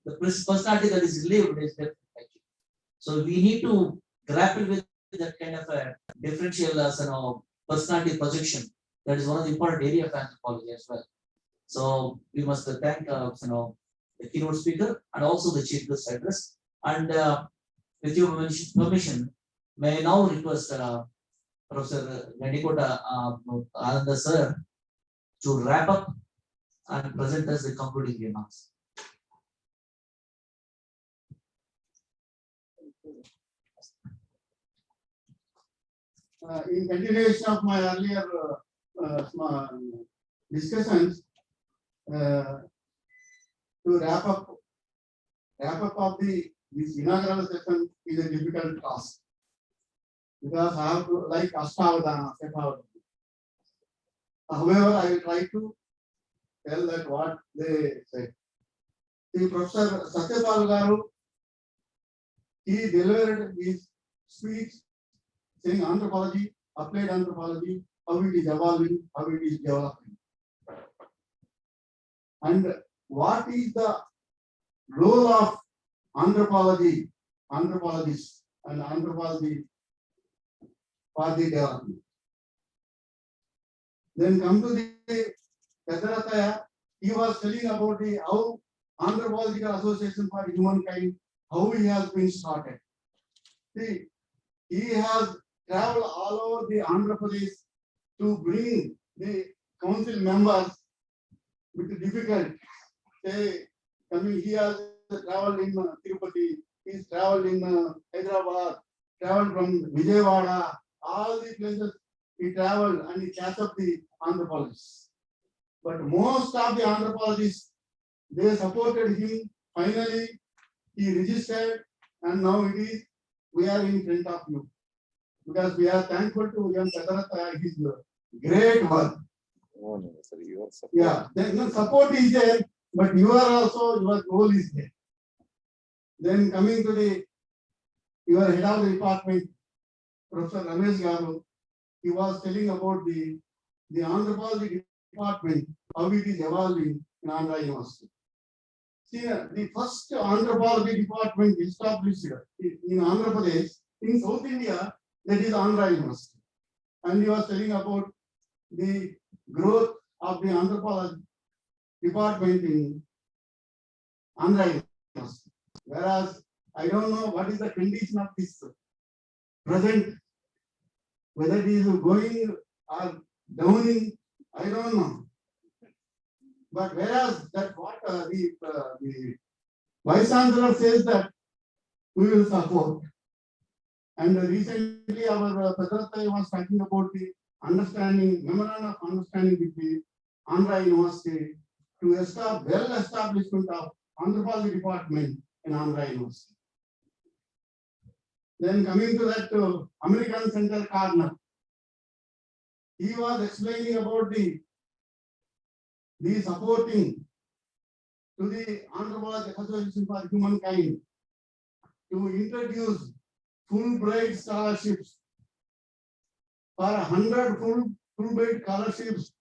Speaker 1: The personality that is lived is different. Actually. So we need to grapple with that kind of a differential personality projection. That is one of the important area of anthropology as well. So we must thank the keynote speaker and also the chief guest address. And with your permission, may I now request Professor Gandikota Ananda sir to wrap up and present us the concluding remarks.
Speaker 4: In continuation of my earlier discussions, to wrap up of this inaugural session is a difficult task. because I have to like Astavadana, Setavadana. However, I will try to tell that what they say. The Professor Satyapal Garu, he delivered his speech saying anthropology, applied anthropology, how it is evolving, how it is developing. And what is the role of anthropology, anthropologists and anthropology for the development. Then come to the Pedarataya, he was telling about the how Anthropological Association for Humankind, how he has been started. See, he has traveled all over the Andhra Pradesh to bring the council members with difficulty. Say, coming, he has traveled in Tirupati, he's traveled in Hyderabad, traveled from Vijayawada, all the places he traveled and he catch up the anthropologists. But most of the anthropologists, they supported him. Finally, he registered, and now it is, we are in front of you. Because we are thankful to Jan Pedarataya, his great work.
Speaker 7: No, no, sir, you are support.
Speaker 4: Yeah, then support is there, but you are also, your role is there. Then coming to the, your head of the department, Professor Ramesh Garu, he was telling about the anthropology department, how it is evolving in Andhra University. See, the first anthropology department established in Andhra Pradesh, in South India, that is Andhra University. And he was telling about the growth of the anthropology department in Andhra University. Whereas I don't know what is the condition of this present, whether it is going or downing, I don't know. But whereas that what the Vice Chancellor says that we will support. And recently our Pedarataya was talking about the understanding, memorandum of understanding with the Andhra University to establish well establishment of anthropology department in Andhra University. Then coming to that American Center Corner, he was explaining about the supporting to the Anthropology Association for Humankind to introduce Fulbright scholarships for 100 Fulbright scholarships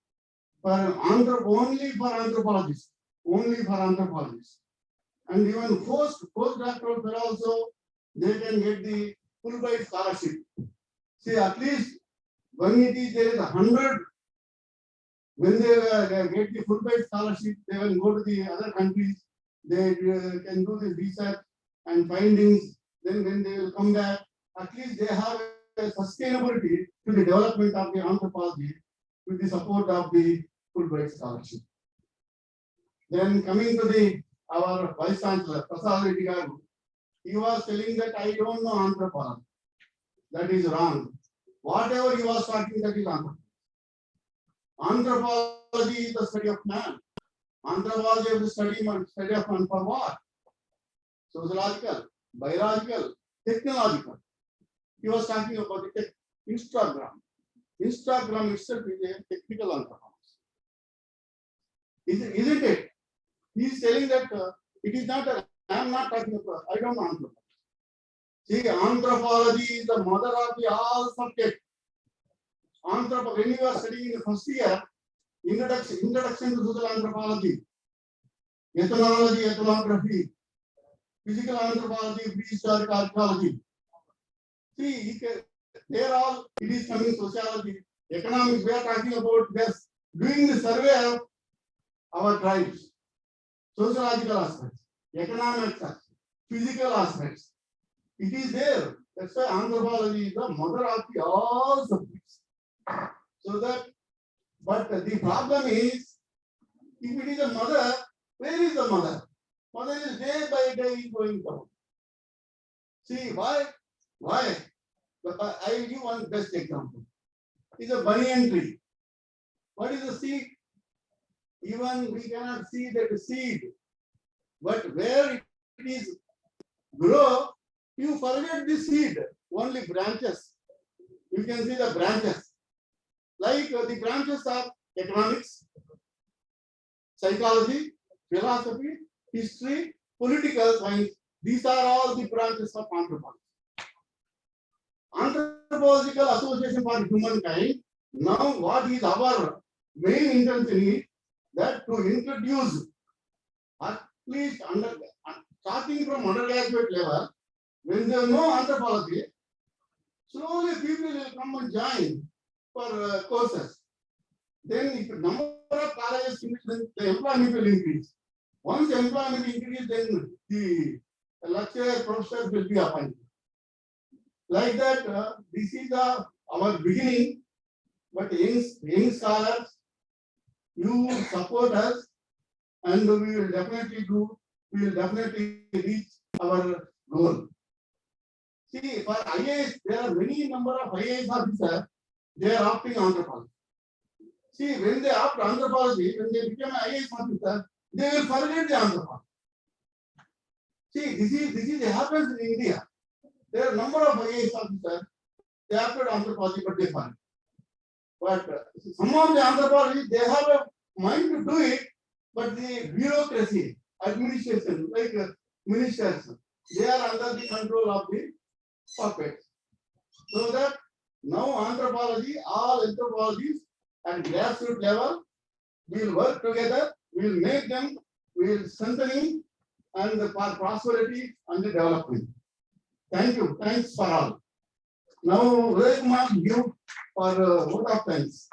Speaker 4: for only for anthropologists, and even postdoctoral fellow also they can get the Fulbright scholarship. See, at least when it is there is 100. When they get the Fulbright scholarship, they will go to the other countries. They can do the research and findings. Then when they will come back, at least they have a sustainability to the development of the anthropology with the support of the Fulbright scholarship. Then coming to our Vice Chancellor, Prasad Reddy Garu, he was telling that I don't know anthropology. That is wrong. Whatever he was talking, that is anthropology. Anthropology is the study of man. Anthropology is the study of man for what? Sociological, biological, technological. He was talking about the Instagram. Instagram itself is a technical anthropology. Isn't it? He is telling that it is not I am not talking about, I don't know anthropology. See, anthropology is the mother of the all subjects. When you are studying in the first year, introduction to social anthropology, ethnology, ethnography, physical anthropology, prehistoric archaeology. See, there all it is coming sociology, economics. We are talking about this doing the survey of our tribes, sociological aspects, economic aspects, physical aspects. It is there. That's why anthropology is the mother of the all subjects. So that, but the problem is, if it is a mother, where is the mother? Mother is day by day going down. See, why? I will give one best example. It's a banyan tree. What is the seed? Even we cannot see that seed. But where it is grow, you forget the seed, only branches. you can see the branches. Like the branches are economics, psychology, philosophy, history, political science. These are all the branches of anthropology. Anthropological Association for Humankind. Now, what is our main intention is that to introduce at least starting from undergraduate level, when they know anthropology, slowly people will come and join for courses. Then if the number of colleges increase, then the employment will increase. Once the employment increases, then the lecturer, professor will be appointed. Like that, this is our beginning. But young scholars, you support us, and we will definitely reach our goal. See, for IAS, there are many number of IAS officers, they are opting anthropology. See, when they opt anthropology, when they become an IAS officer, they will forget the anthropology. See, this is happens in India. There are a number of IAS officers, they opted anthropology, but they forget. But some of the anthropology, they have a mind to do it, but the bureaucracy, administration, like ministers, they are under the control of the puppets. So that now anthropology, all anthropologists at grassroots level will work together, will make them, will strengthening and the prosperity and the development. Thank you. Thanks for all. Now, Vivek Kumar, give for vote of thanks.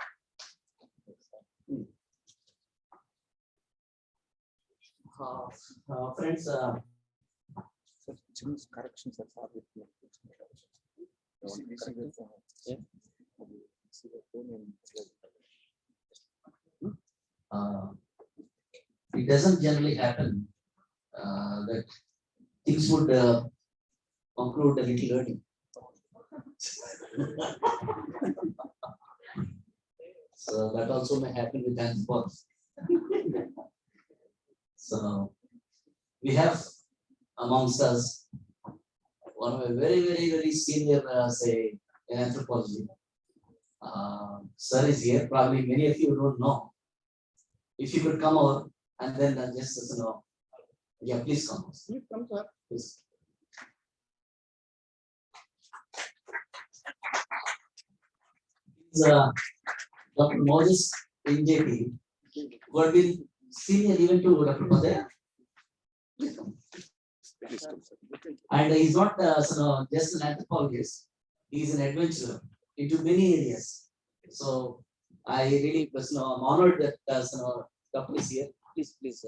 Speaker 1: Friends,
Speaker 7: Corrections are far with me.
Speaker 1: it doesn't generally happen that things would conclude a little early. So that also may happen with anthropology. So we have amongst us one of a very senior, say, in anthropology. Sir is here. Probably many of you don't know. If you could come over and then just yeah, please come.
Speaker 4: Please come, sir.
Speaker 1: Please. Dr. Moses NJP, who had been senior even to Dr. Padaya. And he's not just an anthropologist, he's an adventurer into many areas. So I really was I'm honored that Dr. is here. Please.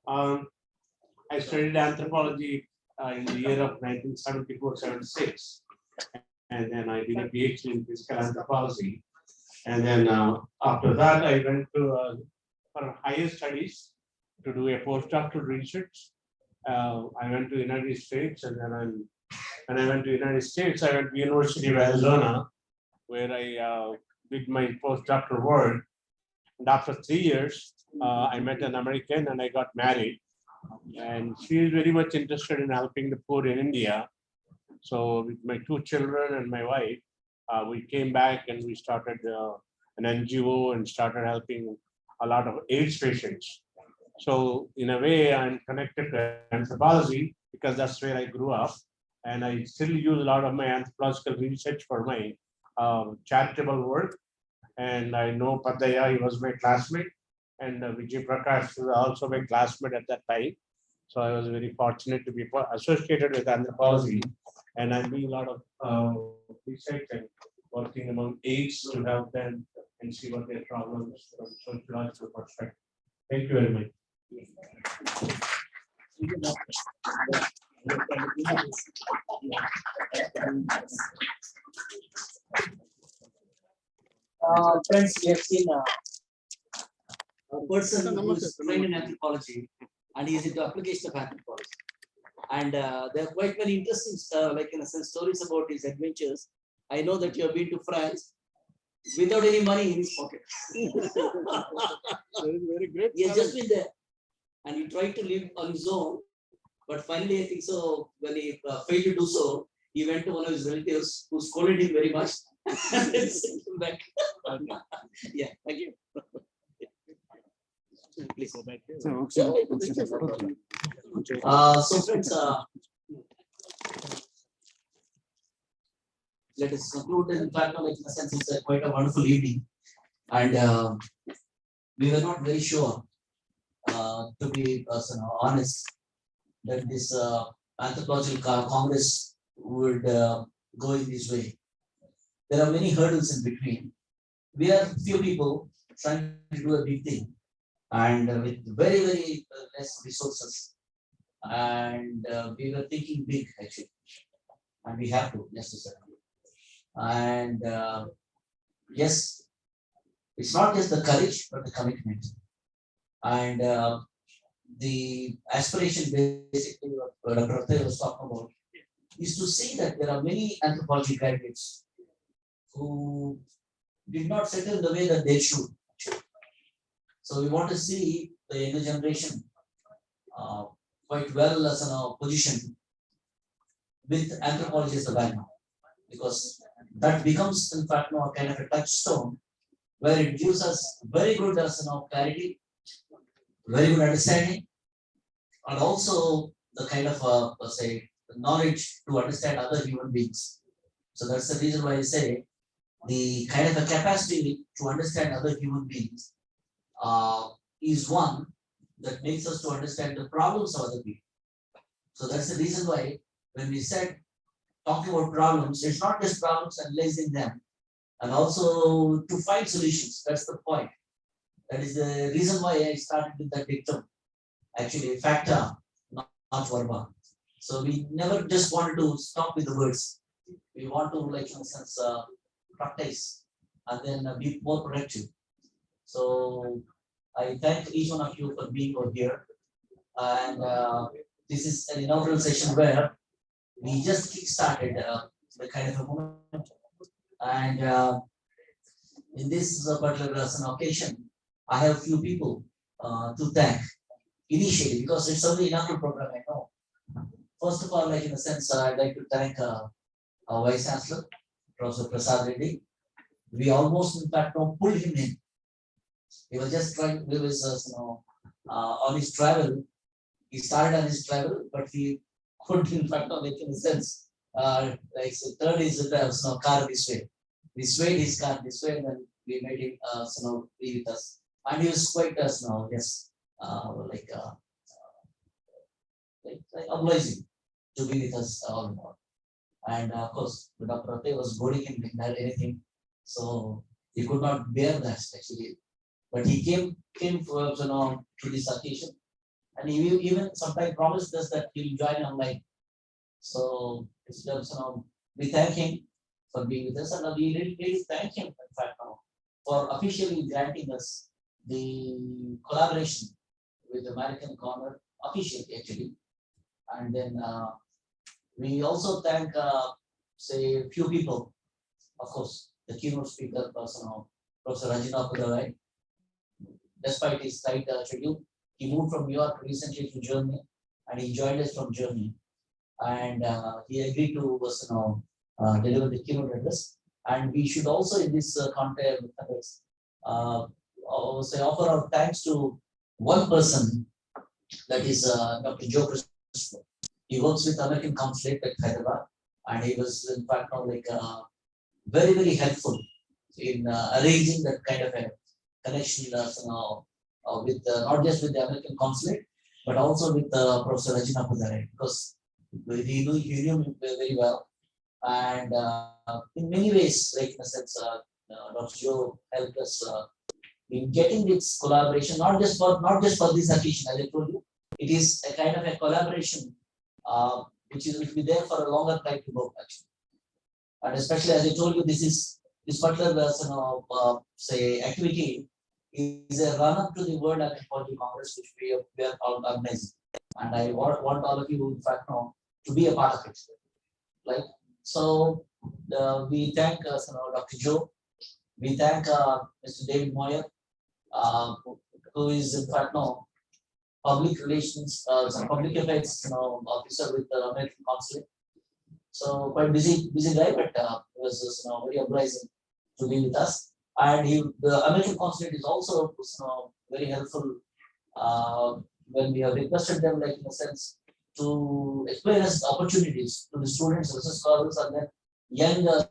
Speaker 12: I studied anthropology in the year of 1974-76. And then I did a PhD in physical anthropology. And then after that, I went to for higher studies to do a postdoctoral research. I went to United States, and then when I went to United States, I went to University of Arizona, where I did my postdoctoral work. And after 3 years, I met an American and I got married. And she is very much interested in helping the poor in India. So with my 2 children and my wife, we came back and we started an NGO and started helping a lot of AIDS patients. So in a way, I'm connected to anthropology because that's where I grew up. And I still use a lot of my anthropological research for my charitable work. And I know Padaya, he was my classmate, and Vijay Prakash was also my classmate at that time. So I was very fortunate to be associated with anthropology, and I'm doing a lot of research and working among AIDS to help them and see what their problems from sociological perspective. Thank you very much.
Speaker 1: Friends, we have seen a person who is trained in anthropology and he is into application of anthropology. And there are quite many interesting like in a sense, stories about his adventures. I know that you have been to France without any money in his pocket.
Speaker 4: Very great.
Speaker 1: He has just been there and he tried to live on his own. But finally, I think so, when he failed to do so, he went to one of his relatives who scolded him very much. And sent him back. Yeah, thank you. Please go back. So friends, let us conclude. In fact, like, in a sense, it's quite a wonderful evening, and we were not very sure, to be honest, that this anthropological congress would go in this way. There are many hurdles in between. We are few people trying to do a big thing, and with very, very less resources. And we were thinking big actually, and we have to necessarily. And yes, it's not just the courage, but the commitment. And the aspiration basically what Dr. Rathe was talking about is to see that there are many anthropology graduates who did not settle the way that they should. So we want to see the younger generation quite well as a position with anthropology as a background, because that becomes in fact a kind of a touchstone where it gives us very good clarity, very good understanding, and also the kind of let's say knowledge to understand other human beings. So that's the reason why I say the kind of a capacity to understand other human beings is one that makes us to understand the problems of other people. So that's the reason why when we said talking about problems, it's not just problems, analyzing them, and also to find solutions. That's the point. That is the reason why I started with that dictum. Actually, facta, not verba. So we never just wanted to stop with the words. We want to, like, in a sense, practice and then be more productive. So I thank each one of you for being over here. And this is an inaugural session where we just kick-started the kind of a moment. And in this particular occasion, I have a few people to thank initially, because it's only inaugural program, I know. First of all, like, in a sense, I'd like to thank our Vice Chancellor, Professor Prasad Reddy. We almost, in fact, pulled him in. He was just trying, he was on his travel. He started on his travel, but he couldn't, in fact, make any sense. Like, so third is the car this way. We swayed his car this way, and then we made him be with us. And he was quite yes, like obliging to be with us all in all. And of course, Dr. Rathe was boarding him in anything, so he could not bear that actually. But he came for to this occasion, and he even sometimes promised us that he'll join online. So it's we thank him for being with us, and we really thank him, in fact, for officially granting us the collaboration with American Corner officially actually. And then we also thank say a few people, of course, the keynote speaker person, Professor Rajina Kudarai. Despite his tight schedule, he moved from New York recently to Germany, and he joined us from Germany. And he agreed to deliver the keynote address. And we should also, in this context, say offer our thanks to one person, that is Dr. Joe Christopher. He works with American Consulate at Hyderabad, and he was, in fact, very, very helpful in arranging that kind of a connection with not just with the American Consulate, but also with Professor Rajina Pudare, because he knew him very well. And in many ways, like, in a sense, Dr. Joe helped us in getting this collaboration, not just for this occasion, as I told you. It is a kind of a collaboration which will be there for a longer time to go, actually. And especially, as I told you, this particular say activity is a run up to the World Anthropology Congress, which we are all organizing. And I want all of you, in fact, to be a part of it. Right? So we thank Dr. Joe. We thank Mr. David Moyer, who is, in fact, public relations, public affairs officer with the American Consulate. So quite busy guy, but he was very obliging to be with us. And the American consulate is also very helpful when we have requested them, like in a sense, to explain us opportunities to the students, research scholars, and then young like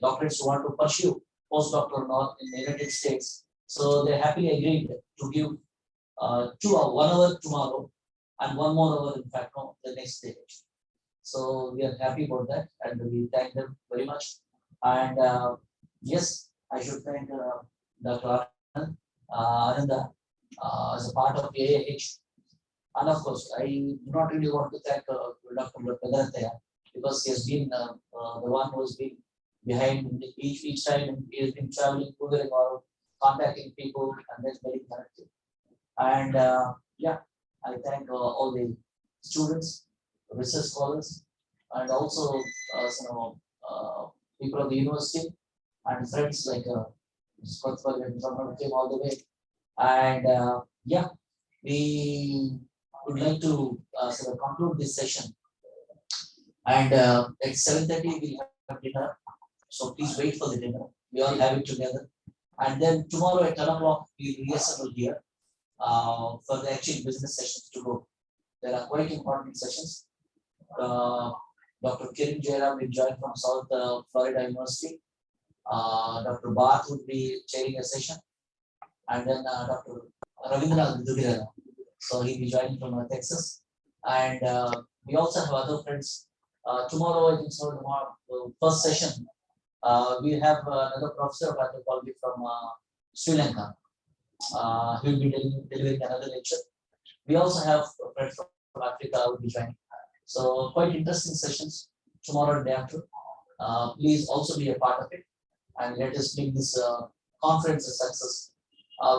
Speaker 1: doctorates who want to pursue postdoctoral in the United States. So they happily agreed to give 1 hour tomorrow and 1 more hour, in fact, the next day. So we are happy about that, and we thank them very much. And yes, I should thank Dr. Ananda as a part of AAH. And of course, I do not really want to thank Dr. Pedarthaya, because he has been the one who has been behind each time. He has been traveling, moving around, contacting people, and then getting connected. And yeah, I thank all the students, research scholars, and also people of the university and friends like and someone came all the way. And yeah, we would like to conclude this session. And at 7:30 we'll have dinner. So please wait for the dinner. We all have it together. And then tomorrow at 10 o'clock we'll reassemble here for the actual business sessions to go. There are quite important sessions. Dr. Kiran Jairam will join from South Florida University. Dr. Bath would be chairing a session. And then Dr. Ravindra Dugirala. So he'll be joining from Texas. And we also have other friends. Tomorrow, I think so, tomorrow, first session, we have another professor of anthropology from Sri Lanka. He will be delivering another lecture. We also have a friend from Africa who will be joining. So quite interesting sessions tomorrow and day after. Please also be a part of it, and let us make this conference a success.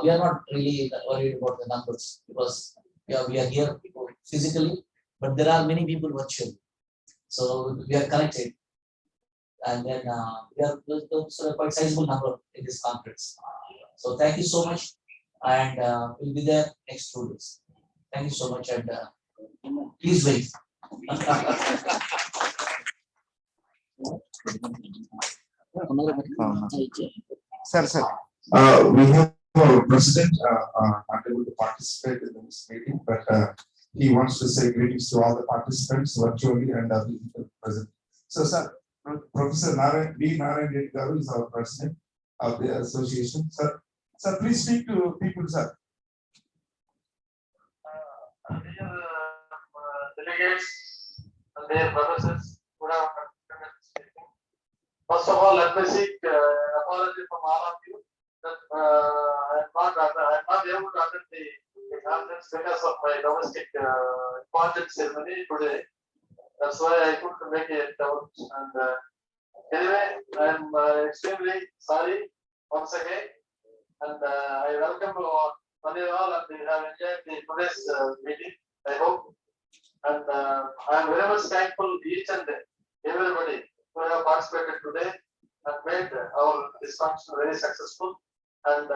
Speaker 1: We are not really worried about the numbers, because we are here physically, but there are many people virtually. So we are connected, and then we are sort of quite sizable number in this conference. So thank you so much, and we'll be there next 2 days. Thank you so much, and please wait.
Speaker 2: Sir. We have our president not able to participate in this meeting, but he wants to say greetings to all the participants virtually and physically present. So, sir, Professor Narayan Reddy Garu is our president of the association. Sir, please speak to people, sir.
Speaker 13: Dear delegates and their professors, good afternoon. First of all, let me seek apology from all of you that I am not able to attend the conference because of my domestic important ceremony today. That's why I couldn't make it out. And anyway, I am extremely sorry once again, and I welcome you all, and we have enjoyed today's meeting, I hope. And I am very much thankful each and everybody who have participated today and made our this function very successful. And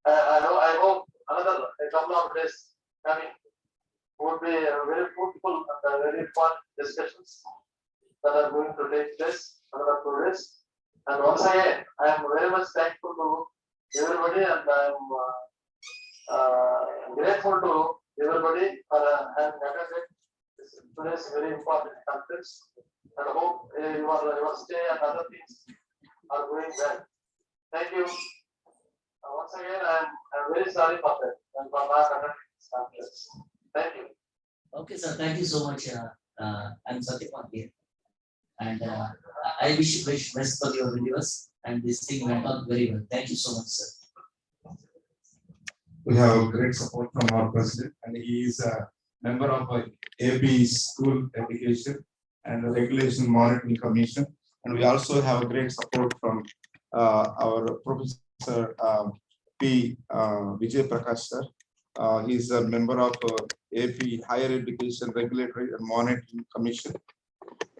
Speaker 13: I hope another couple of days coming would be very fruitful and very fun discussions that are going to take place another 2 days. And once again, I am very much thankful to everybody, and I am grateful to everybody for having attended today's very important conference. And I hope your stay and other things are going well. Thank you. Once again, I am very sorry for that and for not attending this conference. Thank you.
Speaker 1: Okay, sir. Thank you so much. I'm Satyapan here, and I wish you best for your endeavors. And this thing went on very well. Thank you so much, sir.
Speaker 2: We have great support from our president, and he is a member of AP School Education and Regulation Monitoring Commission. And we also have a great support from our Professor P. Vijay Prakash sir. He is a member of AP Higher Education Regulatory and Monitoring Commission.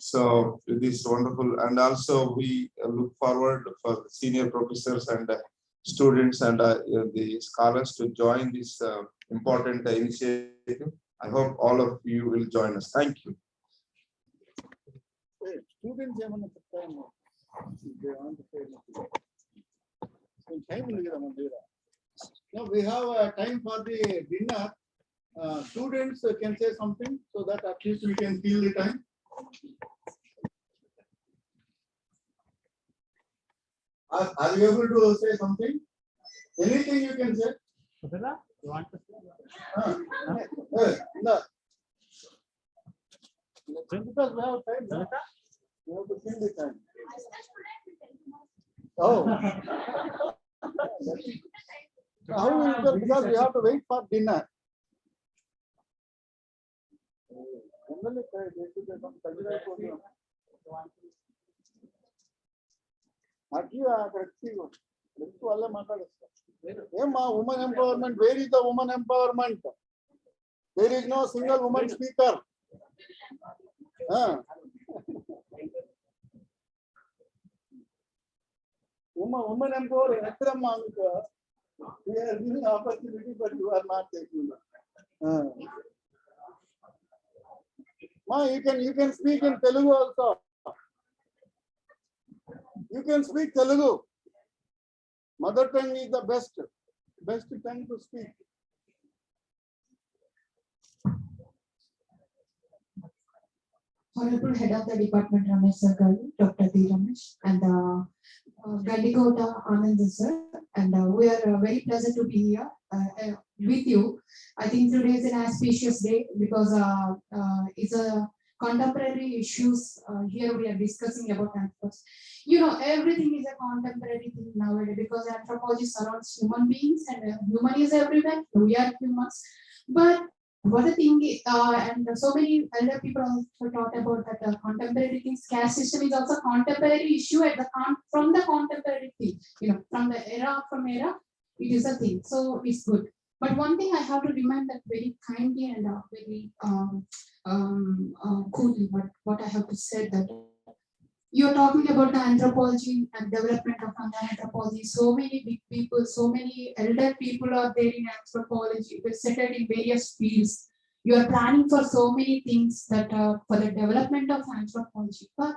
Speaker 2: So it is wonderful, and also we look forward for senior professors and students and the scholars to join this important initiative. I hope all of you will join us. Thank you.
Speaker 4: Students ఏమన్నా చెప్తారేమో. They want to say anything. Some time ఉంది కదా మన దగ్గర. Now we have time for the dinner. Students can say something so that at least we can fill the time. Are you able to say something? Anything you can say?
Speaker 7: You want to say?
Speaker 4: No. Because we have time. No? We have to fill the time. Oh. How is it? Because we have to wait for dinner. Woman empowerment, where is the woman empowerment? There is no single woman speaker. Woman empowerment, we are giving opportunity, but you are not taking it. You can speak in Telugu also. You can speak Telugu. Mother tongue is the best tongue to speak.
Speaker 14: Honorable Head of the Department, Ramesh Sarkar, Dr. D. Ramesh, and Gandikota Anand sir, and we are very pleasant to be here with you. I think today is an auspicious day because it's a contemporary issues. Here we are discussing about anthropology. You know, everything is a contemporary thing nowadays because anthropology surrounds human beings and human is everywhere. We are humans, but what the thing is, and so many elder people also taught about that contemporary things. Caste system is also contemporary issue at the from the contemporary thing. You know, from era, it is a thing. So it's good. But one thing I have to remind that very kindly and very coolly. What I have to say that you're talking about the anthropology and development of anthropology. So many big people, so many elder people are there in anthropology. We're settled in various fields. You are planning for so many things that for the development of anthropology. But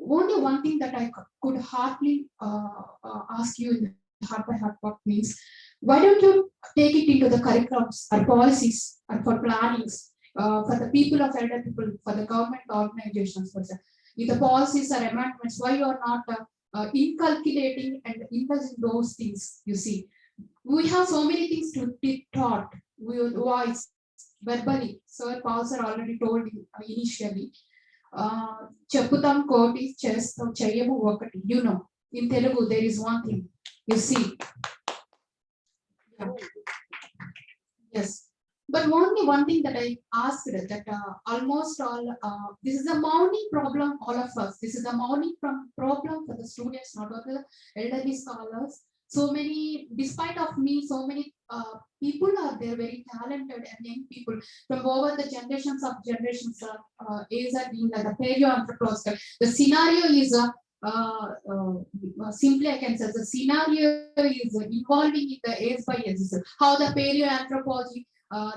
Speaker 14: only one thing that I could hardly ask you in heart by heart what means, why don't you take it into the curriculums or policies or for plannings for the people of elder people, for the government organizations, for example. If the policies or amendments, why you are not inculcating and investing those things? You see, we have so many things to be taught with voice, verbally. Sir Paul sir already told initially. Cheputam koti chesto chayamu okati. You know, in Telugu there is one thing. You see. Yeah. Yes. But only one thing that I asked that almost all, this is a mounting problem, all of us. This is a mounting problem for the students, not only the elderly scholars. So many, despite of me, so many people are there, very talented and young people from over the generations is being like a paleo-anthropological. The scenario is simply I can say the scenario is involving in the age by age. How the paleo-anthropology,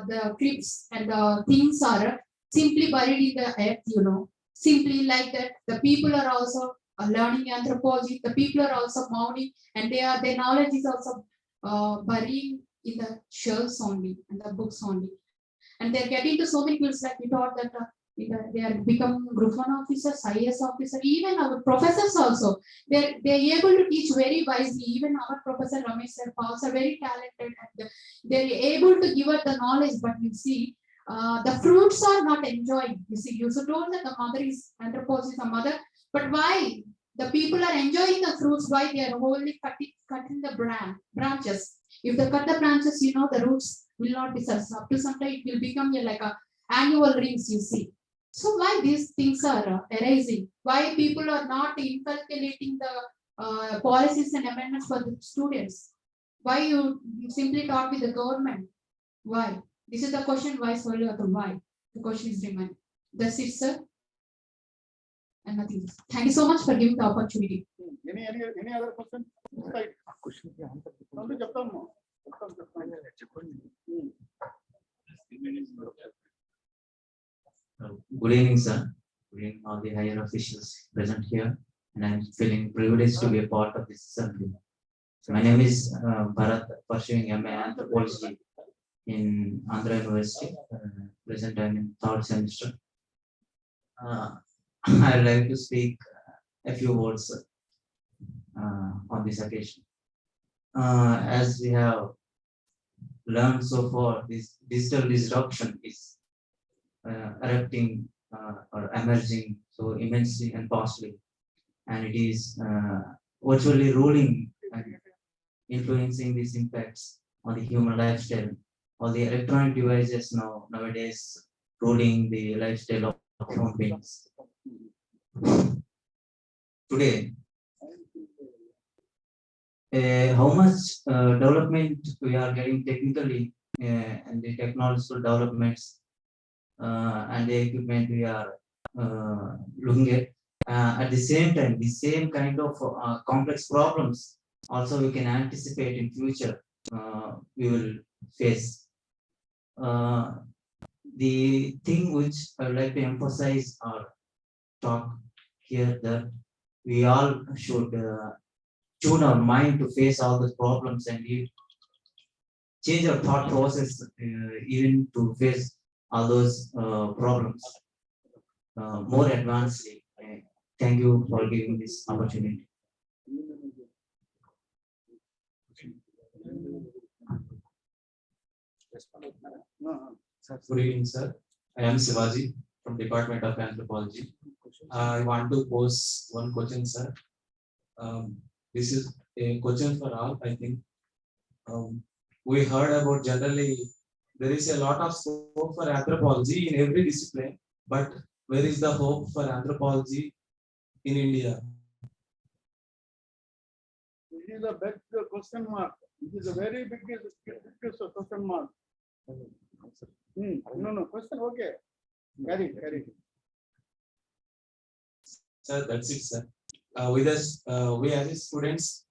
Speaker 14: the clips and the things are simply buried in the earth, you know, simply like that. The people are also learning anthropology, the people are also mounting, and their knowledge is also burying in the shelves only, and the books only. And they're getting to so many fields, like we taught that they are becoming group 1 officers, IAS officer, even our professors also. They're able to teach very wisely. Even our professor Ramesh sir Paul are very talented, and they're able to give us the knowledge. But you see, the fruits are not enjoying. You see, you so told that the mother is anthropology is a mother, but why the people are enjoying the fruits? Why they are only cutting the branches? If they cut the branches, you know, the roots will not be successful. Up to some time, it will become like a annual rings. You see. So why these things are arising? Why people are not inculcating the policies and amendments for the students? Why you simply talk with the government? Why? This is the question. Why? Sorry, the why. The question is remain. That's it, sir. And nothing else. Thank you so much for giving the opportunity.
Speaker 4: Any other question? Right. Something
Speaker 15: Good evening, sir. Good evening, all the higher officials present here, and I'm feeling privileged to be a part of this assembly. My name is Bharat, pursuing MA Anthropology in Andhra University. Present, I'm in third semester. I'd like to speak a few words on this occasion. As we have learned so far, this digital disruption is erupting or emerging so immensely and fastly, and it is virtually ruling and influencing these impacts on the human lifestyle. All the electronic devices nowadays ruling the lifestyle of human beings. Today, how much development we are getting technically and the technological developments and the equipment we are looking at the same time, the same kind of complex problems also we can anticipate in future we will face. The thing which I would like to emphasize or talk here, that we all should tune our mind to face all those problems and change our thought process even to face all those problems more advancedly. Thank you for giving this opportunity.
Speaker 16: Good evening, sir. I am Sivaji from Department of Anthropology. I want to pose one question, sir. This is a question for all, I think. We heard about generally there is a lot of scope for anthropology in every discipline, but where is the hope for anthropology in India?
Speaker 4: This is a big question mark. This is a very big question mark. No, question, okay. Carry it.
Speaker 16: Sir, that's it, sir. With us, we as students,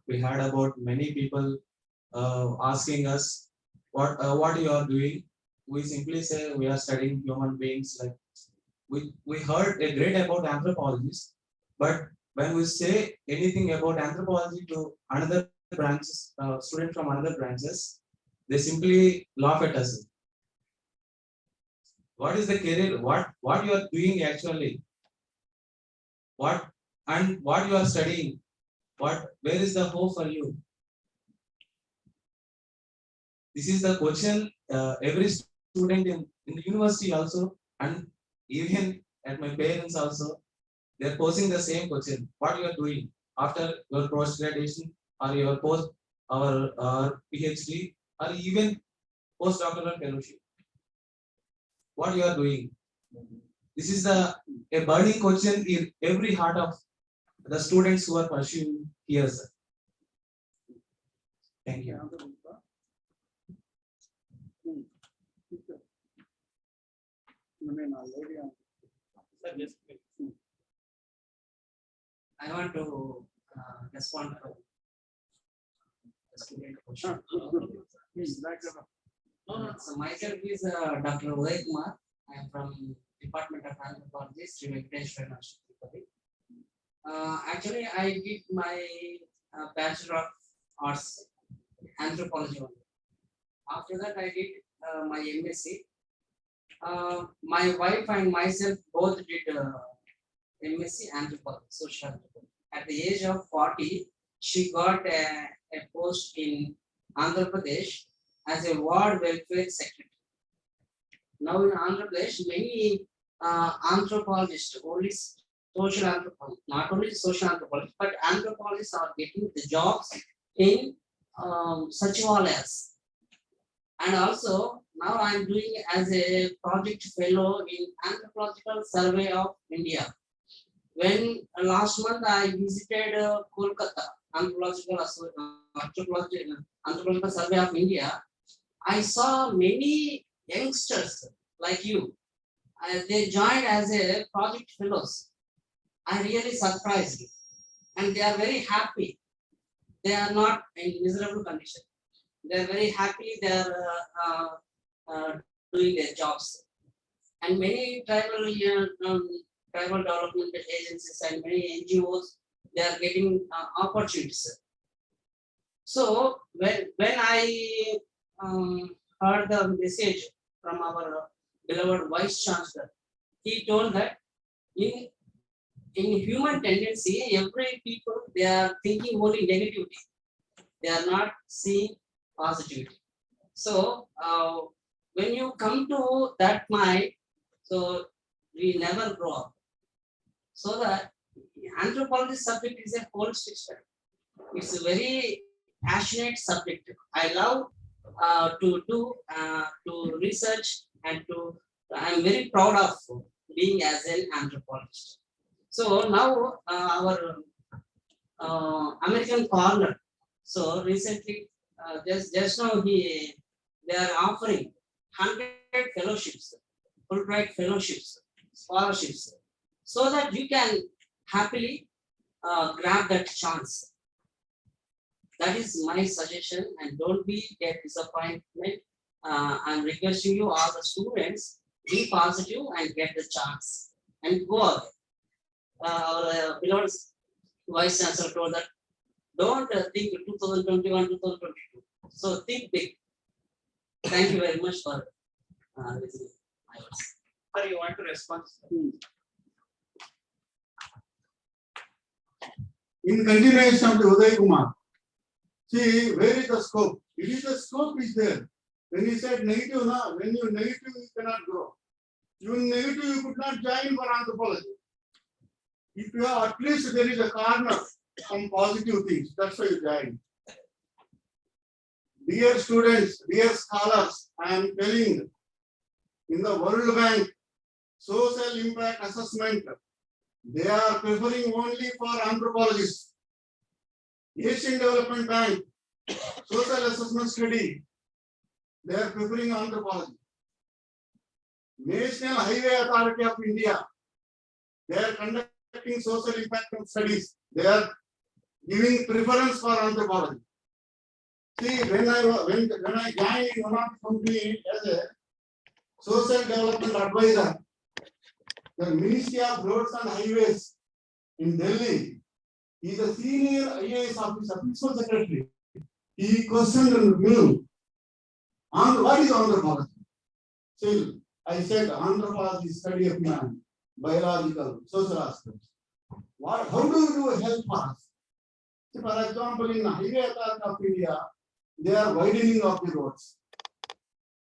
Speaker 16: we heard about many people asking us what you are doing. We simply say we are studying human beings. Like we heard a great about anthropologists, but when we say anything about anthropology to another branches, student from another branches, they simply laugh at us. What is the career? What you are doing actually? What you are studying? Where is the hope for you? This is the question every student in the university also, and even at my parents also, they are posing the same question. What you are doing after your post graduation or your post or PhD or even postdoctoral fellowship? What you are doing? This is a burning question in every heart of the students who are pursuing here, sir. Thank you.
Speaker 15: I want to respond to the student question. So myself is Dr. Uday Kumar. I am from Department of Anthropology, Sri Venkateshwara University. Actually, I did my Bachelor of Arts Anthropology only. After that, I did my MSc. My wife and myself both did MSc Anthropology, Social Anthropology. At the age of 40, she got a post in Andhra Pradesh as a ward welfare secretary. Now in Andhra Pradesh, many anthropologists, only social anthropologists, not only social anthropologists, but anthropologists are getting the jobs in Sachivalayas. And also now I am doing as a project fellow in Anthropological Survey of India. When last month I visited Kolkata, Anthropological Survey of India, I saw many youngsters like you. They joined as a project fellows. I really surprised, and they are very happy. They are not in miserable condition. They are very happy. They are doing their jobs, and many tribal development agencies and many NGOs, they are getting opportunities. So when I heard the message from our beloved Vice Chancellor, he told that in human tendency, every people, they are thinking only negativity. They are not seeing positivity. So when you come to that mind, so we never grow up. So that anthropology subject is a holistic study. It's a very passionate subject. I love to research and to. I'm very proud of being as an anthropologist. So now our American partner. So recently, just now they are offering 100 fellowships, Fulbright fellowships, scholarships, so that you can happily grab that chance. That is my suggestion, and don't get disappointment. I'm requesting you, all the students, be positive and get the chance and go out. Our beloved Vice Chancellor told that don't think 2021, 2022. So think big. Thank you very much for listening.
Speaker 7: Sir, you want to respond?
Speaker 4: In continuation of the Uday Kumar, see, where is the scope? It is the scope is there. When he said negative, when you negative, you cannot grow. You negative, you could not join for anthropology. If you have, at least there is a corner, some positive things, that's why you join. Dear students, dear scholars, I am telling, in the World Bank social impact assessment, they are preferring only for anthropologists. Asian Development Bank social assessment study, they are preferring anthropology. National Highway Authority of India, they are conducting social impact studies. They are giving preference for anthropology. See, when I joined in one of the company as a social development advisor, the Ministry of Roads and Highways in Delhi, he is a senior IAS officer, principal secretary. He questioned me on what is anthropology. Still, I said anthropology is study of man, biological, social aspects. How do you do help us? So for example, in the Highway Authority of India, they are widening of the roads.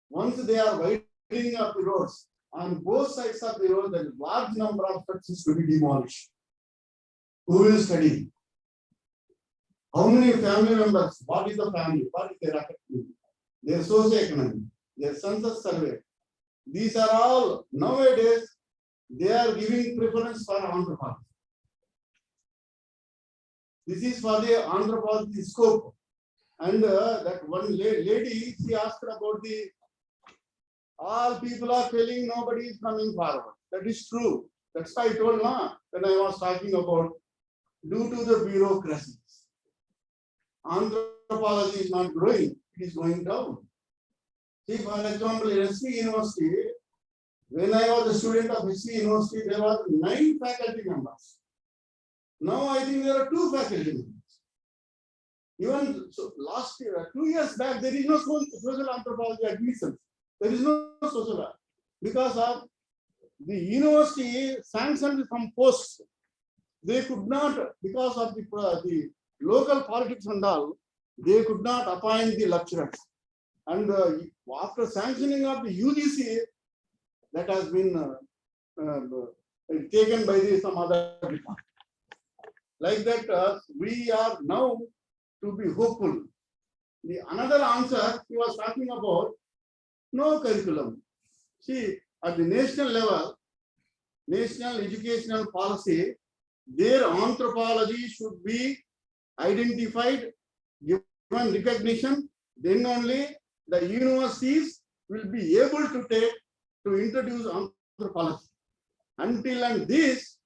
Speaker 4: Once they are widening of the roads, on both sides of the road, there is large number of structures to be demolished. Who will study? How many family members? What is the family? What is their activity? Their socio-economic, their census survey. These are all nowadays they are giving preference for anthropology. This is for the anthropology scope. And that one lady, she asked about the all people are telling nobody is coming forward. That is true. That's why I told when I was talking about due to the bureaucracies. Anthropology is not growing, it is going down. See, for example, in SV University, when I was a student of SV University, there were 9 faculty members. Now I think there are 2 faculty members. Even so last year, 2 years back, there is no social anthropology admissions. There is no social because of the university sanctioned some posts. They could not, because of the local politics and all, they could not appoint the lecturers. And after sanctioning of the UGC, that has been taken by some other department. Like that, we are now to be hopeful. The another answer he was talking about, no curriculum. See, at the national level, national educational policy, their anthropology should be identified, given recognition, then only the universities will be able to introduce anthropology. Until and this,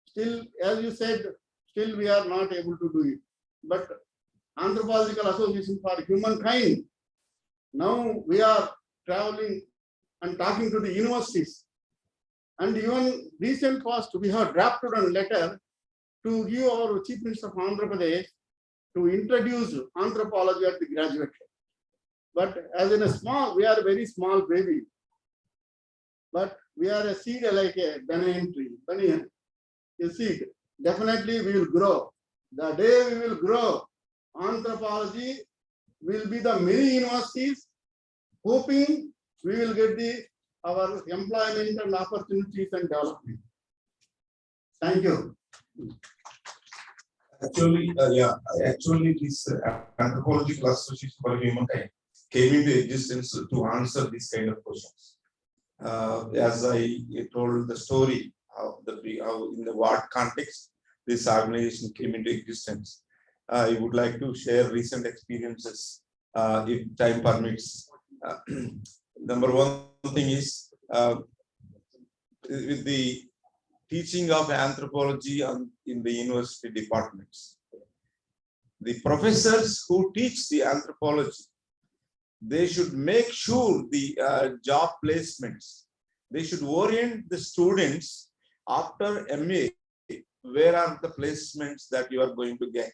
Speaker 4: still, as you said, still we are not able to do it. But Anthropological Association for Humankind, now we are traveling and talking to the universities. And even recent past, we have drafted a letter to give our Chief Minister of Andhra Pradesh to introduce anthropology at the graduate level. But as in a small, we are a very small baby. But we are a seed like a banyan tree, banyan, a seed. Definitely we will grow. The day we will grow, anthropology will be the many universities, hoping we will get our employment and opportunities and development. Thank you.
Speaker 2: Actually, this Anthropological Association for Humankind came into existence to answer these kind of questions. As I told the story of how in the ward context this organization came into existence, I would like to share recent experiences if time permits. Number one thing is with the teaching of anthropology in the university departments. The professors who teach the anthropology, they should make sure the job placements, they should orient the students after MA, where are the placements that you are going to get?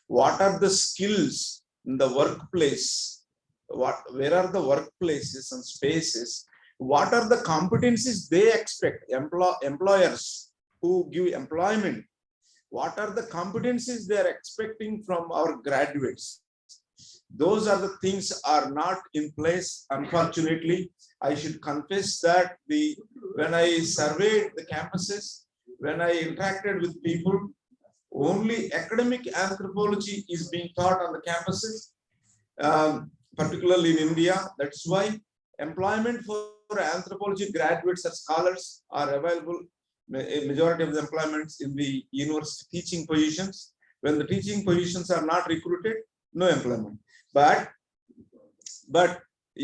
Speaker 2: What are the skills in the workplace? Where are the workplaces and spaces? What are the competencies they expect? Employers who give employment, what are the competencies they are expecting from our graduates? Those are the things are not in place. Unfortunately, I should confess that when I surveyed the campuses, when I interacted with people, only academic anthropology is being taught on the campuses, particularly in India. That's why employment for anthropology graduates or scholars are available. A majority of the employments in the university teaching positions. When the teaching positions are not recruited, no employment. But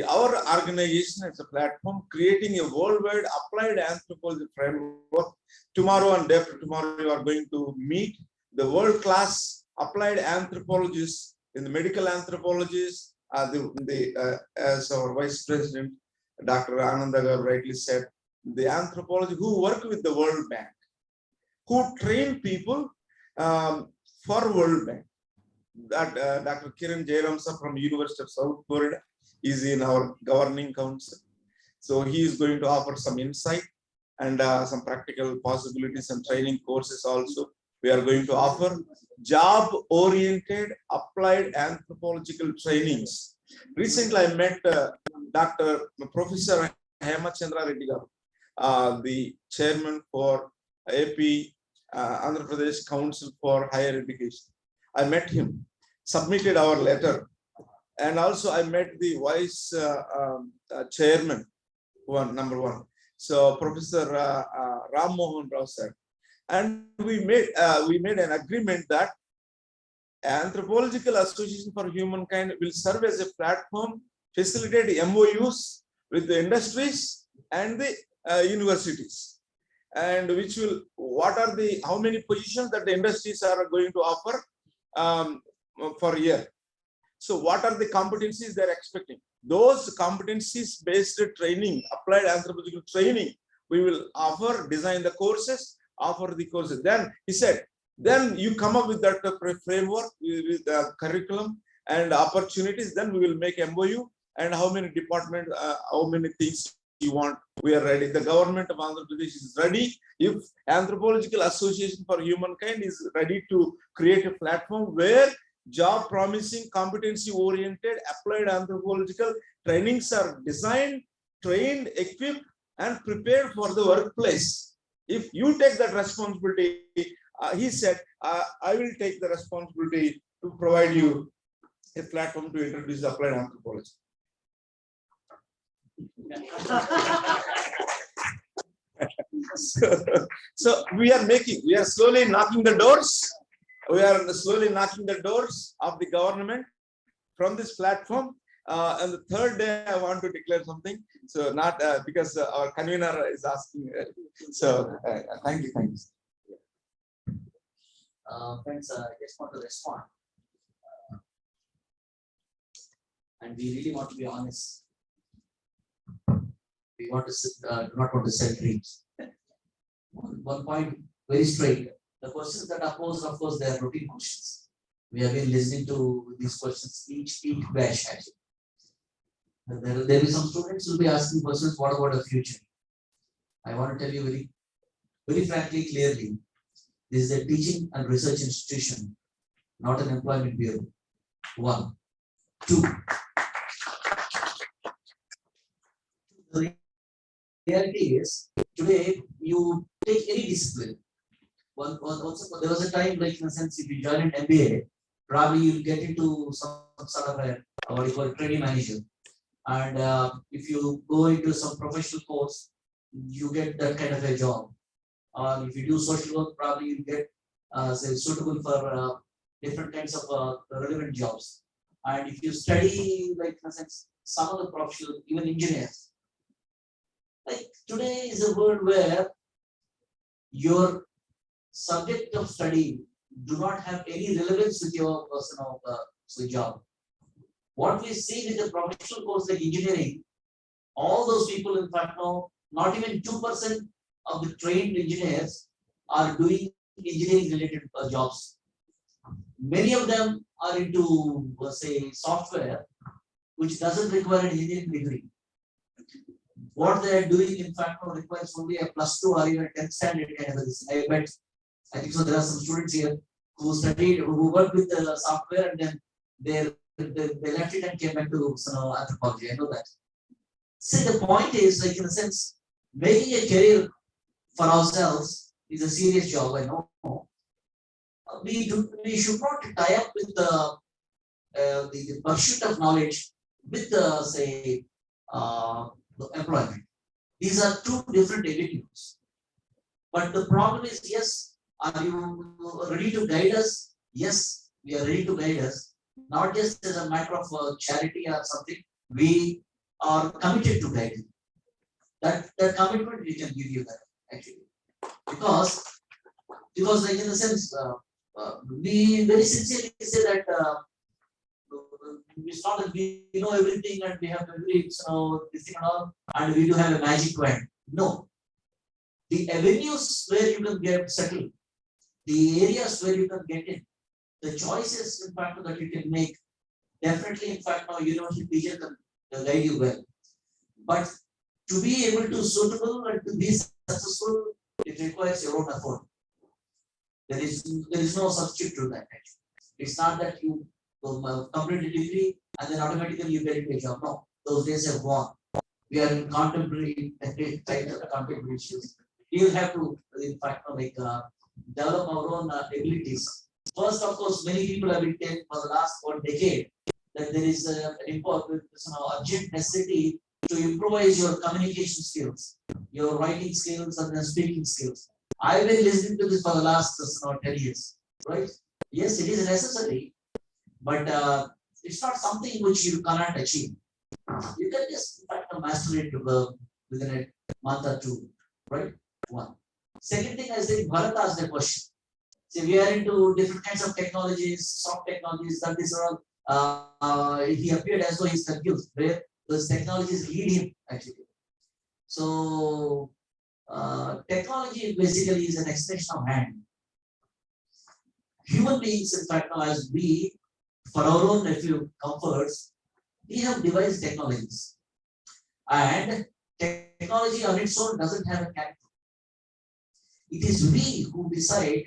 Speaker 2: our organization is a platform creating a worldwide applied anthropology framework. Tomorrow and day after tomorrow, you are going to meet the world-class applied anthropologists in the medical anthropologists. As our Vice President, Dr. Anandagar rightly said, the anthropology who work with the World Bank, who train people for World Bank. That Dr. Kiran Jairamsa from University of South Florida is in our governing council. So he is going to offer some insight and some practical possibilities and training courses also. We are going to offer job-oriented applied anthropological trainings. Recently, I met Professor Hemachandra Reddy Garu, the chairman for AP Andhra Pradesh Council for Higher Education. I met him, submitted our letter, and also I met the vice chairman, number one. So Professor Ram Mohan Rao said, and we made an agreement that Anthropological Association for Humankind will serve as a platform, facilitate MOUs with the industries and the universities, and which will, how many positions that the industries are going to offer for a year. So what are the competencies they're expecting? Those competencies based training, applied anthropological training, we will offer, design the courses, offer the courses. Then he said, then you come up with that framework with the curriculum and opportunities, then we will make MOU and how many departments, how many things you want, we are ready. The government of Andhra Pradesh is ready. If Anthropological Association for Humankind is ready to create a platform where job promising, competency oriented, applied anthropological trainings are designed, trained, equipped, and prepared for the workplace. If you take that responsibility, he said, I will take the responsibility to provide you a platform to introduce applied anthropology. So we are slowly knocking the doors. We are slowly knocking the doors of the government from this platform. And the third day, I want to declare something. So not because our convener is asking. So thank you.
Speaker 1: Friends, I just want to respond. And we really want to be honest. we want to do not want to sell dreams. One point very straight. The questions that are posed, of course, they are routine questions. We have been listening to these questions each batch actually. There will be some students who will be asking questions, what about the future? I want to tell you very frankly, clearly, this is a teaching and research institution, not an employment bureau. One. Two. The reality is, today, you take any discipline. Also, there was a time, like in a sense, if you join an MBA, probably you'll get into some sort of a, what you call training manager. And if you go into some professional course, you get that kind of a job. Or if you do social work, probably you get say, suitable for different kinds of relevant jobs. And if you study, like in a sense, some of the professional, even engineers, like today is a world where your subject of study do not have any relevance with your personal job. What we see with the professional course like engineering, all those people, in fact, now not even 2% of the trained engineers are doing engineering related jobs. Many of them are into, say, software, which doesn't require an engineering degree. What they are doing, in fact, now requires only a +2 or even 10th standard kind of a thing. I think so. There are some students here who studied, who worked with the software, and then they left it and came back to anthropology. I know that. See, the point is, like in a sense, making a career for ourselves is a serious job. I know. We should not tie up with the pursuit of knowledge with the say the employment. These are two different avenues. But the problem is, yes, are you ready to guide us? Yes, we are ready to guide us. Not just as a matter of charity or something. We are committed to guide you. That commitment we can give you that actually, because like in the sense we very sincerely say that it's not that we know everything and we have every this thing and all, and we do have a magic wand. No, the avenues where you can get settled, the areas where you can get in, the choices in fact that you can make, definitely in fact now university teacher can guide you well. But to be able to suitable and to be successful, it requires your own effort. There is no substitute to that. Actually. It's not that you complete a degree and then automatically you get into a job. No, those days have gone. We are in contemporary contemporary issues. You have to, in fact, like develop our own abilities. First, of course, many people have been telling for the last 1 decade that there is an important, urgent necessity to improvise your communication skills, your writing skills, and then speaking skills. I've been listening to this for the last 10 years, right? Yes, it is necessary, but it's not something which you cannot achieve. You can just, in fact, master it within a month or two, right? One. Second thing, I think Bharat asked the question. See, we are into different kinds of technologies, soft technologies, that is all. He appeared as though he's confused, where those technologies lead him actually. So, technology basically is an extension of hand. Human beings, in fact, as we, for our own comforts, we have devised technologies. And technology on its own doesn't have a character. It is we who decide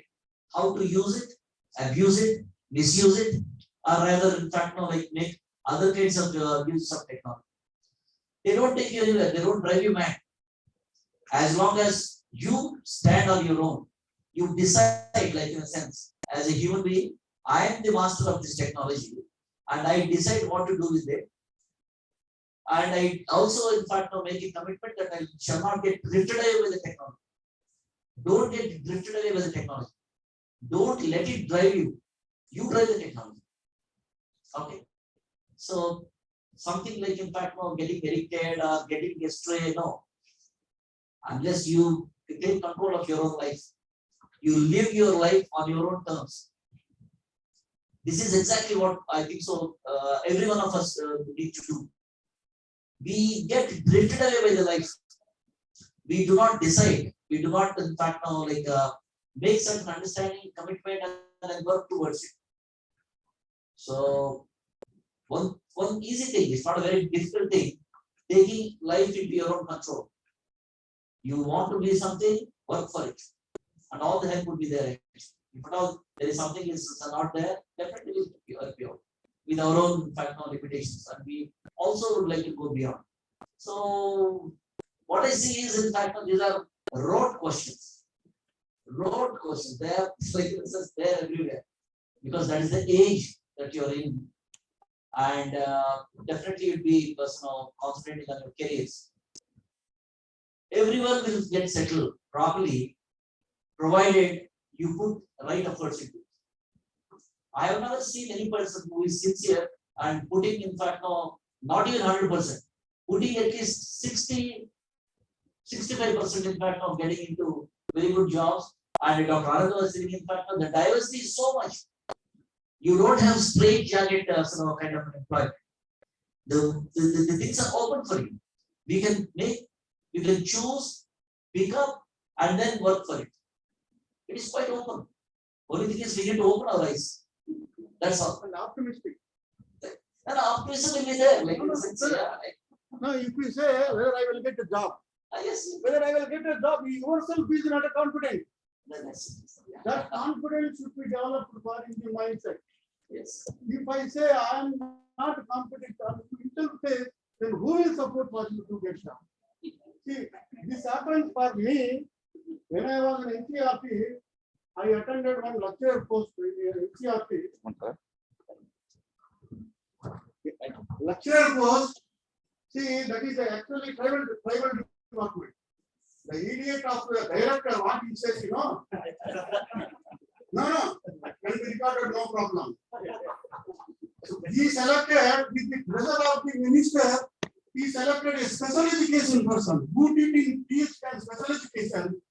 Speaker 1: how to use it, abuse it, misuse it, or rather, in fact, like make other kinds of use of technology. They don't take you anywhere, they don't drive you mad. As long as you stand on your own, you decide, like in a sense, as a human being, I am the master of this technology, and I decide what to do with it. And I also, in fact, make a commitment that I shall not get drifted away with the technology. Don't get drifted away with the technology. Don't let it drive you. You drive the technology. Okay. So something like, in fact, getting addicted or getting astray, no. Unless you take control of your own life, you live your life on your own terms. This is exactly what I think so. Every one of us need to do. We get drifted away by the life. we do not decide. We do not, in fact, now make certain understanding, commitment, and then work towards it. So one easy thing, it's not a very difficult thing, taking life into your own control. You want to be something, work for it. And all the help would be there. If at all there is something is not there, definitely we'll help you out with our own, in fact, no limitations. And we also would like to go beyond. So what I see is, in fact, these are rote questions. Rote questions. They are like there everywhere. Because that is the age that you're in. And definitely you'll be concentrating on your careers. Everyone will get settled properly, provided you put right efforts into it. I have never seen any person who is sincere and putting, in fact, not even 100%, putting at least 65% in fact of getting into very good jobs. And Dr. Anand was saying, in fact, the diversity is so much. You don't have straight jacket kind of employment. The things are open for you. We can choose, pick up, and then work for it. It is quite open. Only thing is we need to open our eyes. That's all.
Speaker 4: And optimistic.
Speaker 1: And optimism will be there.
Speaker 4: No, if you say whether I will get a job,
Speaker 1: yes.
Speaker 4: Whether I will get a job, yourself is not a confident.
Speaker 1: That
Speaker 4: confidence should be developed for in the mindset.
Speaker 1: Yes.
Speaker 4: If I say I am not confident, then who will support for you to get job? See, this happened for me when I was in NCRT. I attended one lecture post in NCRT. Lecturer post. See, that is actually tribal department. The idiot of the director, what he says, No, can be recorded, no problem. So he selected, with the pressure of the minister, he selected a special education person who did in PhD and special education.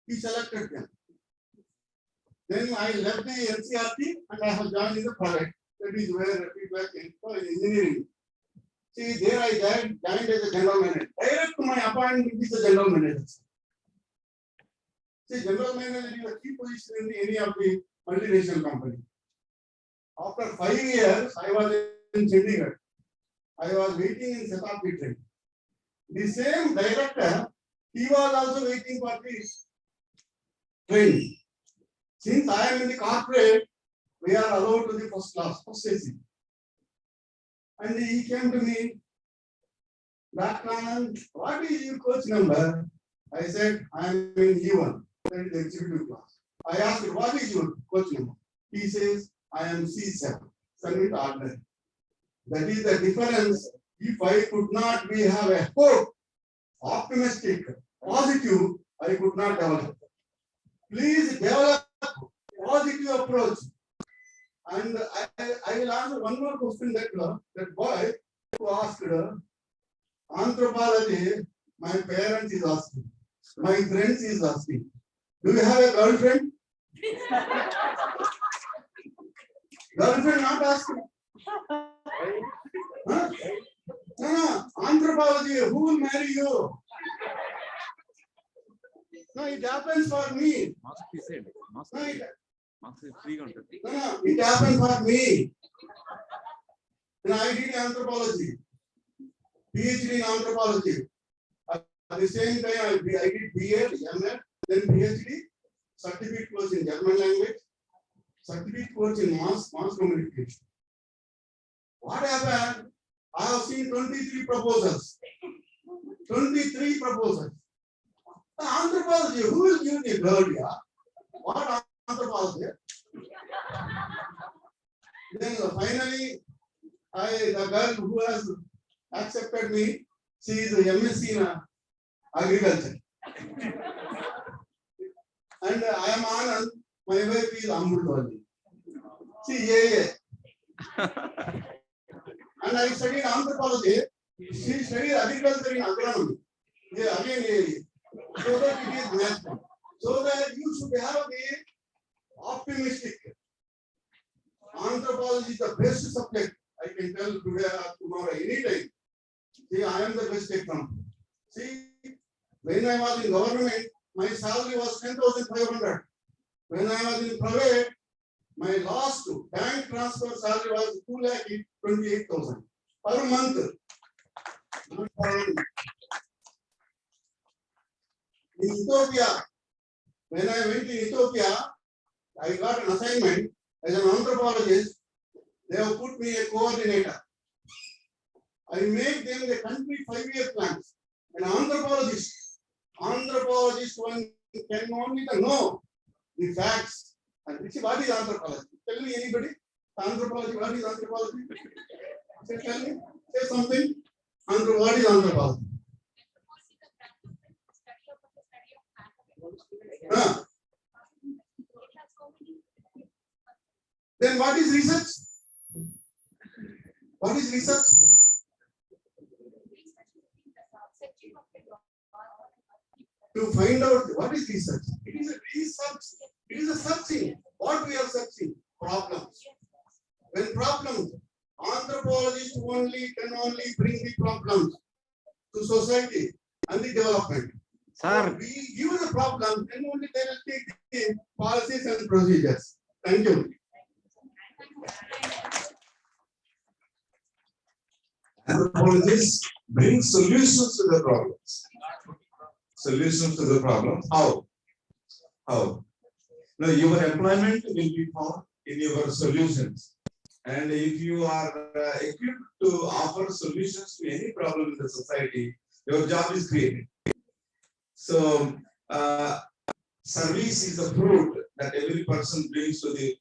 Speaker 4: He selected them. Then I left the NCRT and I have joined in the private. That is where feedback in engineering. See, there I joined as a general manager. Direct to my appointment is the general manager. See, general manager is a key position in any of the multinational company. After 5 years, I was in Chandigarh. I was waiting in Shatabdi train. The same director, he was also waiting for the train. Since I am in the corporate, we are allowed to the first class, first AC. And he came to me, Dr. Anand, what is your coach number? I said, I am in E1, that is the executive class. I asked, what is your coach number? He says, I am C7, submit order. That is the difference. If I could not have a hope, optimistic, positive, I could not develop. Please develop positive approach. And I will answer one more question that boy who asked anthropology, my parents is asking, my friends is asking, do you have a girlfriend? Girlfriend not asking. Huh? No, anthropology, who will marry you? No, it happens for me. It happened for me. And I did anthropology, PhD in anthropology. At the same time, I did BA, MA, then PhD, certificate course in German language, certificate course in mass communication. What happened? I have seen 23 proposals. 23 proposals. The anthropology, who will give the girl here? What anthropology? Then finally, the girl who has accepted me, she is a MSc in agriculture. And I am Anand, my wife is Amrutwali. See, And I studied anthropology. She studied agriculture in agronomy. Again, so that it is matched. So that you should have the optimistic. Anthropology is the best subject. I can tell today or tomorrow, anytime. See, I am the best example. See, When I was in government, my salary was 10,500. When I was in private, my last bank transfer salary was 2,28,000 per month. In Ethiopia, when I went to Ethiopia, I got an assignment as an anthropologist. They have put me a coordinator. I make them the country 5-year plans. An anthropologist one can only know the facts. And see, what is anthropology? Tell me anybody. Anthropology, what is anthropology? Tell me, say something. What is anthropology? Then what is research? What is research? To find out what is research. It is a research. It is a searching. What we are searching? Problems. When problems, anthropologists can only bring the problems to society and the development. So we give the problem, and only they will take the policies and procedures. Thank you.
Speaker 2: Anthropologists bring solutions to the problems. Solutions to the problem. How? How? Now, your employment will be found in your solutions. And if you are equipped to offer solutions to any problem in the society, your job is created. So, service is the fruit that every person brings to the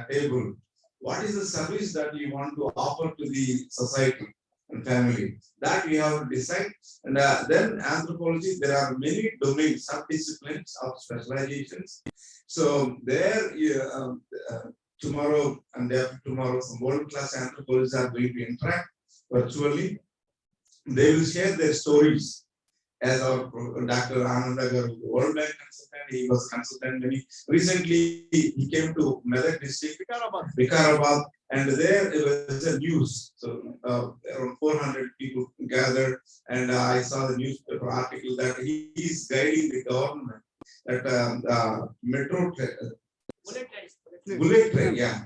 Speaker 2: table. What is the service that you want to offer to the society and family? That we have to decide. And then anthropology, there are many domains, sub-disciplines of specializations. So there, tomorrow and day after tomorrow, some world-class anthropologists are going to interact virtually. They will share their stories. As our Dr. Anandagar, World Bank consultant, he was consultant when recently he came to Medak district, Vikarabad, and there was a news. So around 400 people gathered, and I saw the newspaper article that he is guiding the government that metro train, bullet train, yeah.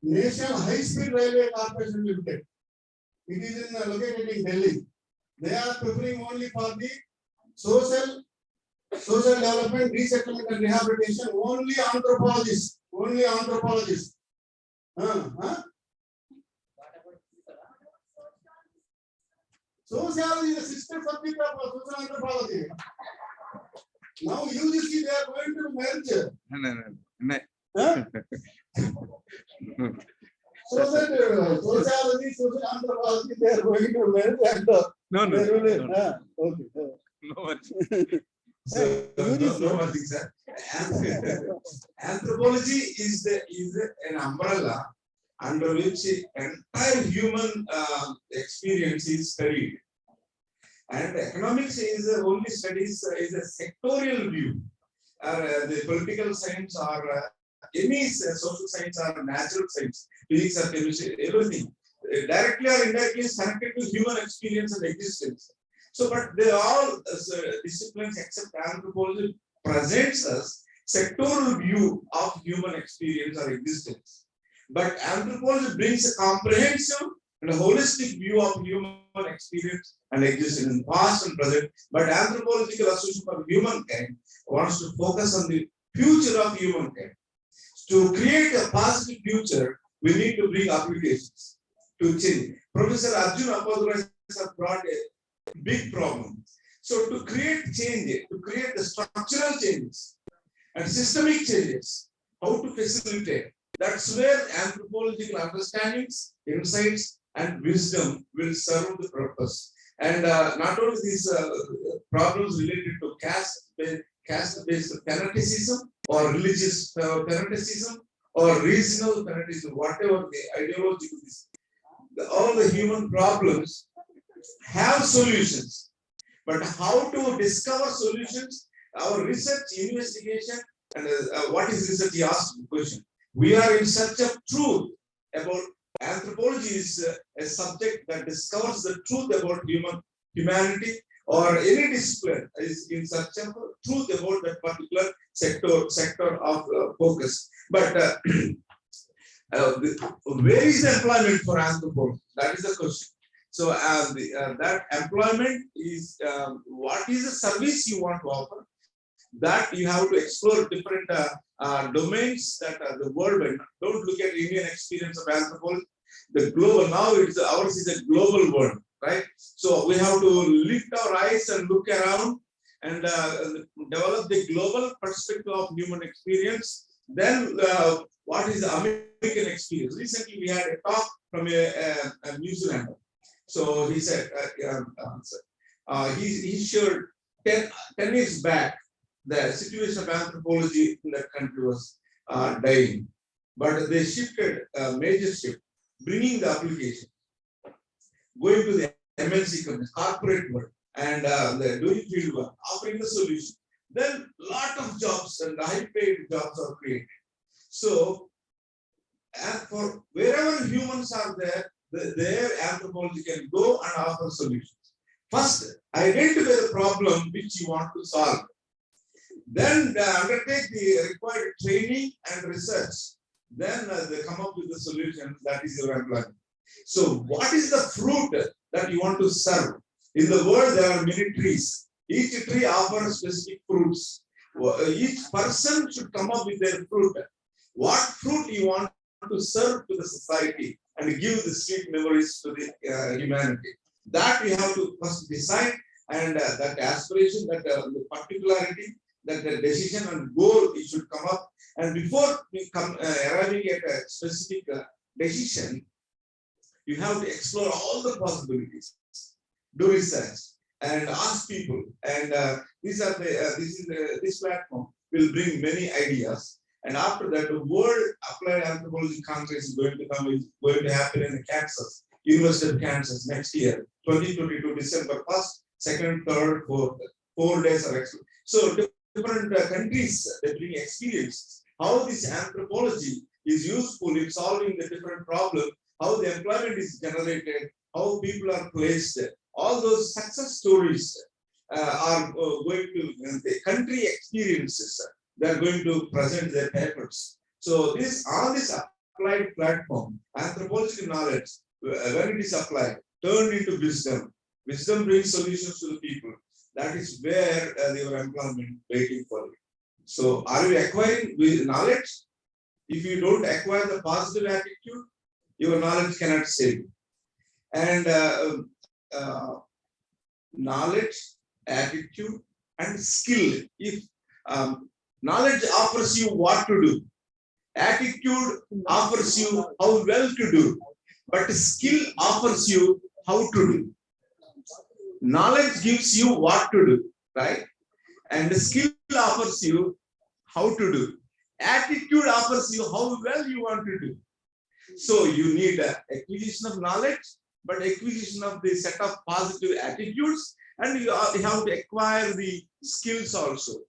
Speaker 4: National High Speed Railway Corporation Limited. It is located in Delhi. They are preferring only for the social development, resettlement and rehabilitation, only anthropologists. Only anthropologists. Sociology is a sister subject of social anthropology. Now UGC, they are going to merge. Sociology, social anthropology, they are going to merge and
Speaker 2: Anthropology is an umbrella under which entire human experience is studied. And economics is only studies is a sectorial view. The political science or any social science or natural science, physics or chemistry, everything directly or indirectly is connected to human experience and existence. So, but they all disciplines except anthropology presents us sectoral view of human experience or existence. But anthropology brings a comprehensive and a holistic view of human experience and existence in past and present. But Anthropological Association for Humankind wants to focus on the future of humankind. To create a positive future, we need to bring applications to change. Professor Arjun Appadurai has brought a big problem. So to create change, to create the structural changes and systemic changes, how to facilitate, that's where anthropological understandings, insights, and wisdom will serve the purpose. And not only these problems related to caste-based fanaticism or religious fanaticism or regional fanaticism, whatever the ideological is, all the human problems have solutions. But how to discover solutions, our research, investigation, and what is research? He asked the question. We are in search of truth about anthropology is a subject that discovers the truth about humanity or any discipline is in search of truth about that particular sector of focus. But where is the employment for anthropology? That is the question. So that employment is what is the service you want to offer? That you have to explore different domains that the world. Don't look at Indian experience of anthropology. The global now ours is a global world, right? So we have to lift our eyes and look around and develop the global perspective of human experience. Then what is the American experience? Recently we had a talk from a New Zealander. So he said he shared 10 years back the situation of anthropology in that country was dying, but they shifted a major shift, bringing the application, going to the MNC companies, corporate world, and doing field work, offering the solution. Then lot of jobs and high-paid jobs are created. So, and for wherever humans are there, their anthropology can go and offer solutions. First, identify the problem which you want to solve. Then undertake the required training and research. Then they come up with the solution. That is your employment. So what is the fruit that you want to serve? In the world, there are many trees. Each tree offers specific fruits. Each person should come up with their fruit. What fruit you want to serve to the society and give the sweet memories to the humanity. That we have to first decide, and that aspiration, that the particularity, that the decision and goal it should come up. And before we come arriving at a specific decision, you have to explore all the possibilities, do research, and ask people. And this platform will bring many ideas. And after that, the World Applied Anthropology Conference is going to come. Is going to happen in Kansas, University of Kansas next year, 2022 December 1st, 2nd, 3rd, 4th. 4 days are extra. So different countries they bring experiences. How this anthropology is useful in solving the different problems. How the employment is generated. How people are placed. All those success stories are going to the country experiences. They are going to present their papers. So on this applied platform, anthropological knowledge, when it is applied, turned into wisdom. Wisdom brings solutions to the people. That is where your employment waiting for you. So are you acquiring knowledge? If you don't acquire the positive attitude, your knowledge cannot save you. And knowledge, attitude, and skill. If knowledge offers you what to do, attitude offers you how well to do, but skill offers you how to do. Knowledge gives you what to do, right? And the skill offers you how to do. Attitude offers you how well you want to do. So you need acquisition of knowledge, but acquisition of the set of positive attitudes, and you have to acquire the skills also.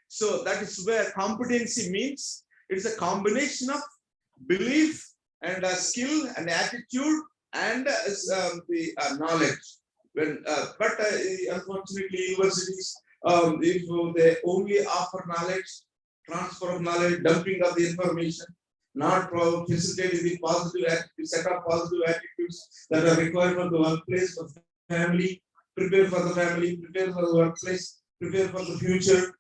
Speaker 2: So that is where competency means. It's a combination of belief and skill and attitude and the knowledge. But unfortunately, universities, if they only offer knowledge, transfer of knowledge, dumping of the information, not facilitating the positive attitude, set of positive attitudes that are required for the workplace, for family, prepare for the family, prepare for the workplace, prepare for the future.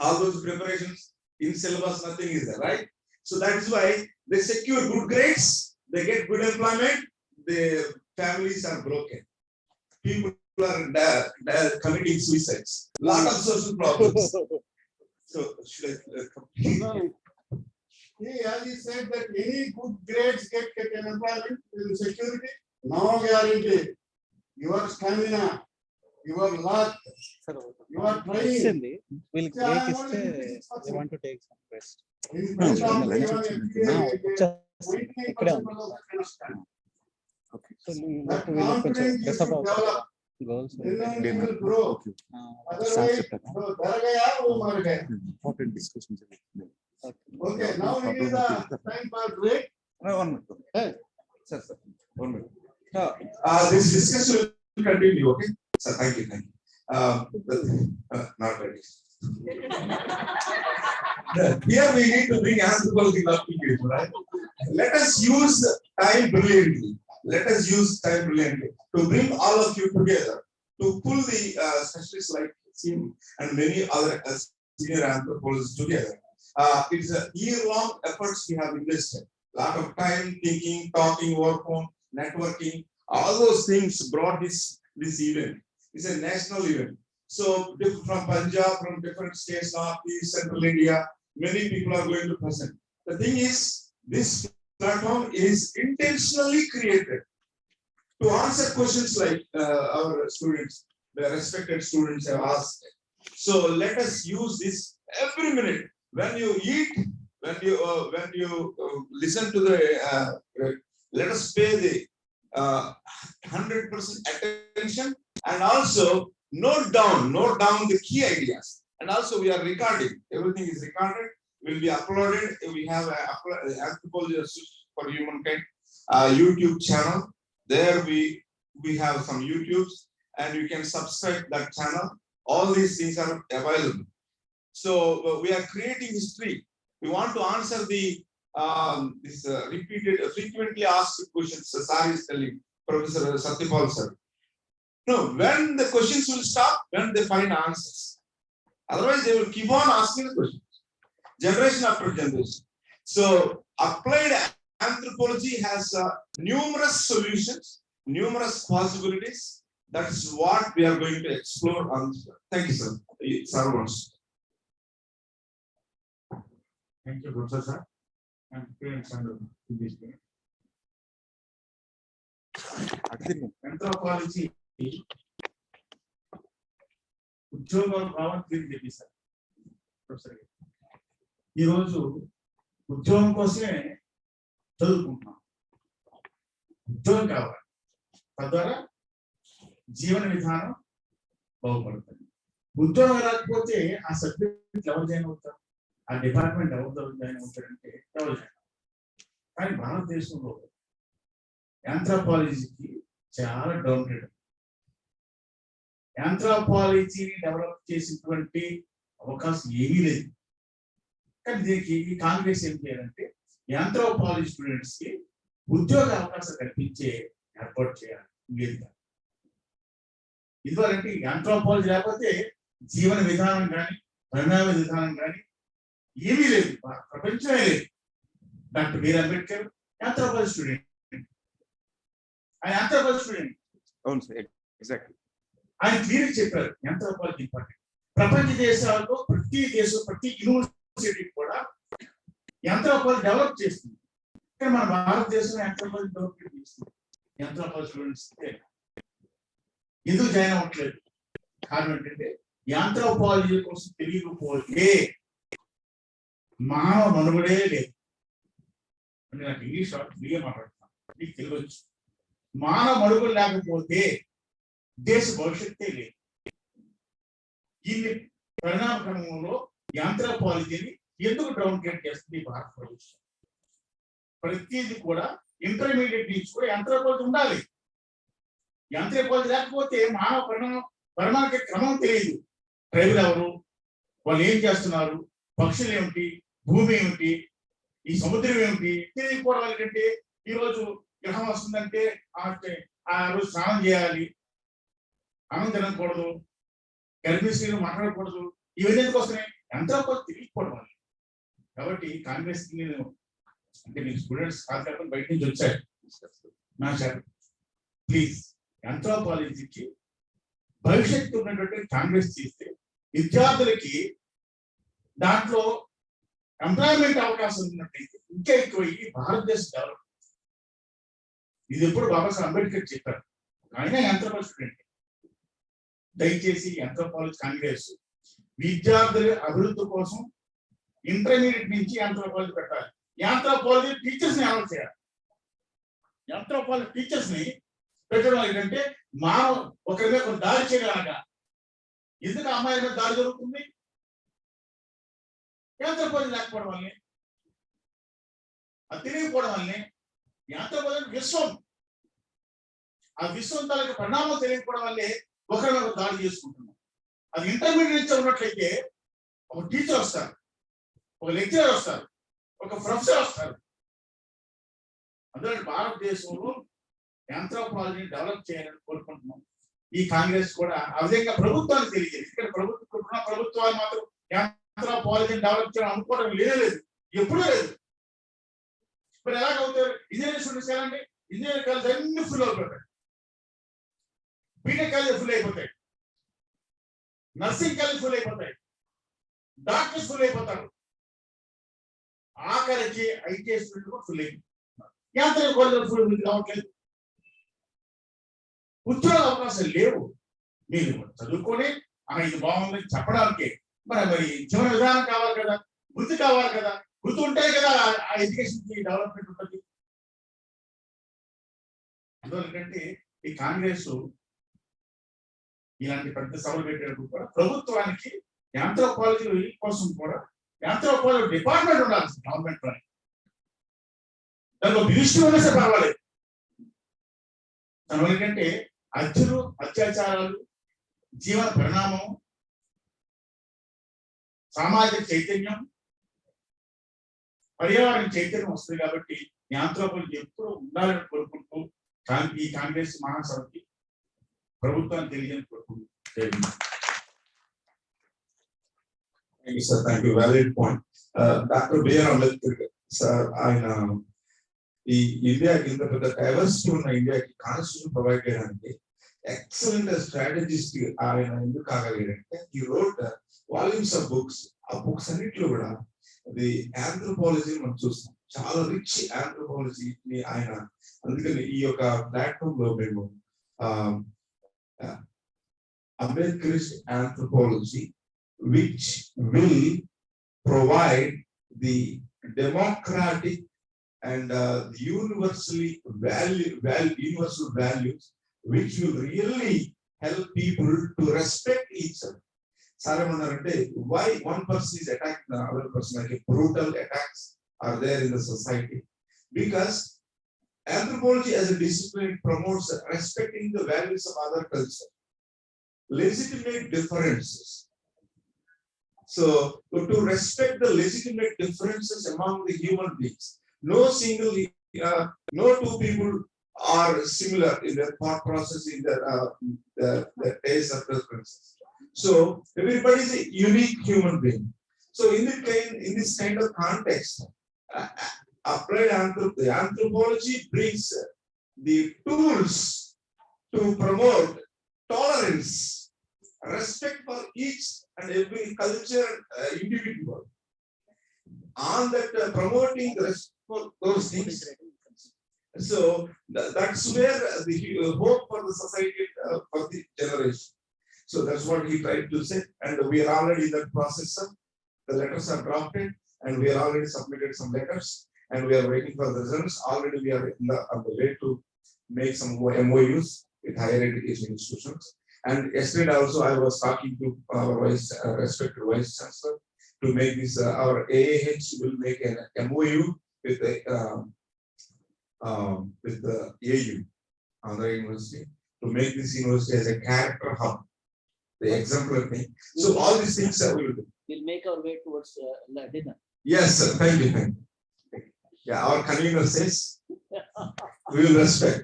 Speaker 2: All those preparations in syllabus, nothing is there, right? So that's why they secure good grades, they get good employment, the families are broken. People are committing suicides. Lot of social problems. So should I complete?
Speaker 4: As he said that any good grades get an employment in security, no guarantee. Your stamina, your luck, your training.
Speaker 17: We'll break they want to take some rest.
Speaker 4: Okay. So goals will grow. Otherwise,
Speaker 10: Important discussions.
Speaker 4: okay, now it is a time for break.
Speaker 2: Sir, 1 minute. This discussion will continue, okay? Sir, thank you. Not ready. Here we need to bring anthropological application, right? Let us use time brilliantly. To bring all of you together, to pull the specialists like him and many other senior anthropologists together. It's a year-long efforts we have invested. Lot of time, thinking, talking, work on, networking, all those things brought this event. It's a national event. So from Punjab, from different states, North, East, Central India, many people are going to present. The thing is, this platform is intentionally created to answer questions like our students, the respected students have asked. So let us use this every minute. When you eat, when you listen to the, let us pay the 100% attention, and also note down the key ideas. And also we are recording. Everything is recorded. Will be uploaded. We have Anthropology for Humankind YouTube channel. There we have some YouTubes, and you can subscribe that channel. All these things are available. So we are creating history. We want to answer the repeated, frequently asked questions. Sir is telling, Professor Satyapal sir. No, when the questions will stop, when they find answers. Otherwise, they will keep on asking the questions, generation after generation. So applied anthropology has numerous solutions, numerous possibilities. That is what we are going to explore on this. Thank you, sir.
Speaker 18: Thank you, Professor, and students and this. Anthropology ఉద్యోగం కావాలని చెప్పేశారు professor గారు. ఈరోజు ఉద్యోగం కోసమే చదువుకుంటున్నాం. ఉద్యోగం కావాలి, తద్వారా జీవన విధానం బాగుపడుతుంది. ఉద్యోగం రాకపోతే ఆ సబ్జెక్ట్ ఎవరు జాయిన్ అవుతారు, ఆ డిపార్ట్మెంట్ ఎవరు జాయిన్ అవుతారంటే ఎవరు జాయిన్ అవుతారు. కానీ భారతదేశంలో యాంథ్రోపాలజీకి చాలా డౌన్ రేట్. యాంథ్రోపాలజీని డెవలప్ చేసినటువంటి అవకాశం ఏమీ లేదు. కానీ దీనికి ఈ కాంగ్రెస్ ఏం చేయాలంటే యాంథ్రోపాలజీ స్టూడెంట్స్ కి ఉద్యోగ అవకాశం కల్పించే ఏర్పాటు చేయాలి. లేదు ఇదివరంటే యాంథ్రోపాలజీ లేకపోతే జీవన విధానం కానీ పరిణామ విధానం కానీ ఏమీ లేదు, ప్రపంచమే లేదు. Doctor BR Ambedkar anthropology student. ఆయన యాంథ్రోపాలజీ స్టూడెంట్.
Speaker 2: అవును సార్, ఎగ్జాక్ట్లీ.
Speaker 18: ఆయన క్లియర్ చెప్పారు యాంథ్రోపాలజీ ఇంపార్టెంట్. ప్రపంచ దేశాల్లో ప్రతి దేశం, ప్రతి యూనివర్సిటీ కూడా యాంథ్రోపాలజీ డెవలప్ చేస్తుంది. కానీ మన భారతదేశం యాంథ్రోపాలజీ డెవలప్ చేస్తుంది. యాంథ్రోపాలజీ స్టూడెంట్స్ ఎందుకు జాయిన్ అవ్వట్లేదు? కారణం ఏంటంటే యాంథ్రోపాలజీ కోసం తెలియకపోతే మానవ మనుగడే లేదు. అంటే నాకు ఇంగ్లీష్ క్లియర్ మాట్లాడుతున్నాను, మీకు తెలియవచ్చు. మానవ మనుగడ లేకపోతే దేశ భవిష్యత్తే లేదు. ఈ పరిణామ క్రమంలో యాంథ్రోపాలజీని ఎందుకు డౌన్ గ్రేడ్ చేస్తుంది భారతదేశం? ప్రతిదీ కూడా ఇంటర్మీడియట్ నుంచి కూడా యాంథ్రోపాలజీ ఉండాలి. యాంథ్రోపాలజీ లేకపోతే మానవ పరిణామ క్రమం తెలియదు. ట్రైబుల్ ఎవరు, వాళ్ళు ఏం చేస్తున్నారు, పక్షులు ఏమిటి, భూమి ఏమిటి, ఈ సముద్రం ఏమిటి తెలియకపోవడం వాళ్ళకంటే ఈరోజు గ్రహం వస్తుందంటే ఆ రోజు స్నానం చేయాలి, అన్నం తినకూడదు, గర్భిణీ స్త్రీలు మాట్లాడకూడదు. ఇవన్నీ ఎందుకు వస్తున్నాయి? యాంథ్రోపాలజీ తెలియకపోవడం వల్ల. కాబట్టి కాంగ్రెస్ కి నేను అంటే మీ స్టూడెంట్స్ కాదు బయట నుంచి వచ్చారు నా సార్, ప్లీజ్ యాంథ్రోపాలజీకి భవిష్యత్తు ఉన్నటువంటి కాంగ్రెస్ చేస్తే విద్యార్థులకి దాంట్లో ఎంప్లాయ్మెంట్ అవకాశం ఉన్నట్టయితే ఇంకా ఎక్కువ భారతదేశం డెవలప్. ఇది ఎప్పుడు బాబాసాహెబ్ అంబేద్కర్ చెప్పారు. ఆయన యాంథ్రోపాలజీ స్టూడెంట్. దయచేసి యాంథ్రోపాలజీ కాంగ్రెస్ విద్యార్థుల అభివృద్ధి కోసం ఇంటర్మీడియట్ నుంచి యాంథ్రోపాలజీ పెట్టాలి. యాంథ్రోపాలజీ టీచర్స్ ని అలవాటు చేయాలి. యాంథ్రోపాలజీ టీచర్స్ ని పెట్టడం ఏంటంటే మానవ ఒకరి మీద కొన్ని దాడి చేయగలగా. ఎందుకు అమ్మాయిల మీద దాడి జరుగుతుంది? యాంథ్రోపాలజీ లేకపోవడం వల్లనే, అది తెలియకపోవడం వల్లనే. ఈ ఆంథ్రోపాలజీ విశ్వం. ఆ విశ్వం తాలూకు పరిణామం తెలియకపోవడం వల్లే ఒకరినొకరు దాడి చేసుకుంటున్నాం. అది ఇంటర్మీడియట్ నుంచి ఉన్నట్లయితే ఒక టీచర్ వస్తారు, ఒక లెక్చరర్ వస్తారు, ఒక ప్రొఫెసర్ వస్తారు. అందులో భారతదేశంలో ఆంథ్రోపాలజీని డెవలప్ చేయాలని కోరుకుంటున్నాం. ఈ కాంగ్రెస్ కూడా ఆ విధంగా ప్రభుత్వానికి తెలియజేది. ఇక్కడ ప్రభుత్వాలు మాత్రం ఆంథ్రోపాలజీని డెవలప్ చేయాలని అనుకోవడం లేదు, ఎప్పుడూ లేదు. మరి ఎలాగవుతారు? ఇంజనీరింగ్ స్టూడెంట్స్ ఎలాంటి ఇంజనీరింగ్ కాలేజ్ అన్ని ఫుల్ అయిపోతాయి, బీటెక్ కాలేజ్ ఫుల్ అయిపోతాయి, నర్సింగ్ కాలేజ్ ఫుల్ అయిపోతాయి, డాక్టర్స్ ఫుల్ అయిపోతారు, ఆఖరికి ఐటీ స్టూడెంట్ కూడా ఫుల్ అయిపోతారు. యాంత్రిక కాలేజ్ ఫుల్ కావట్లేదు, ఉద్యోగ అవకాశాలు లేవు. మీరు చదువుకొని ఇది బాగుందని చెప్పడానికి మరి జీవన విధానం కావాలి కదా, వృత్తి కావాలి కదా, వృత్తి ఉంటే కదా ఆ ఎడ్యుకేషన్ కి డెవలప్మెంట్ ఉంటుంది. అందువల్లకంటే ఈ కాంగ్రెస్ ఇలాంటి పెద్ద సభలు పెట్టేటప్పుడు కూడా ప్రభుత్వానికి ఆంథ్రోపాలజీ కోసం కూడా ఆంథ్రోపాలజీ డిపార్ట్మెంట్ ఉండాలి గవర్నమెంట్ లోని. దానికి మినిస్ట్రీ ఉన్నా సరే పర్వాలేదు. దానివల్లకంటే హత్యలు, అత్యాచారాలు, జీవన పరిణామం, సామాజిక చైతన్యం, పర్యావరణ చైతన్యం వస్తుంది. కాబట్టి ఈ ఆంథ్రోపాలజీ ఎప్పుడు ఉండాలని కోరుకుంటూ ఈ కాంగ్రెస్ మహాసభకి ప్రభుత్వాన్ని తెలియజేయాలని కోరుకుంటున్నాను.
Speaker 2: Thank you, sir. Thank you. Valid point. Dr. B.R. Ambedkar, sir, ఆయన ఈ ఇండియాకి ఇంత పెద్ద డైవర్సిటీ ఉన్న ఇండియాకి కాన్స్టిట్యూషన్ ప్రొవైడ్ చేయడానికి ఎక్సలెంట్ స్ట్రాటజిస్ట్ ఆయన ఎందుకు కాగలిగాడంటే ఈ రోడ్ వాల్యూమ్స్ ఆఫ్ బుక్స్. ఆ బుక్స్ అన్నింటిలో కూడా అది ఆంథ్రోపాలజీ మనం చూస్తాం, చాలా రిచ్ ఆంథ్రోపాలజీని ఆయన. అందుకని ఈ యొక్క ప్లాట్ఫామ్ లో మేము Ambedkarist anthropology, which will provide the democratic and universally universal values, which will really help people to respect each other. Saramanarante, why one person is attacking the other person, like brutal attacks are there in the society? Because anthropology as a discipline promotes respecting the values of other culture, legitimate differences. So to respect the legitimate differences among the human beings, no two people are similar in their thought process, in their taste or preferences. So everybody is a unique human being. So in this kind of context, applied anthropology brings the tools to promote tolerance, respect for each and every culture individual. On that promoting respect for those things. So that's where the hope for the society, for the generation. So that's what he tried to say, and we are already in that process. The letters are drafted, and we are already submitted some letters, and we are waiting for the results. Already we are on the way to make some MOUs with higher education institutions. And yesterday also I was talking to our respected Vice Chancellor to make this, our AAH will make an MOU with the AU, Andhra University, to make this university as a character hub, the exemplar thing. So all these things we will do.
Speaker 1: We'll make our way towards dinner.
Speaker 2: Yes, sir. Thank you. Yeah, our convener says we will respect.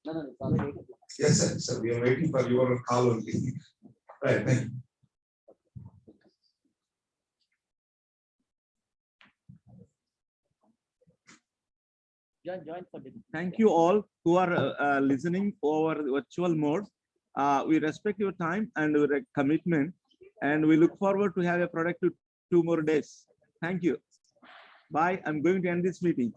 Speaker 1: No, it's already.
Speaker 2: Yes, sir. We are waiting for your call only. Right, thank you.
Speaker 1: Join for dinner.
Speaker 10: Thank you all who are listening over virtual mode. We respect your time and your commitment, and we look forward to have a productive 2 more days. Thank you. Bye. I'm going to end this meeting.